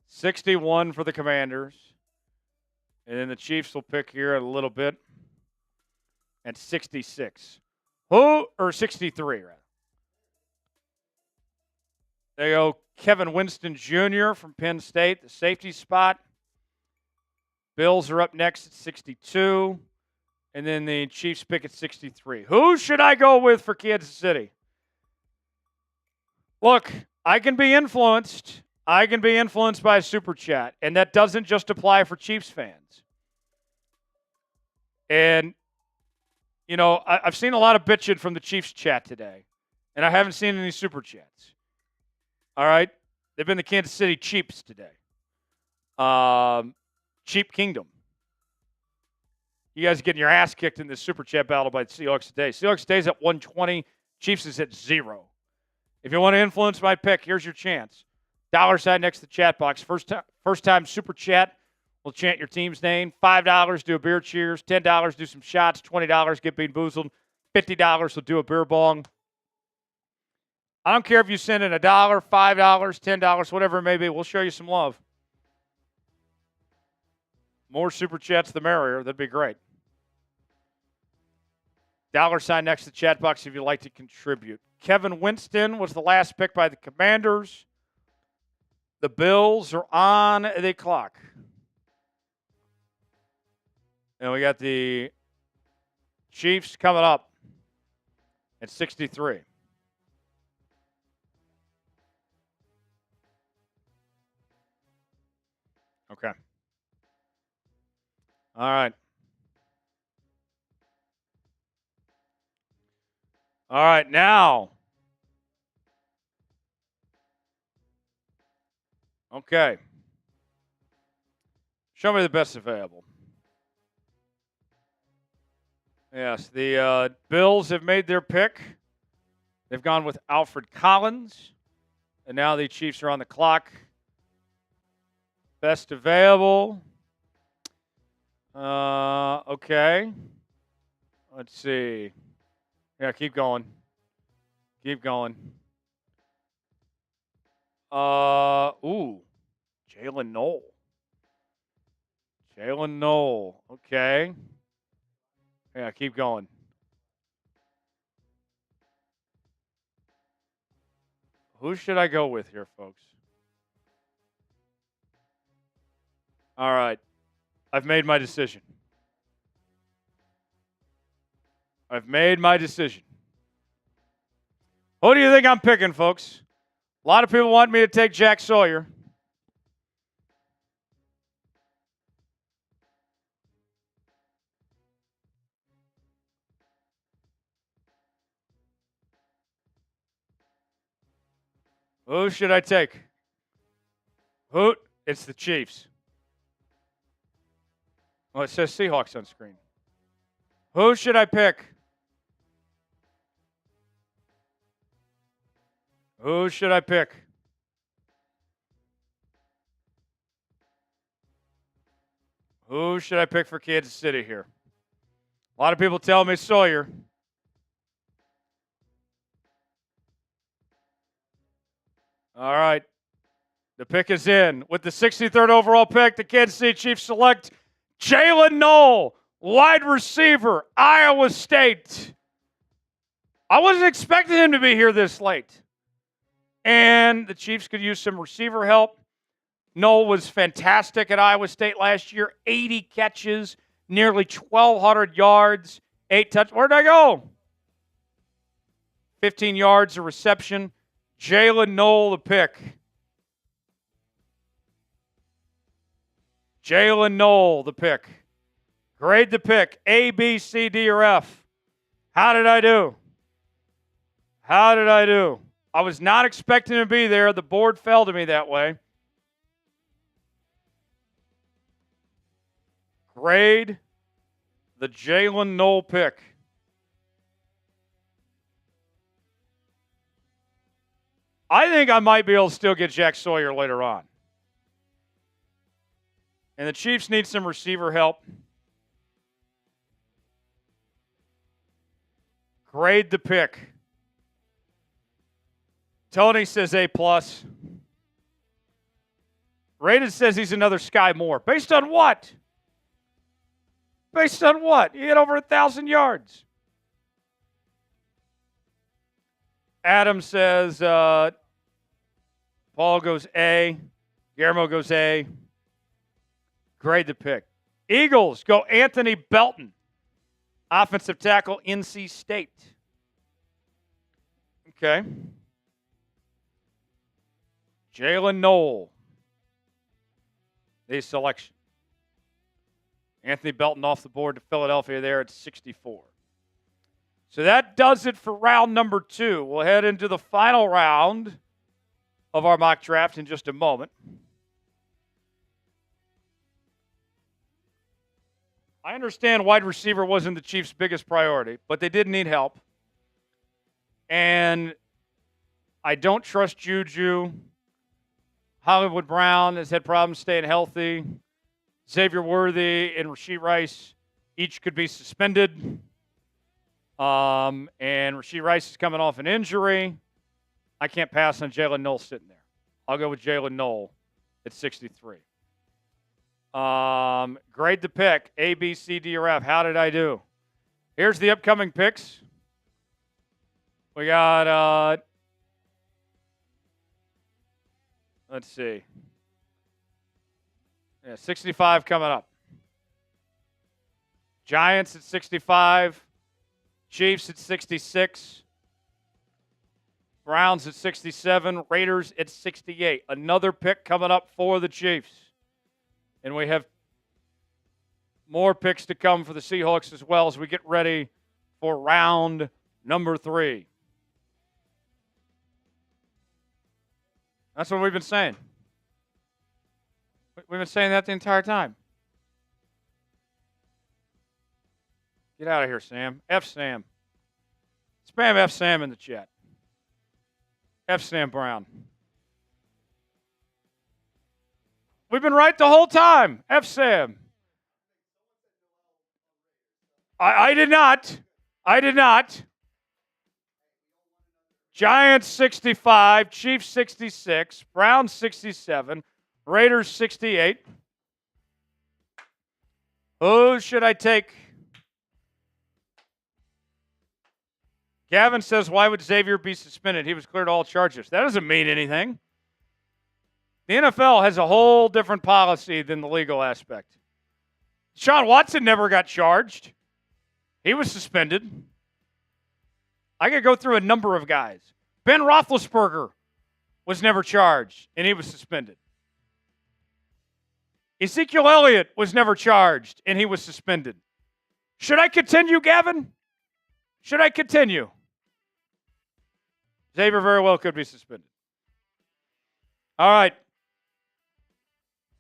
61 for the Commanders. And then the Chiefs will pick here in a little bit at 66. Or 63, rather. There you go. Kevin Winston Jr. from Penn State, the safety spot. Bills are up next at 62. And then the Chiefs pick at 63. Who should I go with for Kansas City? Look, I can be influenced. I can be influenced by a super chat. And that doesn't just apply for Chiefs fans. And, you know, I've seen a lot of bitching from the Chiefs chat today. And I haven't seen any super chats. All right? They've been the Kansas City Chiefs today. Cheap Kingdom. You guys are getting your ass kicked in this super chat battle by the Seahawks today. Seahawks today's at 120. Chiefs is at 0. If you want to influence my pick, here's your chance. $sign next to the chat box. First time super chat. We'll chant your team's name. $5, do a beer cheers. $10, do some shots. $20, get bean boozled. $50, we'll do a beer bong. I don't care if you send in $1, $5, $10, whatever it may be. We'll show you some love. More super chats, the merrier. That'd be great. $sign next to the chat box if you'd like to contribute. Kevin Winston was the last pick by the Commanders. The Bills are on the clock. And we got the Chiefs coming up at 63. Okay. All right. All right, now. Okay. Show me the best available. Yes, the Bills have made their pick. They've gone with Alfred Collins. And now the Chiefs are on the clock. Best available. Okay. Let's see. Yeah, keep going. Keep going. Jalen Noel. Jalen Noel. Okay. Yeah, keep going. Who should I go with here, folks? All right. I've made my decision. I've made my decision. Who do you think I'm picking, folks? A lot of people want me to take Jack Sawyer. Who should I take? Who? It's the Chiefs. Well, it says Seahawks on screen. Who should I pick? Who should I pick? Who should I pick for Kansas City here? A lot of people tell me Sawyer. All right. The pick is in. With the 63rd overall pick, the Kansas City Chiefs select Jalen Noel, wide receiver, Iowa State. I wasn't expecting him to be here this late. And the Chiefs could use some receiver help. Noel was fantastic at Iowa State last year. 80 catches, nearly 1,200 yards, 8 touchdowns. Where'd I go? 15 yards of reception. Jalen Noel, the pick. Jalen Noel, the pick. Grade the pick. A, B, C, D, or F. How did I do? How did I do? I was not expecting to be there. The board fell to me that way. Grade the Jalen Noel pick. I think I might be able to still get Jack Sawyer later on. And the Chiefs need some receiver help. Grade the pick. Tony says A+. Rated says he's another Sky Moore. Based on what? Based on what? He had over 1,000 yards. Adam says Paul goes A. Guillermo goes A. Grade the pick. Eagles go Anthony Belton, offensive tackle, NC State. Okay. Jalen Noel, the selection. Anthony Belton off the board to Philadelphia there at 64. So that does it for round number 2. We'll head into the final round of our mock draft in just a moment. I understand wide receiver wasn't the Chiefs' biggest priority, but they did need help. And I don't trust Juju. Hollywood Brown has had problems staying healthy. Xavier Worthy and Rashee Rice each could be suspended. And Rashee Rice is coming off an injury. I can't pass on Jalen Noel sitting there. I'll go with Jalen Noel at 63. Grade the pick. A, B, C, D, or F. How did I do? Here's the upcoming picks. We got, let's see. Yeah, 65 coming up. Giants at 65. Chiefs at 66. Browns at 67. Raiders at 68. Another pick coming up for the Chiefs. And we have more picks to come for the Seahawks as well as we get ready for round number 3. That's what we've been saying. We've been saying that the entire time. Get out of here, Sam. F Sam. Spam F Sam in the chat. F Sam Brown. We've been right the whole time. F Sam. I did not. I did not. Giants 65, Chiefs 66, Browns 67, Raiders 68. Who should I take? Gavin says, why would Xavier be suspended? He was cleared all charges. That doesn't mean anything. The NFL has a whole different policy than the legal aspect. Deshaun Watson never got charged. He was suspended. I could go through a number of guys. Ben Roethlisberger was never charged, and he was suspended. Ezekiel Elliott was never charged, and he was suspended. Should I continue, Gavin? Should I continue? Xavier very well could be suspended. All right.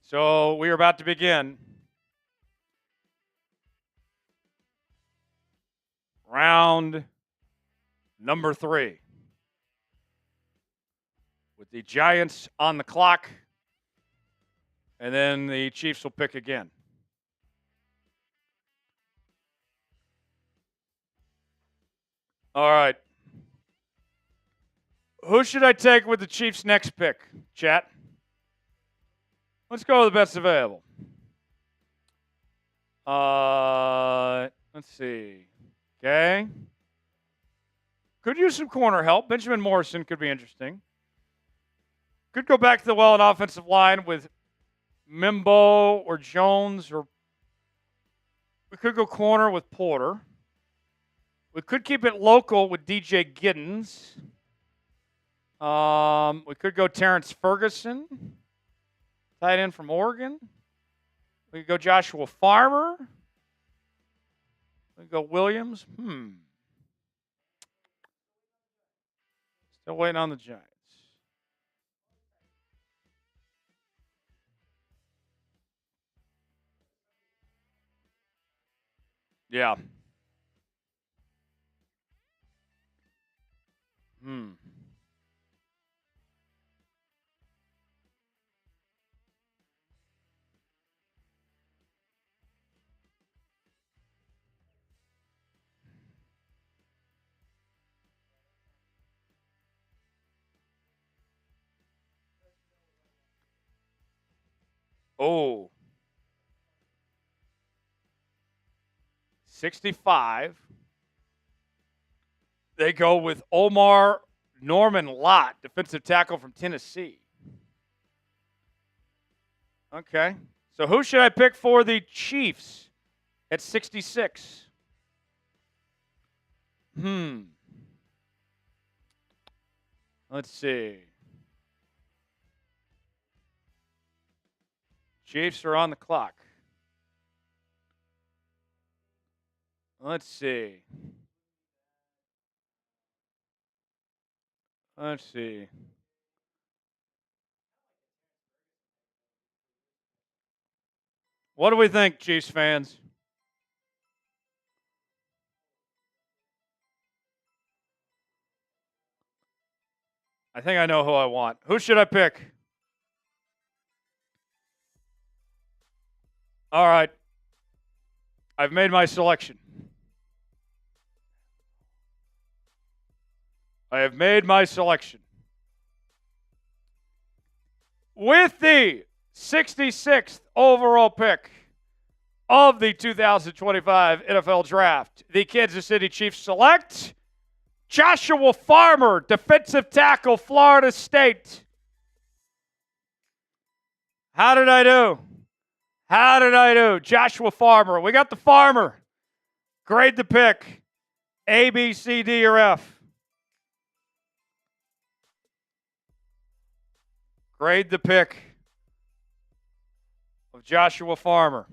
So we are about to begin round number 3. the Giants on the clock. And then the Chiefs will pick again. All right. Who should I take with the Chiefs' next pick, chat? Let's go with the best available. Let's see. Okay. Could use some corner help. Benjamin Morrison could be interesting. Could go back to the well in offensive line with Mimbo or Jones, or we could go corner with Porter. We could keep it local with DJ Giddens. We could go Terrence Ferguson, tight end from Oregon. We could go Joshua Farmer. We could go Williams. Still waiting on the Giants. Yeah. Oh. 65. They go with Omar Norman Lott, defensive tackle from Tennessee. Okay. So who should I pick for the Chiefs at 66? Let's see. Chiefs are on the clock. Let's see. What do we think, Chiefs fans? I think I know who I want. Who should I pick? All right. I've made my selection. I have made my selection. With the 66th overall pick of the 2025 NFL Draft, the Kansas City Chiefs select Joshua Farmer, defensive tackle, Florida State. How did I do? Joshua Farmer. We got the Farmer. Grade the pick. A, B, C, D, or F. Grade the pick of Joshua Farmer.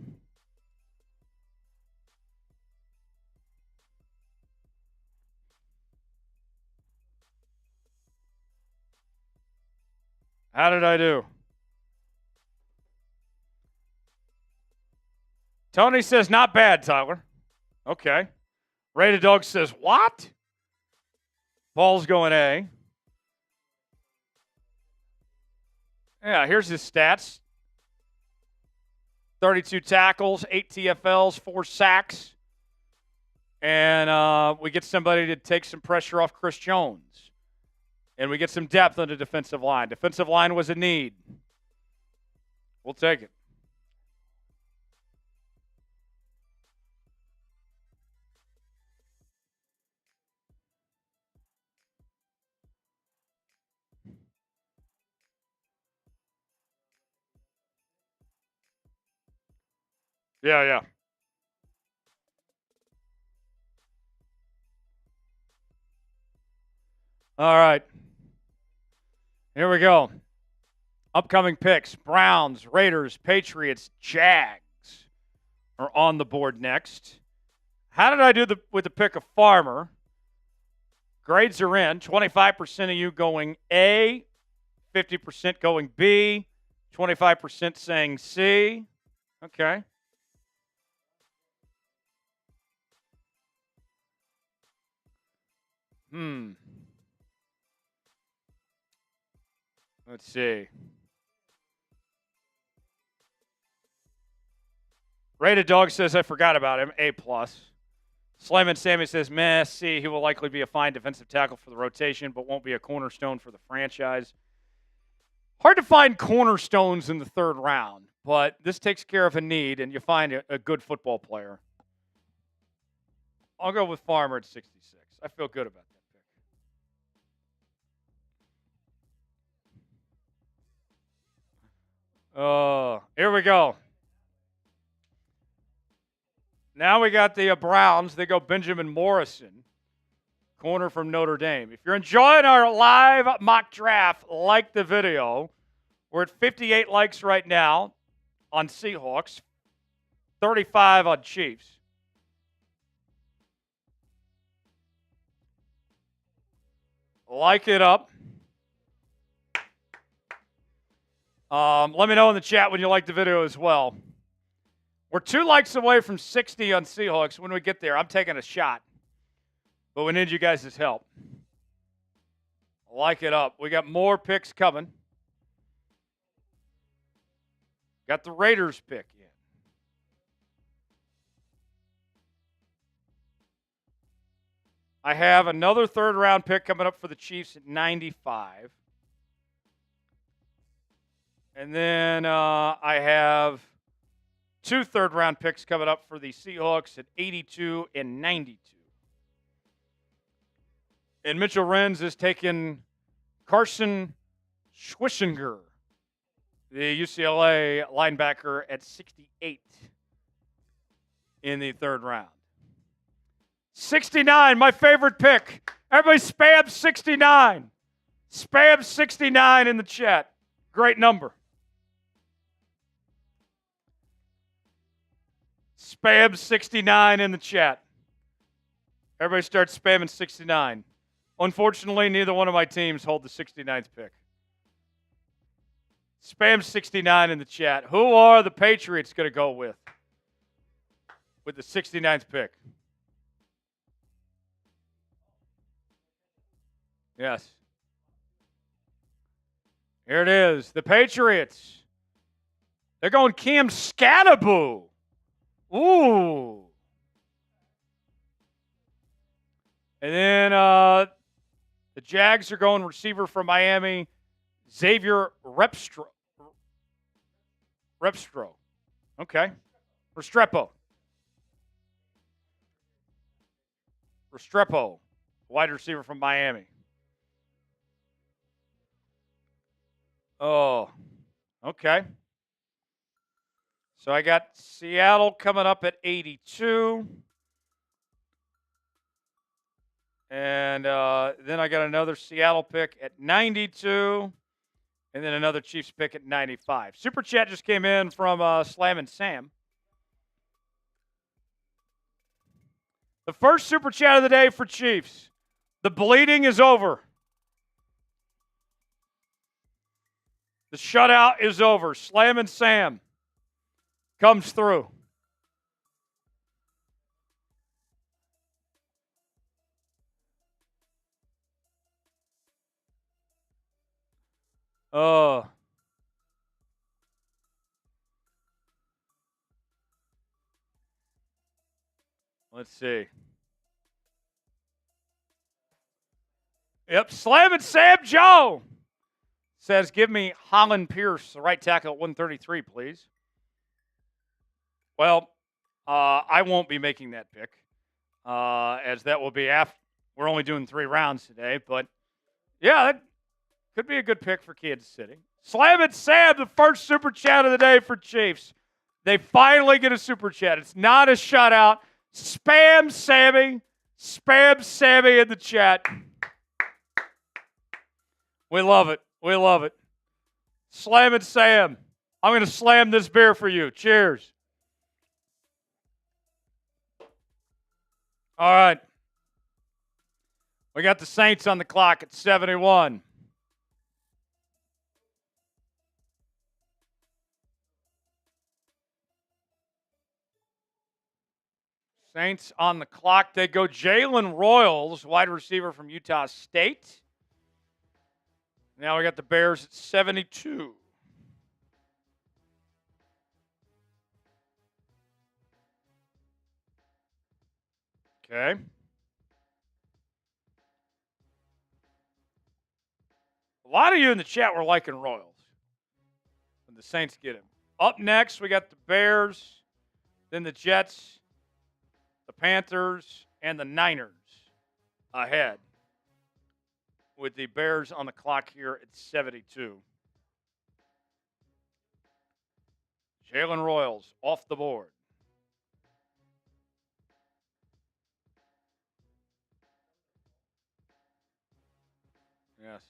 How did I do? Tony says, not bad, Tyler. Okay. Rated Dog says, what? Paul's going A. Yeah, here's his stats. 32 tackles, 8 TFLs, 4 sacks. And we get somebody to take some pressure off Chris Jones. And we get some depth on the defensive line. Defensive line was a need. We'll take it. Yeah. All right. Here we go. Upcoming picks. Browns, Raiders, Patriots, Jags are on the board next. How did I do with the pick of Farmer? Grades are in. 25% of you going A, 50% going B, 25% saying C. Okay. Let's see. Rated Dog says, I forgot about him. A+. Slam Sammy says, meh, C. He will likely be a fine defensive tackle for the rotation, but won't be a cornerstone for the franchise. Hard to find cornerstones in the third round, but this takes care of a need, and you find a good football player. I'll go with Farmer at 66. I feel good about that pick. Here we go. Now we got the Browns. They go Benjamin Morrison, corner from Notre Dame. If you're enjoying our live mock draft, like the video. We're at 58 likes right now on Seahawks, 35 on Chiefs. Like it up. Let me know in the chat when you like the video as well. We're 2 likes away from 60 on Seahawks. When we get there, I'm taking a shot. But we need you guys' help. Like it up. We got more picks coming. Got the Raiders pick in. I have another third-round pick coming up for the Chiefs at 95. And then I have 2 third-round picks coming up for the Seahawks at 82 and 92. And Mitchell Renz is taking Carson Schwishinger, the UCLA linebacker, at 68 in the third round. 69, my favorite pick. Everybody spam 69. Spam 69 in the chat. Great number. Spam 69 in the chat. Everybody starts spamming 69. Unfortunately, neither one of my teams hold the 69th pick. Spam 69 in the chat. Who are the Patriots going to go with the 69th pick? Yes. Here it is. The Patriots. They're going Cam Scattaboo. Ooh. And then the Jags are going receiver from Miami, Xavier Repstro. Okay. Restrepo, wide receiver from Miami. Oh, okay. So I got Seattle coming up at 82. And then I got another Seattle pick at 92. And then another Chiefs pick at 95. Super Chat just came in from Slam and Sam. The first Super Chat of the day for Chiefs. The bleeding is over. The shutout is over. Slam and Sam comes through. Let's see. Yep, Slam and Sam Joe says, give me Holland Pierce, the right tackle at 133, please. Well, I won't be making that pick, as that will be after. We're only doing 3 rounds today, but yeah, that could be a good pick for Kansas City. Slam and Sam, the first Super Chat of the day for Chiefs. They finally get a Super Chat. It's not a shutout. Spam Sammy in the chat. We love it. We love it. Slam and Sam. I'm going to slam this beer for you. Cheers. All right. We got the Saints on the clock at 71. Saints on the clock. They go Jalen Royals, wide receiver from Utah State. Now we got the Bears at 72. Okay. A lot of you in the chat were liking Royals when the Saints get him. Up next, we got the Bears, then the Jets, the Panthers, and the Niners ahead, with the Bears on the clock here at 72. Jalen Royals off the board. Yes.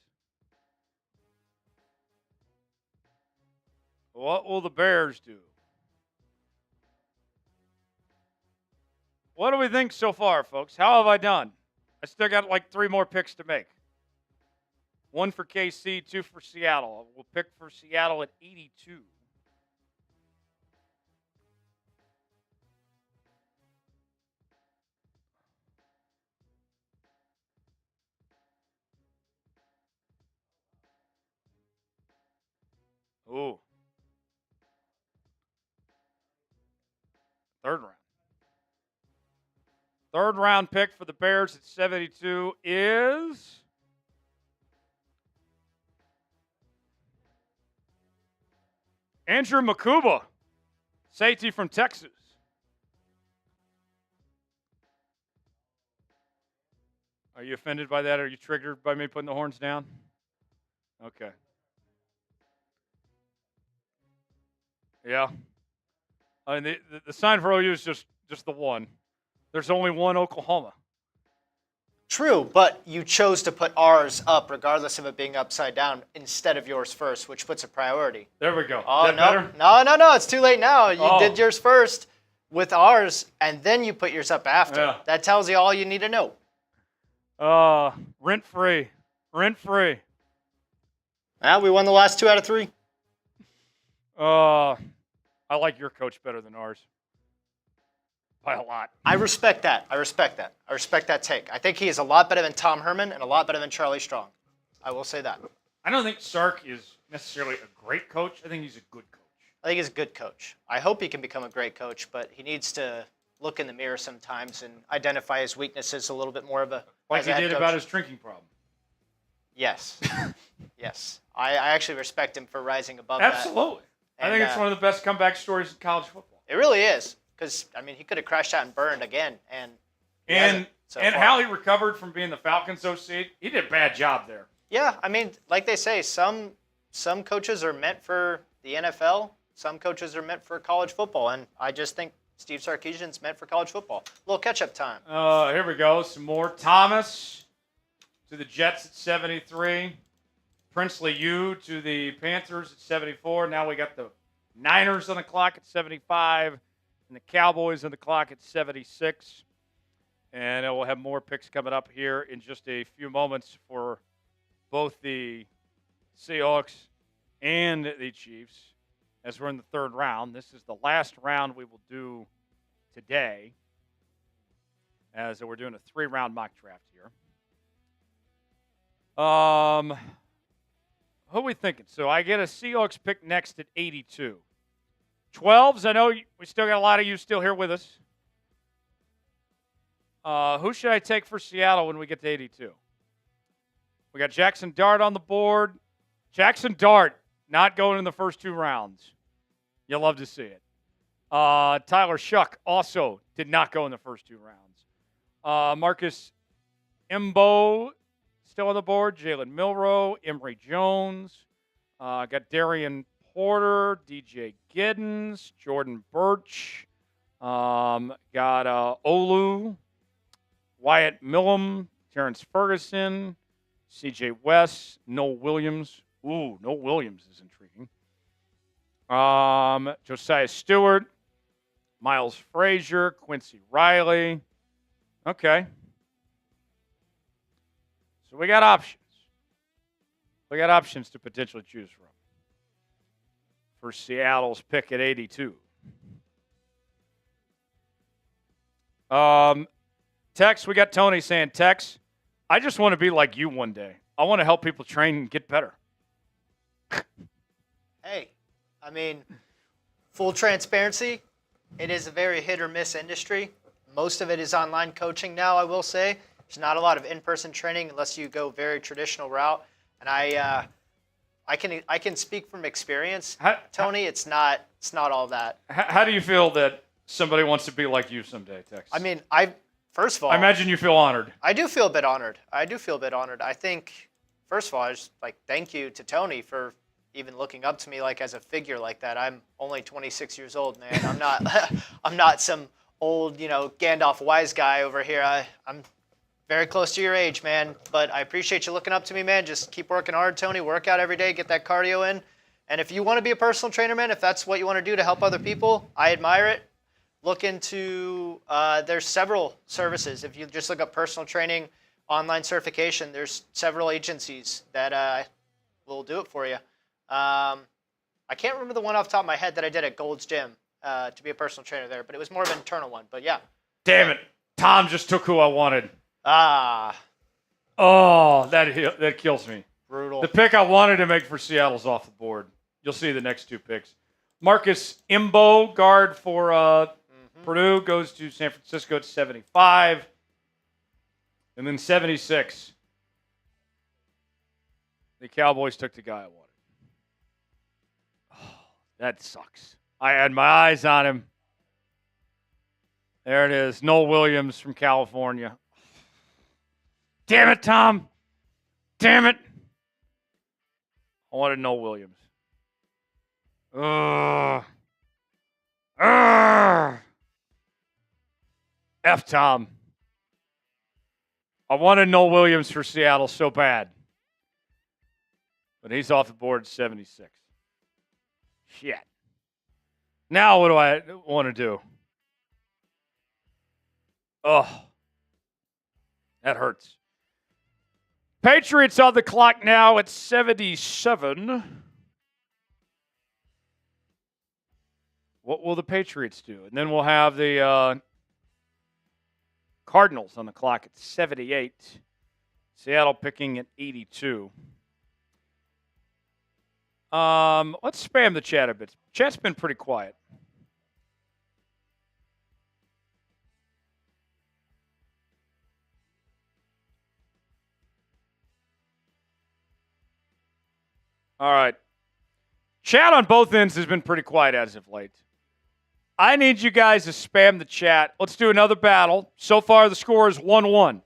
What will the Bears do? What do we think so far, folks? How have I done? I still got like 3 more picks to make. 1 for KC, 2 for Seattle. We'll pick for Seattle at 82. Ooh. 3rd round. 3rd round pick for the Bears at 72 is Andrew Makuba, safety from Texas. Are you offended by that? Are you triggered by me putting the horns down? Okay. Yeah. I mean, the sign for OU is just the one. There's only one Oklahoma. True, but you chose to put ours up regardless of it being upside down instead of yours first, which puts a priority. There we go. Oh, Is that no, better? it's too late now. You did yours first with ours, and then you put yours up after. Yeah. That tells you all you need to know. Rent-free. Rent-free. We won the last 2 out of 3. I like your coach better than ours. By a lot. I respect that. I respect that take. I think he is a lot better than Tom Herman and a lot better than Charlie Strong. I will say that. I don't think Sark is necessarily a great coach. I think he's a good coach. I think he's a good coach. I hope he can become a great coach, but he needs to look in the mirror sometimes and identify his weaknesses a little bit more of a Like he did about his drinking problem. Yes. Yes. I actually respect him for rising above Absolutely. that. I think it's one of the best comeback stories in college football. It really is. Because, I mean, he could have crashed out and burned again. And how he recovered from being the Falcons OC, he did a bad job there. Yeah, I mean, like they say, some coaches are meant for the NFL. Some coaches are meant for college football. And I just think Steve Sarkisian's meant for college football. A little catch-up time. Here we go. Some more. Thomas to the Jets at 73. Princely U to the Panthers at 74. Now we got the Niners on the clock at 75. And the Cowboys on the clock at 76. And we'll have more picks coming up here in just a few moments for both the Seahawks and the Chiefs as we're in the 3rd round. This is the last round we will do today as we're doing a 3-round mock draft here. Who are we thinking? So I get a Seahawks pick next at 82. 12s, I know we still got a lot of you still here with us. Who should I take for Seattle when we get to 82? We got Jackson Dart on the board. Jackson Dart not going in the first 2 rounds. You'll love to see it. Tyler Shuck also did not go in the first 2 rounds. Marcus Imbo still on the board. Jalen Milroe, Emory Jones. Got Darian Porter, DJ Giddens, Jordan Birch, got Olu, Wyatt Millum, Terrence Ferguson, CJ West, Noel Williams. Ooh, Noel Williams is intriguing. Josiah Stewart, Miles Frazier, Quincy Riley. Okay. So we got options. We got options to potentially choose from for Seattle's pick at 82. Tex, we got Tony saying, Tex, I just want to be like you one day. I want to help people train and get better. Hey, I mean, full transparency, it is a very hit or miss industry. Most of it is online coaching now, I will say. There's not a lot of in-person training unless you go very traditional route. And I can speak from experience. Tony, it's not all that. How do you feel that somebody wants to be like you someday, Tex? I mean, first of all, I imagine you feel honored. I do feel a bit honored. I think, first of all, I just thank you to Tony for even looking up to me as a figure like that. I'm only 26 years old, man. I'm not some old, Gandalf wise guy over here. I'm very close to your age, man. But I appreciate you looking up to me, man. Just keep working hard, Tony. Work out every day. Get that cardio in. And if you want to be a personal trainer, man, if that's what you want to do to help other people, I admire it. Look into, there's several services. If you just look up personal training, online certification, there's several agencies that will do it for you. I can't remember the one off the top of my head that I did at Gold's Gym to be a personal trainer there, but it was more of an internal one. But yeah. Damn it. Tom just took who I wanted. Ah. Oh, that kills me. Brutal. The pick I wanted to make for Seattle's off the board. You'll see the next two picks. Marcus Imbo, guard for Purdue, goes to San Francisco at 75. And then 76. The Cowboys took the guy I wanted. Oh, that sucks. I had my eyes on him. There it is. Noel Williams from California. Damn it, Tom. Damn it. I wanted Noel Williams. F Tom. I wanted Noel Williams for Seattle so bad. But he's off the board at 76. Shit. Now what do I want to do? Oh. That hurts. Patriots on the clock now at 77. What will the Patriots do? And then we'll have the Cardinals on the clock at 78. Seattle picking at 82. Let's spam the chat a bit. Chat's been pretty quiet. All right. Chat on both ends has been pretty quiet as of late. I need you guys to spam the chat. Let's do another battle. So far, the score is 1-1.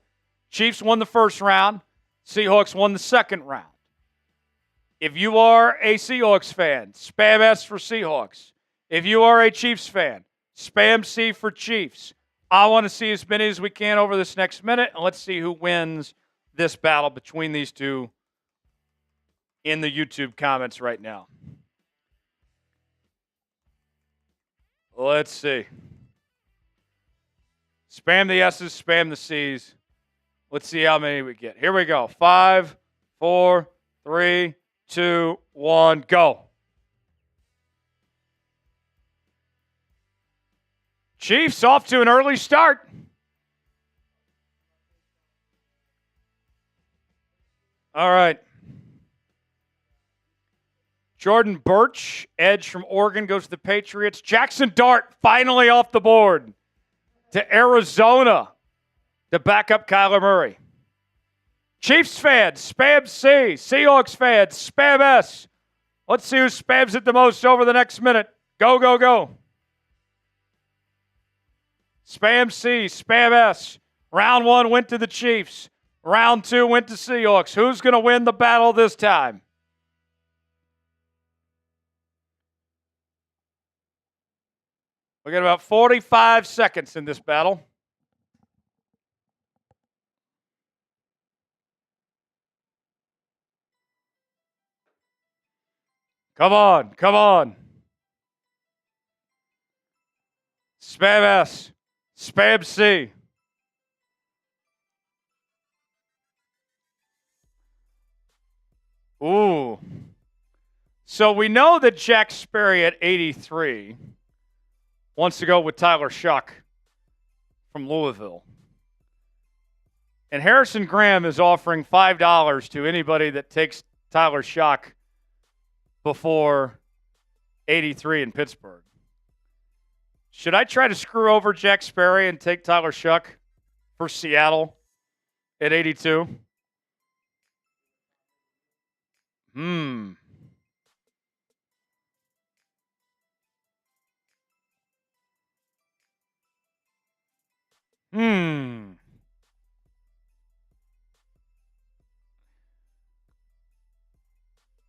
Chiefs won the first round. Seahawks won the second round. If you are a Seahawks fan, spam S for Seahawks. If you are a Chiefs fan, spam C for Chiefs. I want to see as many as we can over this next minute, and let's see who wins this battle between these two in the YouTube comments right now. Let's see. Spam the S's, spam the C's. Let's see how many we get. Here we go. 5, 4, 3, 2, 1, go. Chiefs off to an early start. All right. Jordan Birch, edge from Oregon, goes to the Patriots. Jackson Dart finally off the board to Arizona to back up Kyler Murray. Chiefs fans, spam C. Seahawks fans, spam S. Let's see who spams it the most over the next minute. Go, go, go. Spam C, spam S. Round 1 went to the Chiefs. Round 2 went to Seahawks. Who's going to win the battle this time? We got about 45 seconds in this battle. Come on, come on. Spam S, spam C. Ooh. So we know that Jack Sperry at 83 wants to go with Tyler Shuck from Louisville. And Harrison Graham is offering $5 to anybody that takes Tyler Shuck before 83 in Pittsburgh. Should I try to screw over Jack Sperry and take Tyler Shuck for Seattle at 82?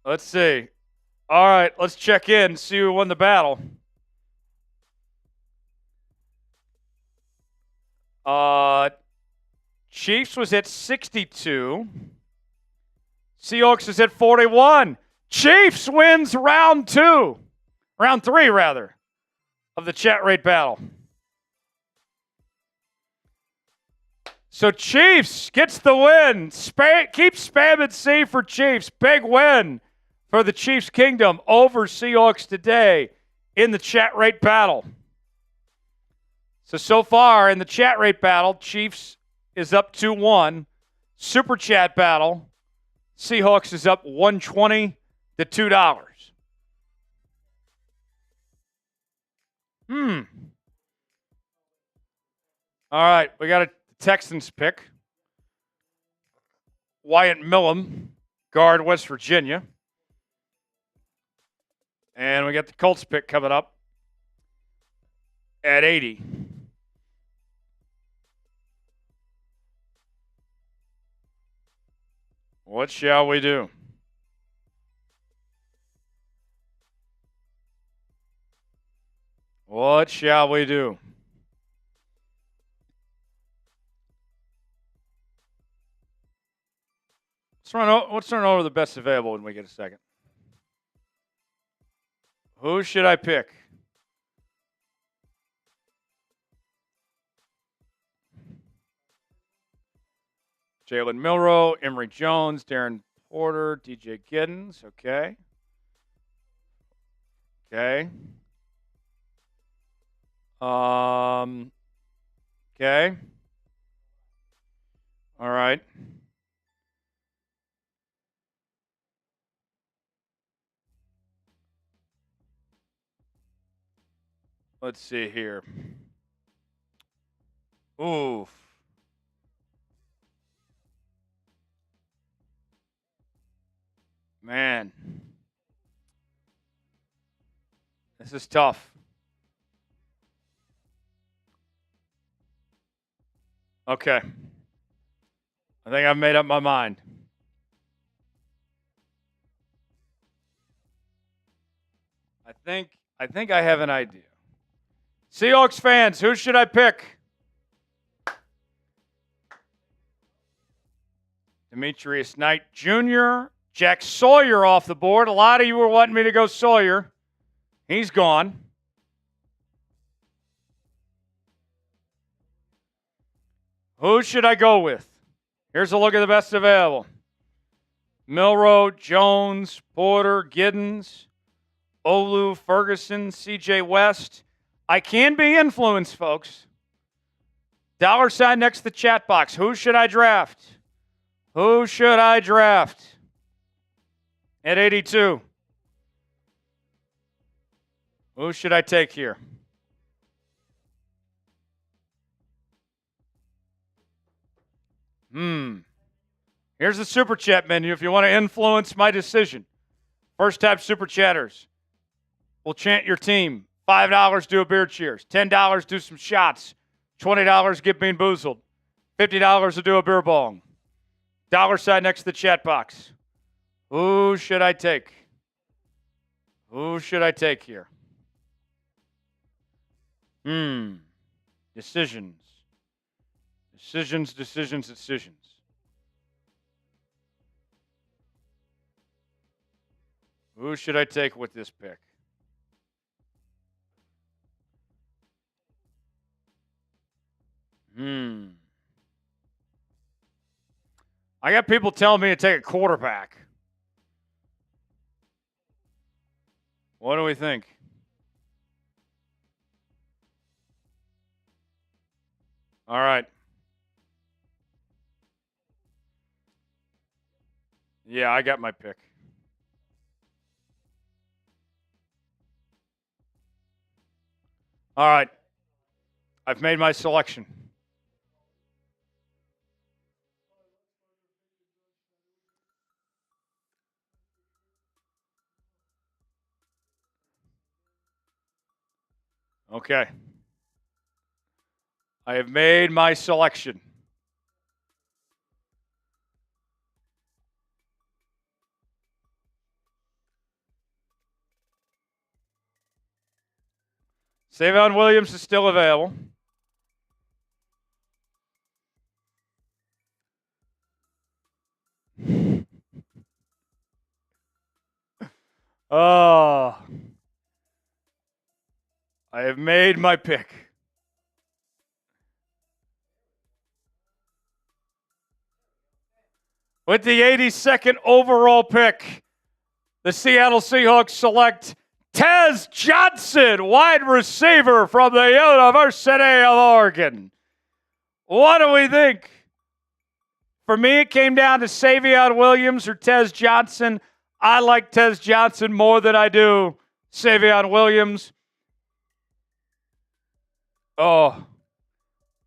Let's see. All right, let's check in, see who won the battle. Chiefs was at 62. Seahawks is at 41. Chiefs wins round 3 rather, of the chat rate battle. So Chiefs gets the win. Keep spamming C for Chiefs. Big win for the Chiefs Kingdom over Seahawks today in the chat rate battle. So far in the chat rate battle, Chiefs is up 2-1. Super chat battle, Seahawks is up $120 to $2. All right, we got a Texans pick. Wyatt Millham, guard, West Virginia. And we got the Colts pick coming up at 80. What shall we do? What shall we do? Let's run over the best available when we get a second. Who should I pick? Jalen Milroe, Emory Jones, Darren Porter, DJ Giddens. Okay. Okay. All right. Let's see here. Oof. Man. This is tough. Okay. I think I've made up my mind. I think I have an idea. Seahawks fans, who should I pick? Demetrius Knight Jr., Jack Sawyer off the board. A lot of you were wanting me to go Sawyer. He's gone. Who should I go with? Here's a look at the best available. Milroe, Jones, Porter, Giddens, Olu, Ferguson, CJ West. I can be influenced, folks. $sign next to the chat box. Who should I draft? Who should I draft at 82? Who should I take here? Here's the super chat menu if you want to influence my decision. First time super chatters will chant your team. $5 do a beer cheers. $10 do some shots. $20 get bean boozled. $50 to do a beer bong. $sign next to the chat box. Who should I take? Who should I take here? Decisions. Decisions. Who should I take with this pick? I got people telling me to take a quarterback. What do we think? All right. Yeah, I got my pick. All right. I've made my selection. Okay. I have made my selection. Savion Williams is still available. Oh. I have made my pick. With the 82nd overall pick, the Seattle Seahawks select Tez Johnson, wide receiver from the University of Oregon. What do we think? For me, it came down to Savion Williams or Tez Johnson. I like Tez Johnson more than I do Savion Williams. Oh,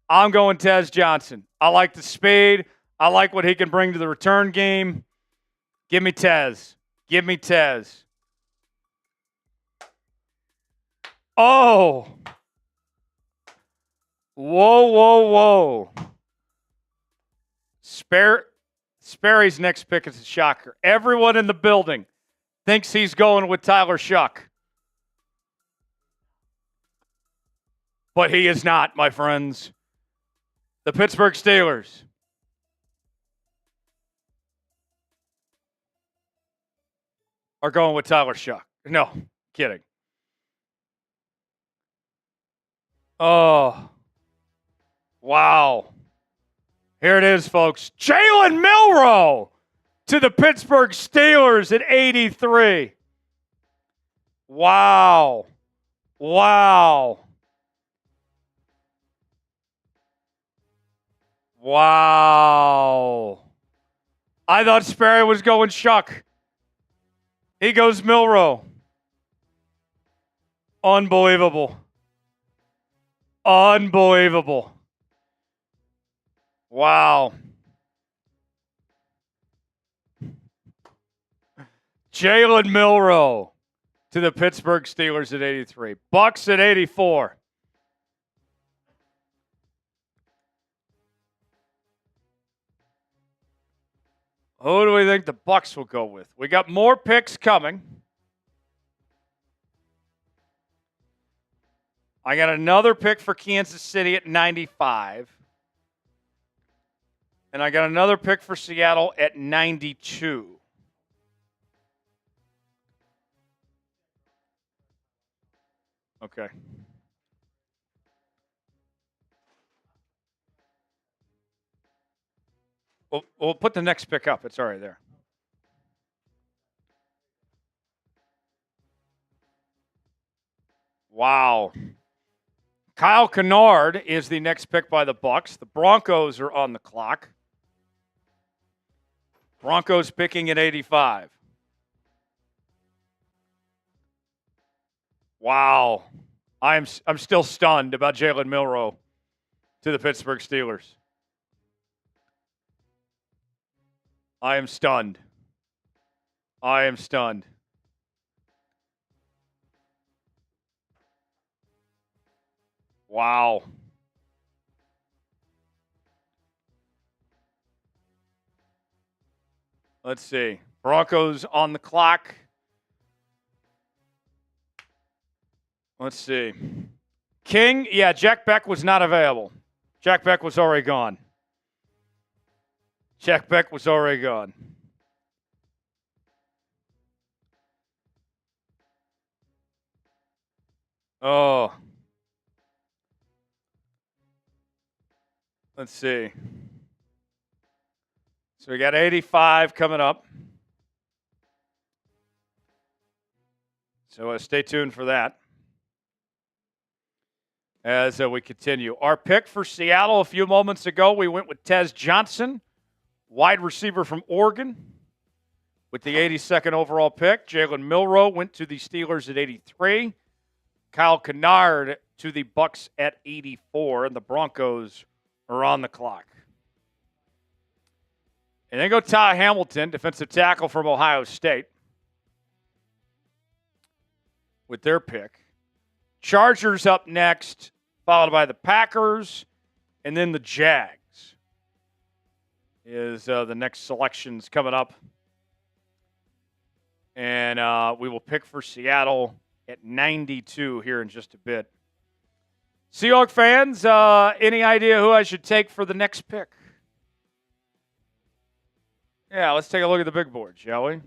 I'm going Tez Johnson. I like the speed. I like what he can bring to the return game. Give me Tez. Give me Tez. Oh. Whoa, whoa, whoa. Sperry's next pick is a shocker. Everyone in the building thinks he's going with Tyler Shuck. But he is not, my friends. The Pittsburgh Steelers are going with Tyler Shuck. No, kidding. Oh, wow. Here it is, folks. Jalen Milroe to the Pittsburgh Steelers at 83. Wow. Wow. Wow. I thought Sperry was going Shuck. He goes Milroe. Unbelievable. Unbelievable. Wow. Jalen Milroe to the Pittsburgh Steelers at 83. Bucks at 84. Who do we think the Bucks will go with? We got more picks coming. I got another pick for Kansas City at 95. And I got another pick for Seattle at 92. Okay. We'll put the next pick up. It's already there. Wow. Kyle Kennard is the next pick by the Bucks. The Broncos are on the clock. Broncos picking at 85. Wow. I'm still stunned about Jalen Milroe to the Pittsburgh Steelers. I am stunned. I am stunned. Wow. Let's see. Broncos on the clock. Let's see. King, yeah, Jack Beck was not available. Jack Beck was already gone. Jack Beck was already gone. Oh. Let's see. So we got 85 coming up. So stay tuned for that as we continue. Our pick for Seattle a few moments ago, we went with Tez Johnson, wide receiver from Oregon, with the 82nd overall pick. Jalen Milroe went to the Steelers at 83. Kyle Kennard to the Bucks at 84, and the Broncos are on the clock. And then go Ty Hamilton, defensive tackle from Ohio State, with their pick. Chargers up next, followed by the Packers, and then the Jags is the next selections coming up. And we will pick for Seattle at 92 here in just a bit. Seahawks fans, any idea who I should take for the next pick? Yeah, let's take a look at the big board, shall we?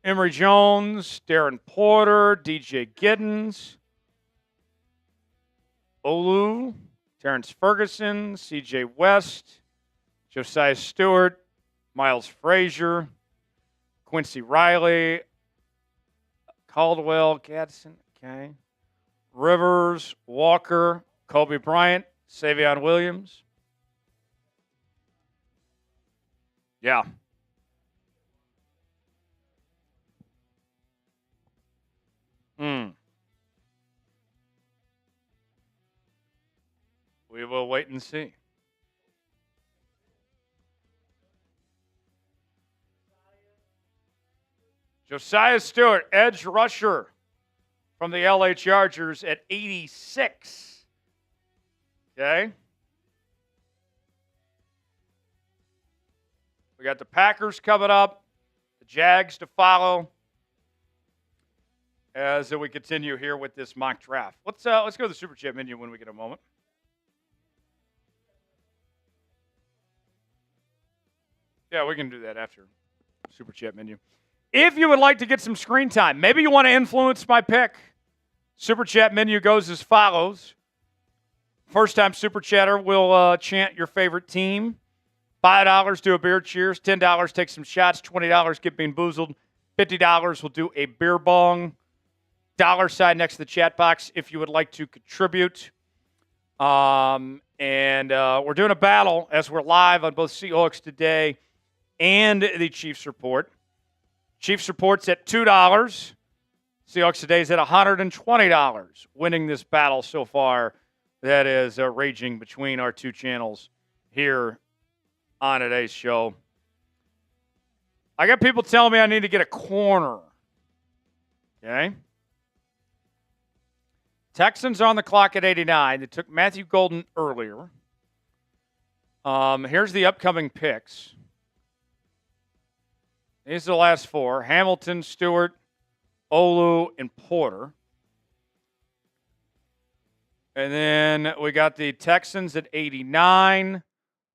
Emory Jones, Darren Porter, DJ Giddens, Olu, Terrence Ferguson, CJ West, Josiah Stewart, Miles Frazier, Quincy Riley, Caldwell, Gadsden, okay. Rivers, Walker, Kobe Bryant, Savion Williams. Yeah. We will wait and see. Josiah Stewart, edge rusher from the LA Chargers at 86. Okay. We got the Packers coming up, the Jags to follow as we continue here with this mock draft. Let's go to the Super Chat menu when we get a moment. Yeah, we can do that after Super Chat menu. If you would like to get some screen time, maybe you want to influence my pick, Super Chat menu goes as follows. First-time Super Chatter will chant your favorite team. $5, do a beer cheers. $10, take some shots. $20, get bean boozled. $50 will do a beer bong. $sign next to the chat box if you would like to contribute. And we're doing a battle as we're live on both Seahawks Today and the Chiefs Report. Chiefs Report's at $2. Seahawks Today's at $120. Winning this battle so far that is raging between our two channels here on today's show. I got people telling me I need to get a corner. Okay. Texans on the clock at 89. They took Matthew Golden earlier. Here's the upcoming picks. These are the last four. Hamilton, Stewart, Olu, and Porter. And then we got the Texans at 89,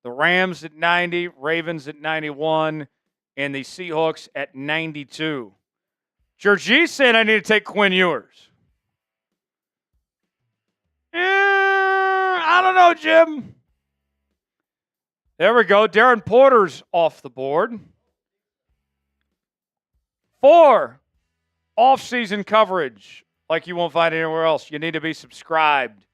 the Rams at 90, Ravens at 91, and the Seahawks at 92. Georgie's saying I need to take Quinn Ewers. I don't know, Jim. There we go. Darren Porter's off the board. 4, off-season coverage like you won't find anywhere else. You need to be subscribed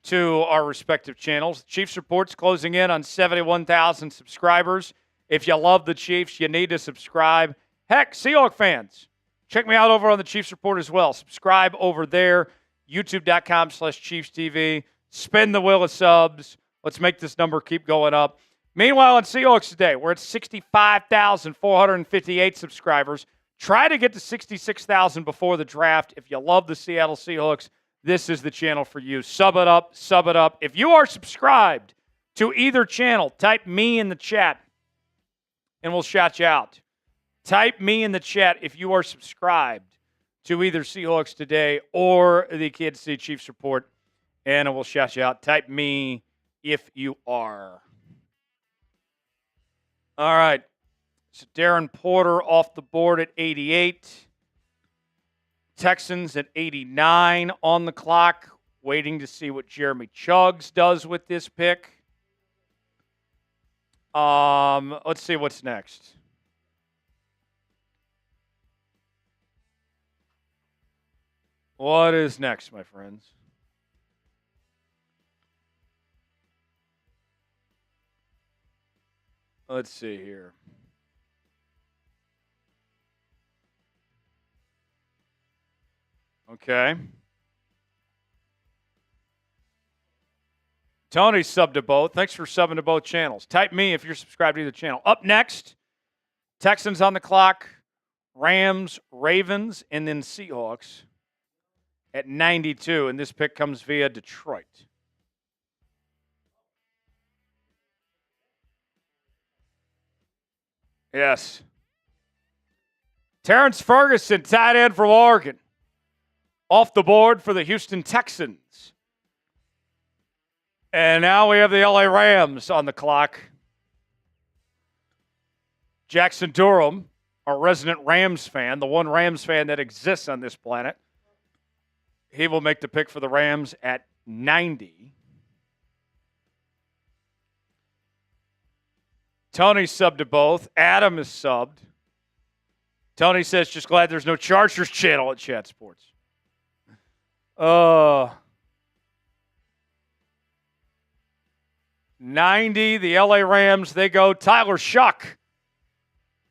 to our respective channels. Chiefs Report's closing in on 71,000 subscribers. If you love the Chiefs, you need to subscribe. Heck, Seahawks fans, check me out over on the Chiefs Report as well. Subscribe over there, youtube.com/ChiefsTV. Spin the wheel of subs. Let's make this number keep going up. Meanwhile, on Seahawks Today, we're at 65,458 subscribers. Try to get to 66,000 before the draft. If you love the Seattle Seahawks, this is the channel for you. Sub it up, sub it up. If you are subscribed to either channel, type me in the chat, and we'll shout you out. Type me in the chat if you are subscribed to either Seahawks Today or the Kansas City Chiefs Report, and we'll shout you out. Type me if you are. All right. So Darren Porter off the board at 88. Texans at 89 on the clock, waiting to see what Jeremy Chuggs does with this pick. Let's see what's next. What is next, my friends? Let's see here. Okay. Tony subbed to both. Thanks for subbing to both channels. Type me if you're subscribed to either channel. Up next, Texans on the clock, Rams, Ravens, and then Seahawks at 92. And this pick comes via Detroit. Yes. Terrence Ferguson, tight end from Oregon, off the board for the Houston Texans. And now we have the LA Rams on the clock. Jackson Durham, our resident Rams fan, the one Rams fan that exists on this planet, he will make the pick for the Rams at 90. Tony subbed to both. Adam is subbed. Tony says, just glad there's no Chargers channel at Chat Sports. 90, the LA Rams, they go Tyler Shuck,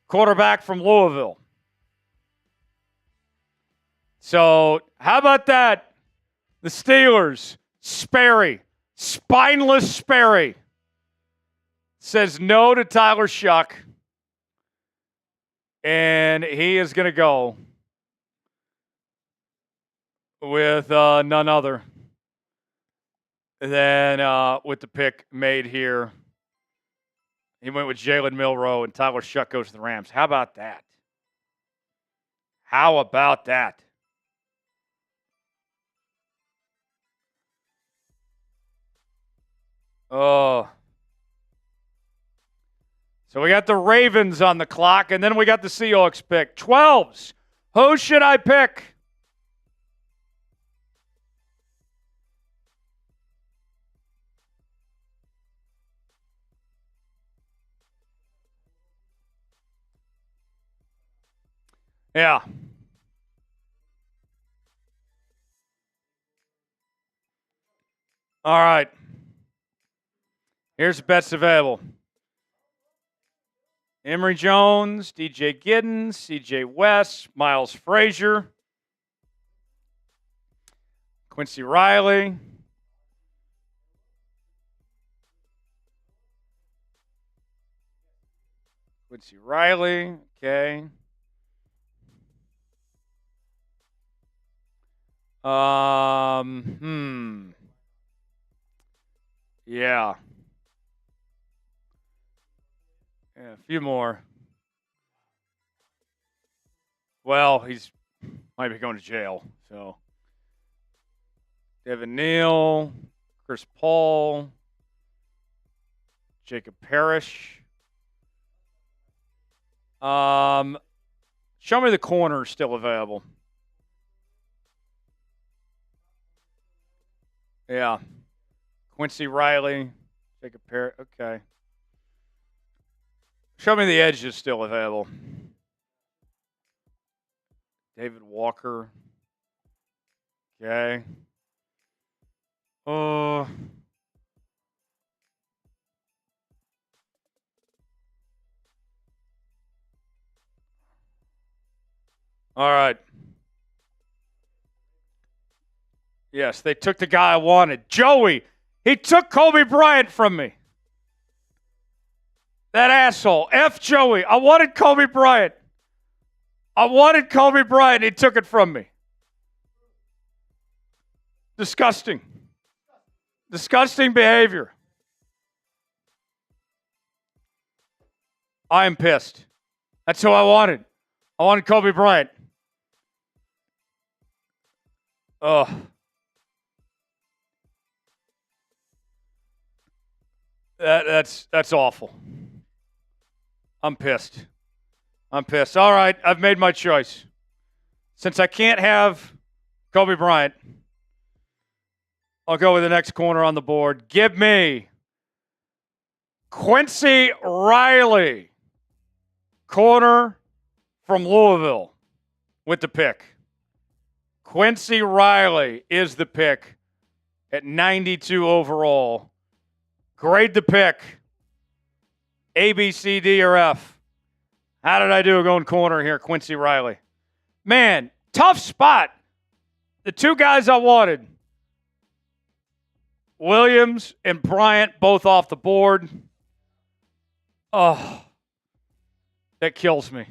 quarterback from Louisville. So how about that? The Steelers, Sperry, spineless Sperry, says no to Tyler Shuck. And he is going to go with none other than with the pick made here. He went with Jalen Milroe, and Tyler Shuck goes to the Rams. How about that? How about that? Oh. So we got the Ravens on the clock, and then we got the Seahawks pick. 12s. Who should I pick? Yeah. All right. Here's the bets available. Emory Jones, DJ Giddens, CJ West, Miles Frazier, Quincy Riley, okay. Yeah. Yeah, a few more. Well, he's might be going to jail. So, Devin Neal, Chris Paul, Jacob Parrish. Show me the corners still available. Yeah. Quincy Riley, Jacob Parrish. Okay. Show me the edges still available. David Walker. Okay. All right. Yes, they took the guy I wanted. Joey, he took Kobe Bryant from me. That asshole. F. Joey. I wanted Kobe Bryant. He took it from me. Disgusting. Disgusting behavior. I am pissed. That's who I wanted. I wanted Kobe Bryant. Oh. That's awful. I'm pissed. All right, I've made my choice. Since I can't have Kobe Bryant, I'll go with the next corner on the board. Give me Quincy Riley, corner from Louisville, with the pick. Quincy Riley is the pick at 92 overall. Grade the pick. A, B, C, D, or F. How did I do going corner here, Quincy Riley? Man, tough spot. The two guys I wanted. Williams and Bryant both off the board. Oh, that kills me.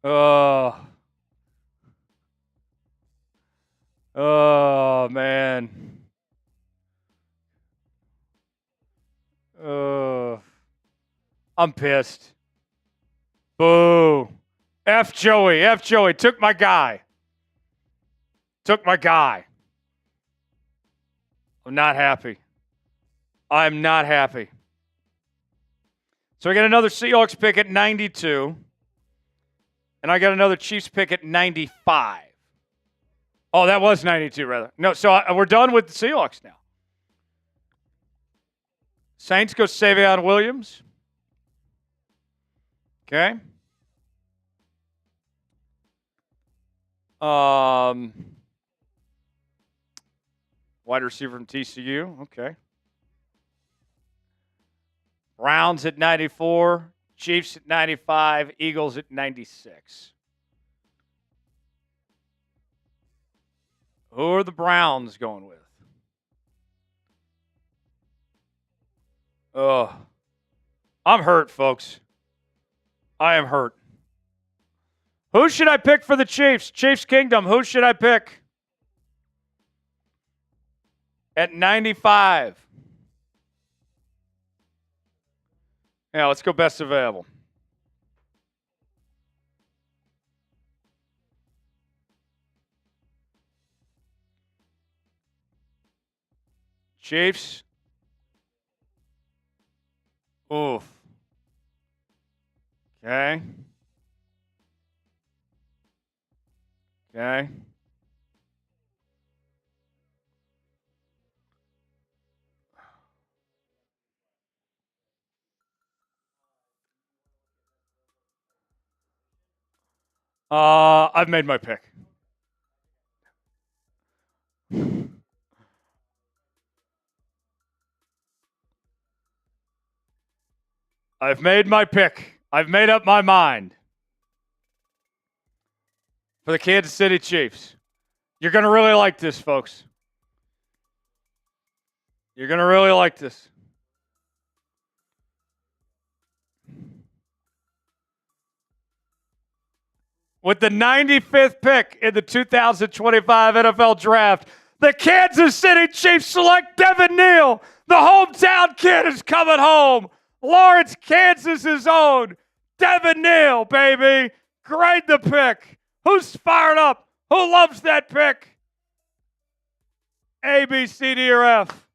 Ugh. Oh, man. I'm pissed. Boo. F Joey. F Joey. Took my guy. I'm not happy. I'm not happy. So I got another Seahawks pick at 92. And I got another Chiefs pick at 95. Oh, that was 92, rather. No, so we're done with the Seahawks now. Saints go Savion Williams. Okay. Wide receiver from TCU. Okay. Browns at 94. Chiefs at 95. Eagles at 96. Who are the Browns going with? Oh, I'm hurt, folks. I am hurt. Who should I pick for the Chiefs? Chiefs Kingdom. Who should I pick? At 95. Yeah, let's go best available. Chiefs. Oof. Okay. Okay. I've made my pick. I've made my pick. I've made up my mind for the Kansas City Chiefs. You're going to really like this, folks. You're going to really like this. With the 95th pick in the 2025 NFL Draft, the Kansas City Chiefs select Devin Neal. The hometown kid is coming home. Lawrence, Kansas's own Devin Neal, baby. Grade the pick. Who's fired up? Who loves that pick? A, B, C, D, or F.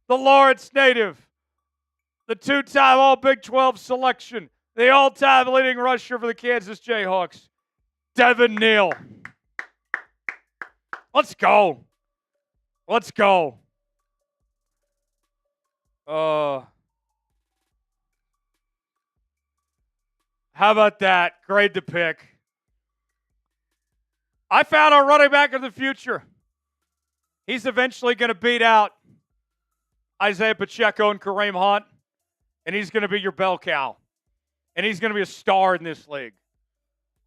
The Lawrence native. The two-time All-Big 12 selection. The all-time leading rusher for the Kansas Jayhawks. Devin Neal. Let's go. Let's go. How about that? Grade the pick. I found our running back of the future. He's eventually going to beat out Isaiah Pacheco and Kareem Hunt, and he's going to be your bell cow. And he's going to be a star in this league.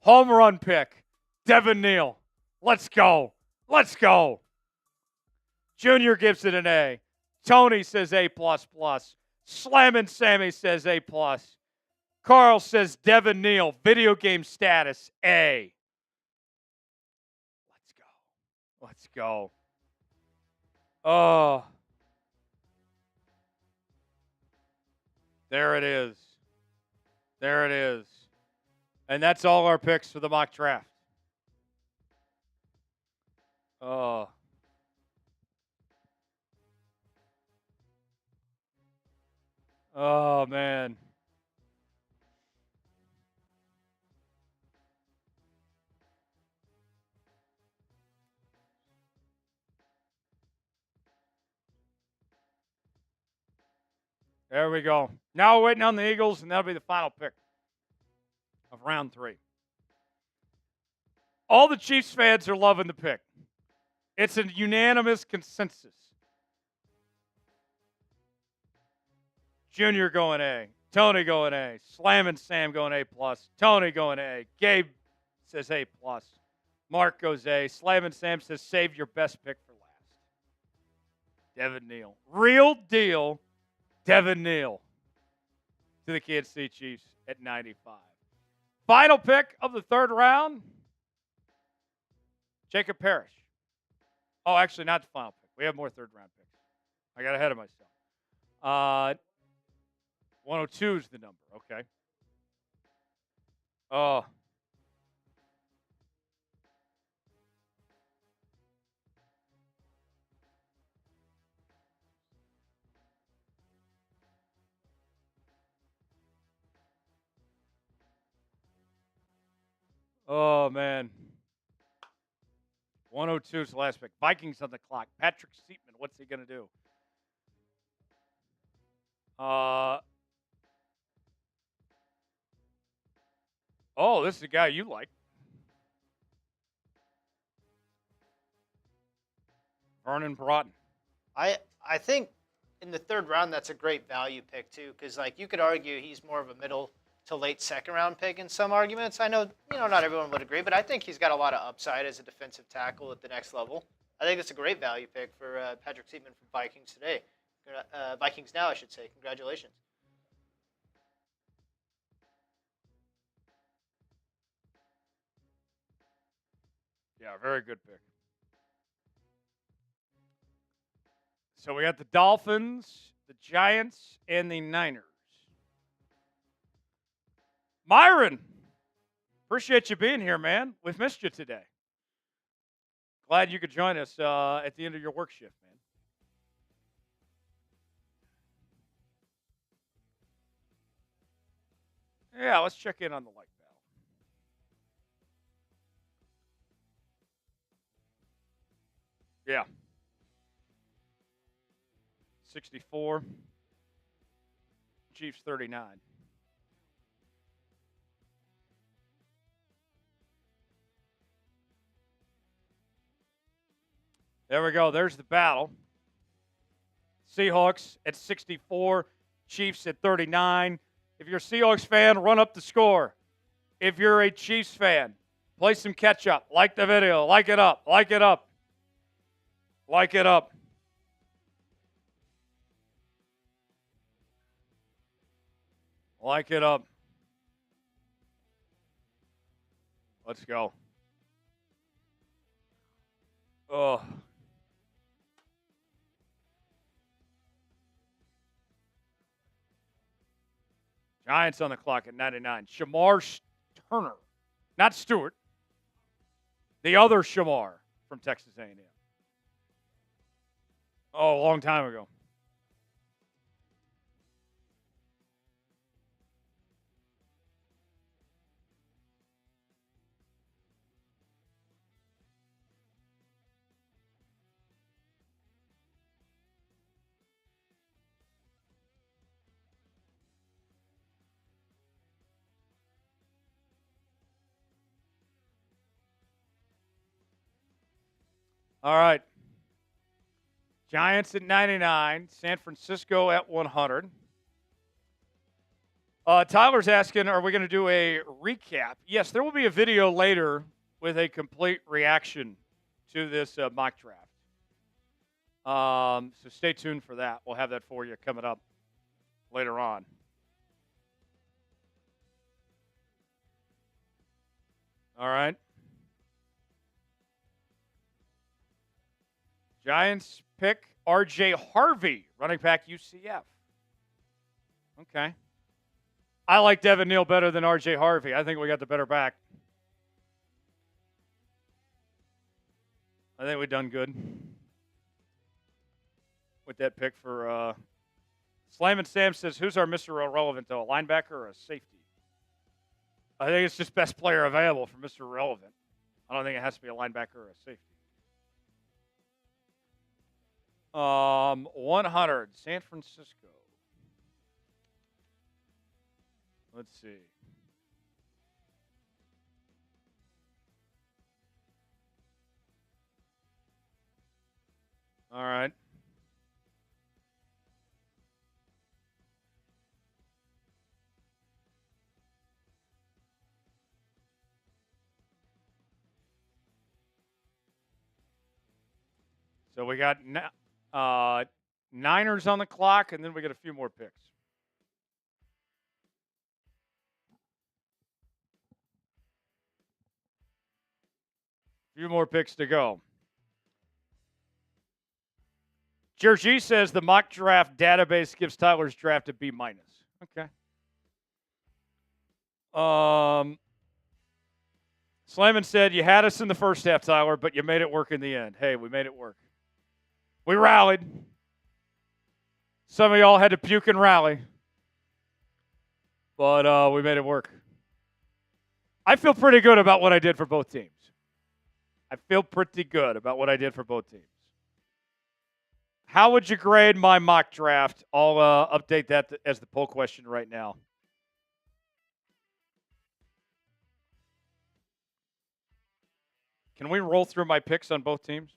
Home run pick, Devin Neal. Let's go. Let's go. Junior gives it an A. Tony says A++. Slammin' Sammy says A+. Carl says Devin Neal, video game status, A. Let's go. Let's go. Oh. There it is. There it is. And that's all our picks for the mock draft. Oh. Oh, man. There we go. Now we're waiting on the Eagles, and that'll be the final pick of round 3. All the Chiefs fans are loving the pick. It's a unanimous consensus. Junior going A. Tony going A. Slamming Sam going A+. Tony going A. Gabe says A+. Mark goes A. Slamming Sam says save your best pick for last. Devin Neal. Real deal Devin Neal to the Kansas City Chiefs at 95. Final pick of the third round, Jacob Parrish. Oh, actually, not the final pick. We have more third-round picks. I got ahead of myself. 102 is the number. Okay. Oh, man. 102 is the last pick. Vikings on the clock. Patrick Seatman, what's he going to do? Oh, this is a guy you like. Vernon Broughton. I think in the third round that's a great value pick too, because like you could argue he's more of a middle to late second round pick in some arguments. I know not everyone would agree, but I think he's got a lot of upside as a defensive tackle at the next level. I think it's a great value pick for Patrick Seatman from Vikings today. Vikings now, I should say. Congratulations. Yeah, very good pick. So we got the Dolphins, the Giants, and the Niners. Myron, appreciate you being here, man. We've missed you today. Glad you could join us at the end of your work shift, man. Yeah, let's check in on the light battle. Yeah. 64. Chiefs 39. There we go. There's the battle. Seahawks at 64. Chiefs at 39. If you're a Seahawks fan, run up the score. If you're a Chiefs fan, play some catch up. Like the video. Like it up. Like it up. Like it up. Like it up. Let's go. Oh. Giants on the clock at 99. Shamar Turner. Not Stewart. The other Shamar from Texas A&M. Oh, a long time ago. All right. Giants at 99. San Francisco at 100. Tyler's asking, are we going to do a recap? Yes, there will be a video later with a complete reaction to this mock draft. So stay tuned for that. We'll have that for you coming up later on. All right. Giants pick R.J. Harvey, running back UCF. Okay. I like Devin Neal better than R.J. Harvey. I think we got the better back. I think we've done good with that pick for Slam and Sam says, who's our Mr. Irrelevant, though? A linebacker or a safety? I think it's just best player available for Mr. Irrelevant. I don't think it has to be a linebacker or a safety. 100, San Francisco. Let's see. All right. So we got Niners on the clock, and then we got a few more picks. Few more picks to go. Jersey says the mock draft database gives Tyler's draft a B-. Okay. Slayman said, you had us in the first half, Tyler, but you made it work in the end. Hey, we made it work. We rallied. Some of y'all had to puke and rally. But we made it work. I feel pretty good about what I did for both teams. How would you grade my mock draft? I'll update that as the poll question right now. Can we roll through my picks on both teams?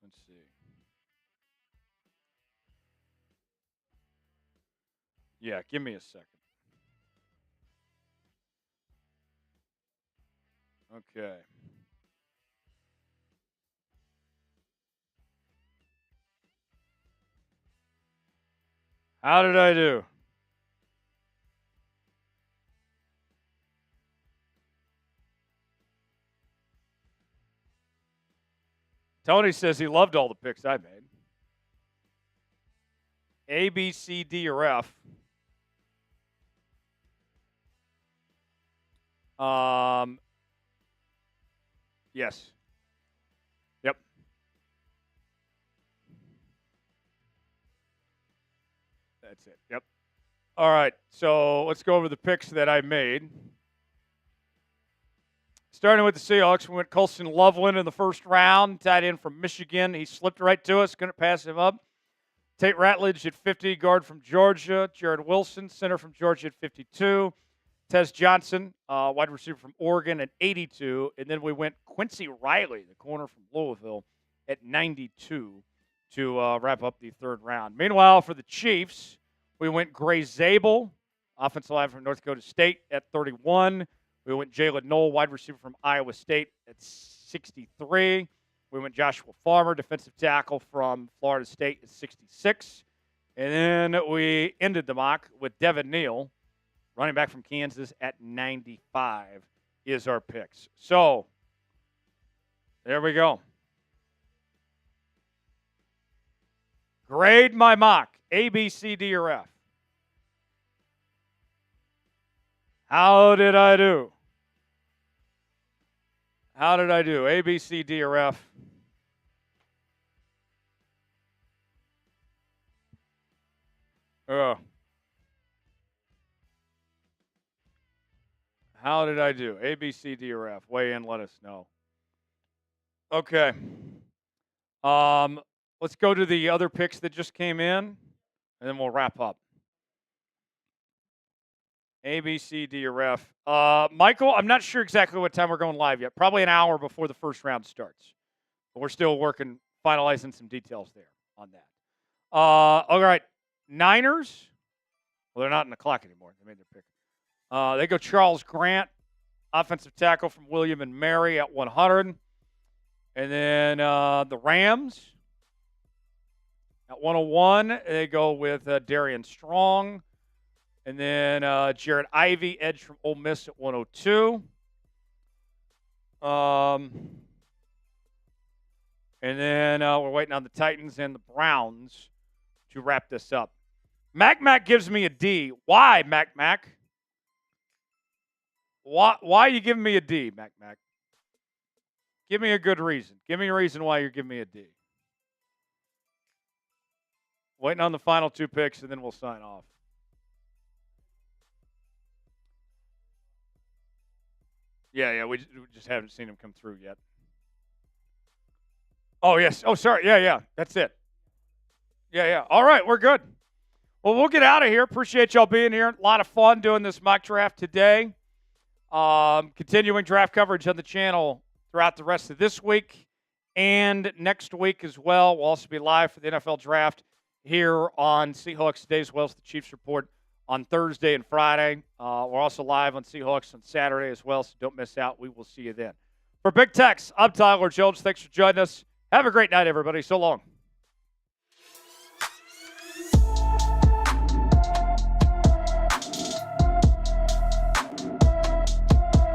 Let's see. Yeah, give me a second. Okay. How did I do? Tony says he loved all the picks I made. A, B, C, D, or F. Yes. Yep. That's it. Yep. All right. So let's go over the picks that I made. Starting with the Seahawks, we went Colson Loveland in the first round, tight end from Michigan. He slipped right to us, couldn't pass him up. Tate Ratledge at 50, guard from Georgia. Jared Wilson, center from Georgia at 52. Tez Johnson, wide receiver from Oregon at 82. And then we went Quincy Riley, the corner from Louisville, at 92 to wrap up the third round. Meanwhile, for the Chiefs, we went Gray Zabel, offensive line from North Dakota State, at 31. We went Jalen Knoll, wide receiver from Iowa State, at 63. We went Joshua Farmer, defensive tackle from Florida State, at 66. And then we ended the mock with Devin Neal, running back from Kansas, at 95 is our picks. So, there we go. Grade my mock, A, B, C, D, or F. How did I do? A, B, C, D, or F? How did I do? A, B, C, D, or F? Weigh in, let us know. Okay. Let's go to the other picks that just came in, and then we'll wrap up. A, B, C, D, or F. Michael, I'm not sure exactly what time we're going live yet. Probably an hour before the first round starts. But we're still finalizing some details there on that. All right. Niners. Well, they're not in the clock anymore. They made their pick. They go Charles Grant, offensive tackle from William and Mary at 100. And then the Rams at 101. They go with Darian Strong. And then Jared Ivey, edge from Ole Miss at 102. And then we're waiting on the Titans and the Browns to wrap this up. Mac gives me a D. Why, Mac? Why are you giving me a D, Mac? Give me a good reason. Give me a reason why you're giving me a D. Waiting on the final two picks, and then we'll sign off. Yeah, we just haven't seen him come through yet. Oh, yes. Oh, sorry. Yeah. That's it. Yeah. All right, we're good. Well, we'll get out of here. Appreciate y'all being here. A lot of fun doing this mock draft today. Continuing draft coverage on the channel throughout the rest of this week and next week as well. We'll also be live for the NFL draft here on Seahawks Today, as well as the Chiefs Report on Thursday and Friday. We're also live on Seahawks on Saturday as well, so don't miss out. We will see you then. For Big Tex, I'm Tyler Jones. Thanks for joining us. Have a great night, everybody. So long.